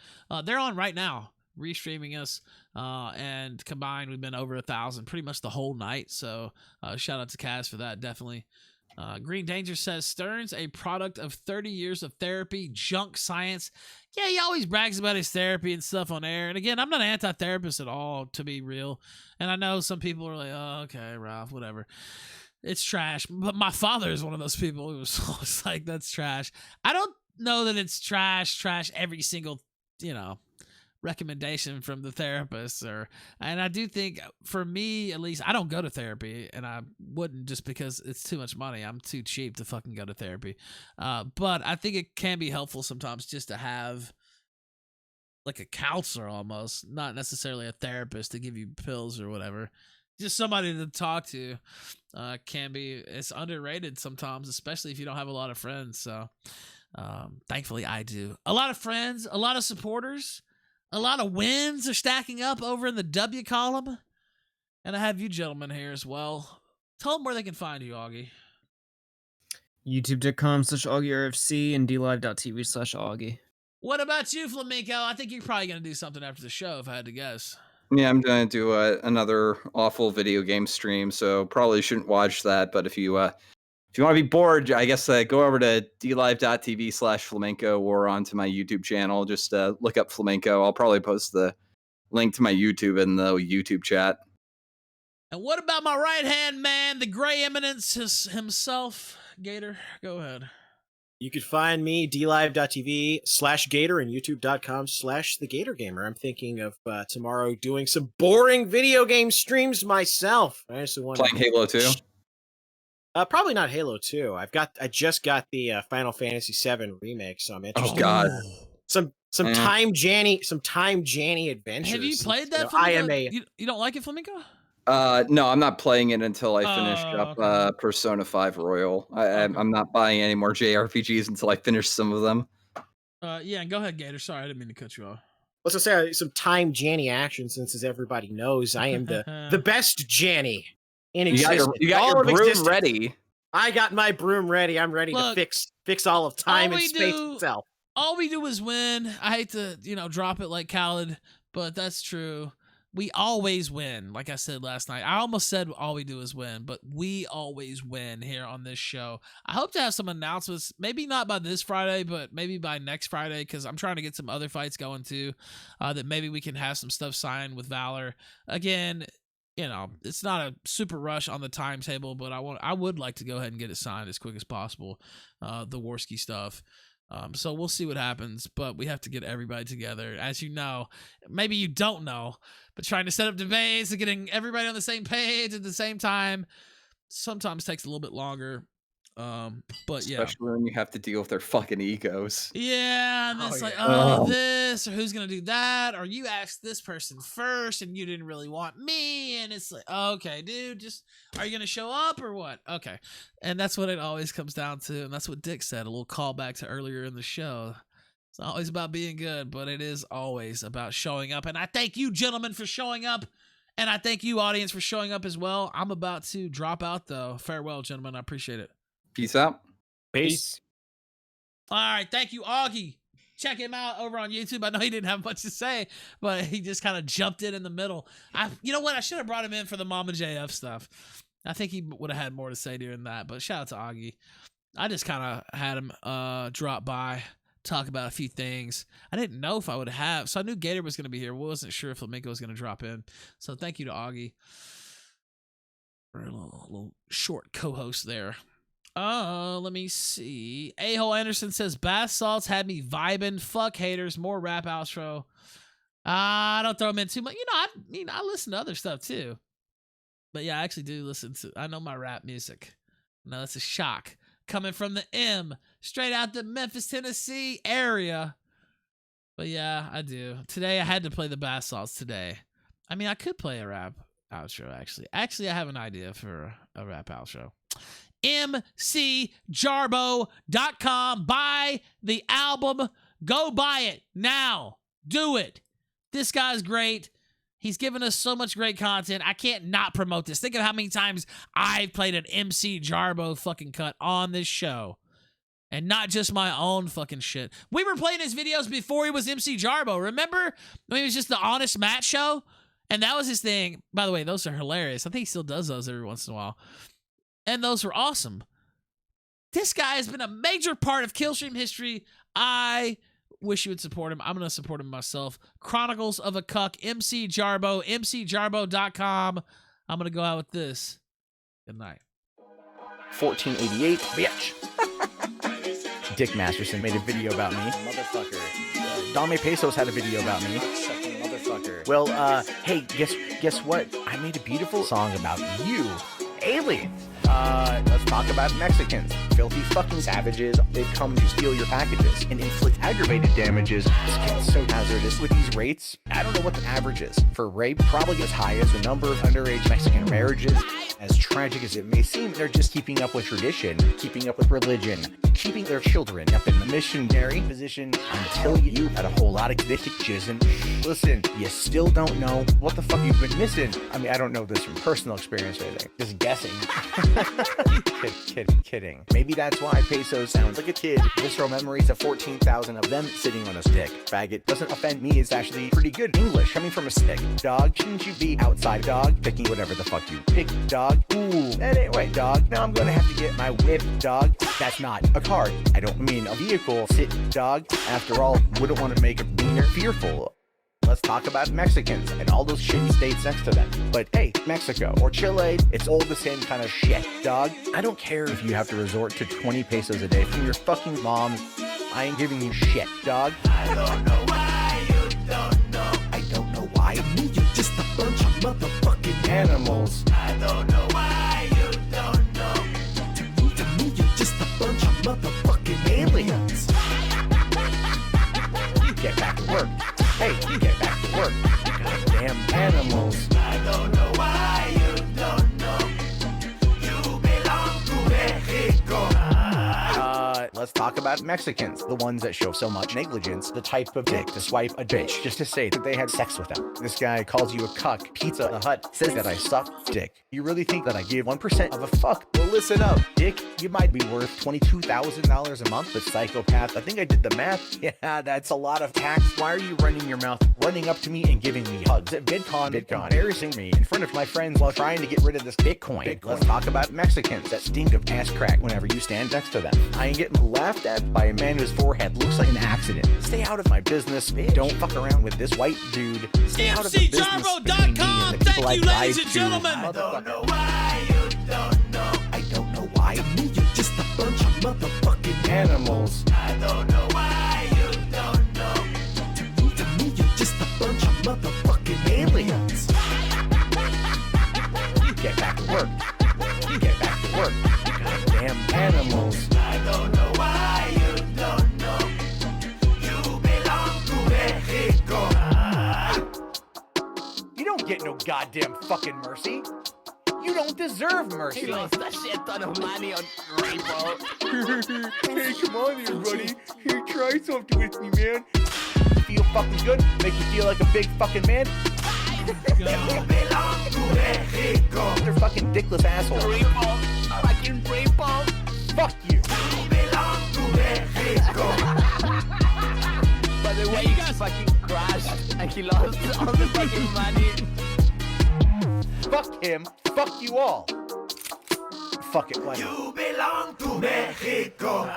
They're on right now, restreaming us. And combined, we've been over 1,000 pretty much the whole night. So shout out to Kaz for that. Definitely. Green Danger says Stern's a product of 30 years of therapy, junk science. Yeah, he always brags about his therapy and stuff on air. And again, I'm not an anti-therapist at all, to be real. And I know some people are like, oh, okay, Ralph, whatever. It's trash. But my father is one of those people who was always like, that's trash. I don't know that it's trash every single, recommendation from the therapist, and I do think for me at least, I don't go to therapy, and I wouldn't just because it's too much money. I'm too cheap to fucking go to therapy. But I think it can be helpful sometimes just to have like a counselor, almost not necessarily a therapist to give you pills or whatever. Just somebody to talk to it's underrated sometimes, especially if you don't have a lot of friends. So thankfully I do. A lot of friends, a lot of supporters. A lot of wins are stacking up over in the W column. And I have you gentlemen here as well. Tell them where they can find you, Augie. YouTube.com/AugieRFC and DLive.tv/Augie. What about you, Flamenco? I think you're probably going to do something after the show, if I had to guess. Yeah, I'm going to do another awful video game stream, so probably shouldn't watch that. But if you want to be bored, I guess go over to dlive.tv/flamenco or onto my YouTube channel. Just look up Flamenco. I'll probably post the link to my YouTube in the YouTube chat. And what about my right-hand man, the Gray Eminence himself? Gator, go ahead. You could find me, dlive.tv/Gator and youtube.com/TheGatorGamer. I'm thinking of tomorrow doing some boring video game streams myself. I just want playing Halo 2? Probably not Halo 2. I just got the Final Fantasy VII remake, so I'm interested. Oh God, some time Janny adventures. Have you played that? You don't like it, Flamenco? No, I'm not playing it until I finish up Persona 5 Royal. I'm not buying any more JRPGs until I finish some of them. Yeah, and go ahead, Gator. Sorry, I didn't mean to cut you off. Let's just say some time Janny action, since as everybody knows, I am the best Janny in existence. You got your broom ready. I got my broom ready. I'm ready to fix all of time and space itself. All we do is win. I hate to, drop it like Khaled, but that's true. We always win. Like I said last night, I almost said all we do is win, but we always win here on this show. I hope to have some announcements, maybe not by this Friday, but maybe by next Friday, because I'm trying to get some other fights going too, that maybe we can have some stuff signed with Valor. Again, it's not a super rush on the timetable, but I would like to go ahead and get it signed as quick as possible, the Warski stuff. So we'll see what happens, but we have to get everybody together. As you know, maybe you don't know, but trying to set up debates and getting everybody on the same page at the same time sometimes takes a little bit longer. But yeah, especially when you have to deal with their fucking egos. Yeah, and it's this or who's gonna do that, or you asked this person first and you didn't really want me, and it's like, okay, dude, just are you gonna show up or what? Okay, and that's what it always comes down to, and that's what Dick said. A little callback to earlier in the show. It's not always about being good, but it is always about showing up. And I thank you, gentlemen, for showing up. And I thank you, audience, for showing up as well. I'm about to drop out, though. Farewell, gentlemen. I appreciate it. Peace out. Peace. All right. Thank you, Augie. Check him out over on YouTube. I know he didn't have much to say, but he just kind of jumped in the middle. You know what? I should have brought him in for the Mama JF stuff. I think he would have had more to say during that, but shout out to Augie. I just kind of had him drop by, talk about a few things. I didn't know if I would have, so I knew Gator was going to be here. Wasn't sure if Flamenco was going to drop in. So thank you to Augie for a little short co-host there. Let me see. A-Hole Anderson says bath salts had me vibing. Fuck haters. More rap outro. I don't throw them in too much. I listen to other stuff too. But yeah, I actually do listen to. I know my rap music. No, that's a shock. Coming from the M, straight out the Memphis, Tennessee area. But yeah, I do. Today I had to play the bath salts today. I mean, I could play a rap outro, actually. Actually, I have an idea for a rap outro. MCJarbo.com. Buy the album. Go buy it now. Do it. This guy's great. He's given us so much great content. I can't not promote this. Think of how many times I've played an MC Jarbo fucking cut on this show. And not just my own fucking shit. We were playing his videos before he was MC Jarbo. Remember when he was just the Honest Matt show? And that was his thing. By the way, those are hilarious. I think he still does those every once in a while. And those were awesome. This guy has been a major part of Killstream history. I wish you would support him. I'm going to support him myself. Chronicles of a Cuck, MC Jarbo, MCJarbo.com. I'm going to go out with this. Good night. 1488, bitch. Dick Masterson made a video about me. Motherfucker. Dame Pesos had a video about me. Sucking motherfucker. Well, hey, guess what? I made a beautiful song about you. Aliens. Let's talk about Mexicans. Filthy fucking savages. They've come to steal your packages and inflict aggravated damages. This gets so hazardous with these rates. I don't know what the average is. For rape, probably as high as the number of underage Mexican marriages. As tragic as it may seem, they're just keeping up with tradition, keeping up with religion, keeping their children up in the missionary position until you had a whole lot of dick jizzing. Listen, you still don't know what the fuck you've been missing. I mean, I don't know this from personal experience or anything. Just guessing. Kidding. Maybe that's why Pesos sounds like a kid. Visceral memories of 14,000 of them sitting on a stick. Faggot doesn't offend me. It's actually pretty good English coming from a stick. Dog, shouldn't you be outside, dog? Picking whatever the fuck you pick, dog. Ooh, that ain't right, dog. Now I'm gonna have to get my whip, dog. That's not a car. I don't mean a vehicle. Sit, dog. After all, wouldn't want to make a beaner fearful. Let's talk about Mexicans and all those shitty states next to them. But hey, Mexico or Chile, it's all the same kind of shit, dog. I don't care if you have to resort to 20 pesos a day from your fucking mom. I ain't giving you shit, dog. I don't know why you don't know. I don't know why. To me, you're just a bunch of motherfucking animals. I don't know why you don't know. To me, you're just a bunch of motherfucking aliens. Get back to work. Hey, get back to work. Goddamn animals. I don't know why you don't know. You belong to Mexico. Let's talk about Mexicans, the ones that show so much negligence, the type of dick to swipe a bitch just to say that they had sex with them. This guy calls you a cuck. Pizza the Hut says that I suck dick. You really think that I give 1% of a fuck? Well, listen up, dick. You might be worth $22,000 a month, but psychopath, I think I did the math. Yeah, that's a lot of tax. Why are you running your mouth, running up to me and giving me hugs at VidCon, embarrassing me in front of my friends while trying to get rid of this Bitcoin. Let's talk about Mexicans that stink of ass crack whenever you stand next to them. I ain't getting laughed at by a man whose forehead looks like an accident. Stay out of my business. Don't fuck around with this white dude. Stay out of the business between me and the people I lied to. I don't know why you don't know. I don't know why. Me, you're just a bunch of motherfucking animals. I don't know why you don't know. To me, you're just a bunch of motherfucking aliens. Get back to work. Get back to work. Goddamn animals. I don't know why you don't know. You belong to Mexico. You don't get no goddamn fucking mercy. You don't deserve mercy. He lost a shit ton of money on rainbow. Hey, come on here, buddy. Here, try something with me, man. Feel fucking good? Make you feel like a big fucking man? You belong to Mexico. They're fucking dickless assholes. Rainbow. Fucking rainbow. Fuck you. You belong to Mexico. By the way, you guys fucking crashed and he lost all the fucking money. Fuck him. Fuck you all. Fuck it. Why not? You belong to Mexico.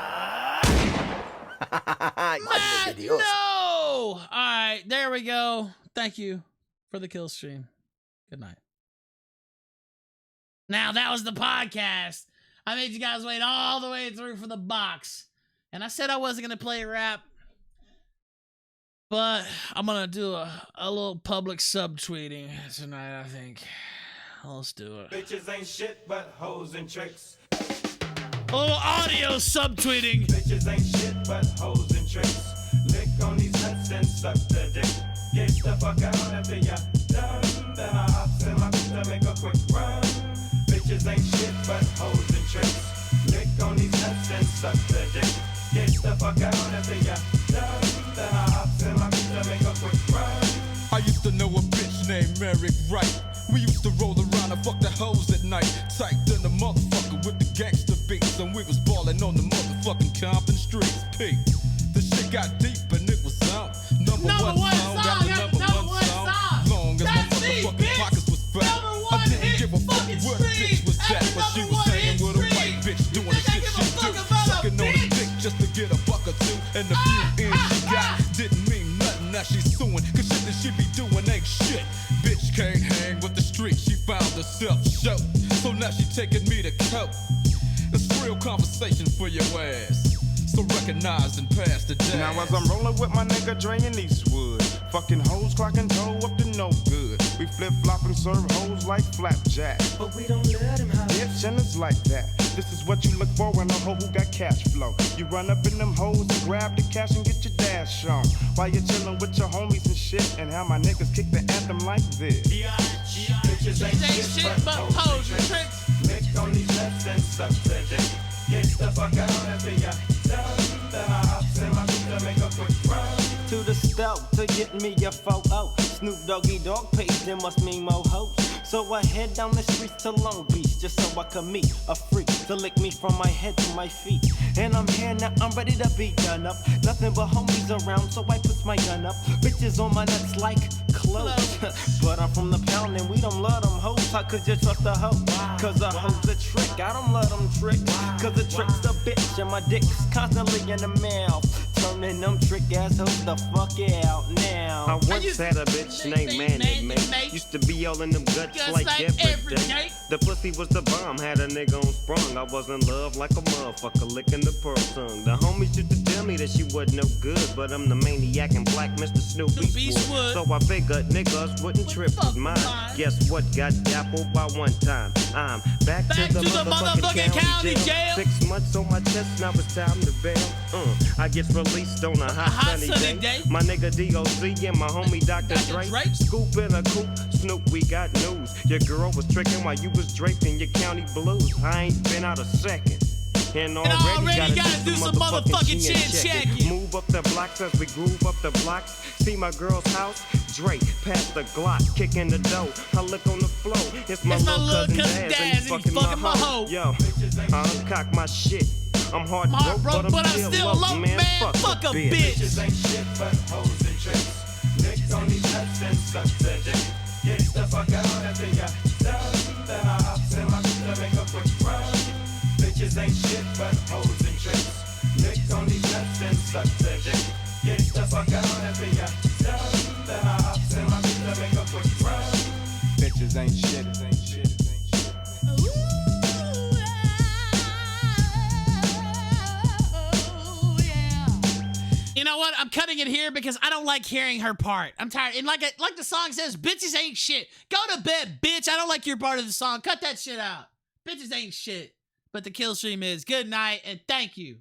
Matt, no! All right, there we go. Thank you for the kill stream. Good night. Now, that was the podcast. I made you guys wait all the way through for the box. And I said I wasn't going to play rap. But I'm going to do a little public subtweeting tonight, I think. Let's do it. Bitches ain't shit but hoes and tricks. A little audio subtweeting. Bitches ain't shit but hoes and tricks. Lick on these nuts and suck the dick. Get the fuck out after ya done. Then I hops in my bitch to make a quick run. Bitches ain't shit but hoes and tricks. Lick on these nuts and suck the dick. Get the fuck out after ya done. Then I hops in my bitch to make a quick run. I used to know a bitch named Merrick Wright. We used to roll around and fuck the hoes at night. Typed in the motherfucker with the gangster beats. And we was ballin' on the motherfucking Compton streets. P. The shit got deep and it was on. Number one song, got the number one song. Long as my motherfucking pockets was fat. I didn't give a fuck where the bitch was at. But she was hanging with a white bitch doing the shit she do. Sucking on a dick just to get a buck or two. And the few ends she got didn't mean nothing. Now she's suing. Cause shit that she be doing ain't shit. Bitch can't hang with the street. She found herself show. So now she taking me to court. It's real conversation for your ass. So recognize and pass the day. Now as I'm rolling with my nigga Dre in Eastwood, fucking hoes clocking toe up to no good. We flip flop and serve hoes like flapjack. But we don't let them have bitch, and it's like that. This is what you look for in a hoe who got cash flow. You run up in them hoes and grab the cash and get your dash on. While you're chilling with your homies and shit. And how my niggas kick the anthem like this. Bitches ain't shit but hoes and tricks. Lick on these nuts and suck the dick. Get the fuck out after ya done. Then I hops in my bitch to make a quick run. To the stove to get me a photo. Snoop Doggy Dogg page, there must mean more hoes. So I head down the streets to Long Beach just so I could meet a freak to lick me from my head to my feet. And I'm here now, I'm ready to be done up. Nothing but homies around, so I put my gun up. Bitches on my nuts like clothes. But I'm from the pound and we don't love them hoes. How could you trust a hoe? Cause a hoe's a trick. I don't love them tricks. Cause a trick's a bitch and my dick's constantly in the mouth. Turning them trick ass hoes the fuck out now. I once had a bitch named Manny, mate. Used to be all in them guts like every day. The pussy was the bomb, had a nigga on sprung. I was in love like a motherfucker, licking the pearl tongue. The homies used to tell me that she wasn't no good, but I'm the maniac and black Mr. Snoop Eastwood. So I figured niggas wouldn't trip with mine. Guess what? Got dappled by one time. I'm back to the motherfucking county jail. 6 months on my chest, now it's time to bail. I get released on a hot sunny day. My nigga DOC and my homie Dr. Dre. Scoop in a coupe, Snoop, we got news. Your girl was tricking while you was draped in your county blues. I ain't been out a second. And already gotta do some motherfucking chin checking. Move up the blocks as we groove up the blocks. See my girl's house, Drake, past the Glock, kicking the dough. I look on the floor, it's my little cousin Daz, and he's fucking my hoe. Yo, I uncock my shit. I'm hard broke, but I'm still low, man. Fuck a bitch. Bitches ain't shit but hoes and tricks. Lick on these nuts and suck the dick. Get the fuck out after ya done. Then I hops in my bitch to make a quick run. Bitches ain't shit but hoes and tricks. Lick on these nuts and suck the dick. Get the fuck out after ya done. Then I hops in my bitch to make a quick run. Bitches ain't shit, ain't shit. You know what? I'm cutting it here because I don't like hearing her part. I'm tired. And like the song says, bitches ain't shit. Go to bed, bitch. I don't like your part of the song. Cut that shit out. Bitches ain't shit. But the Killstream is. Good night and thank you.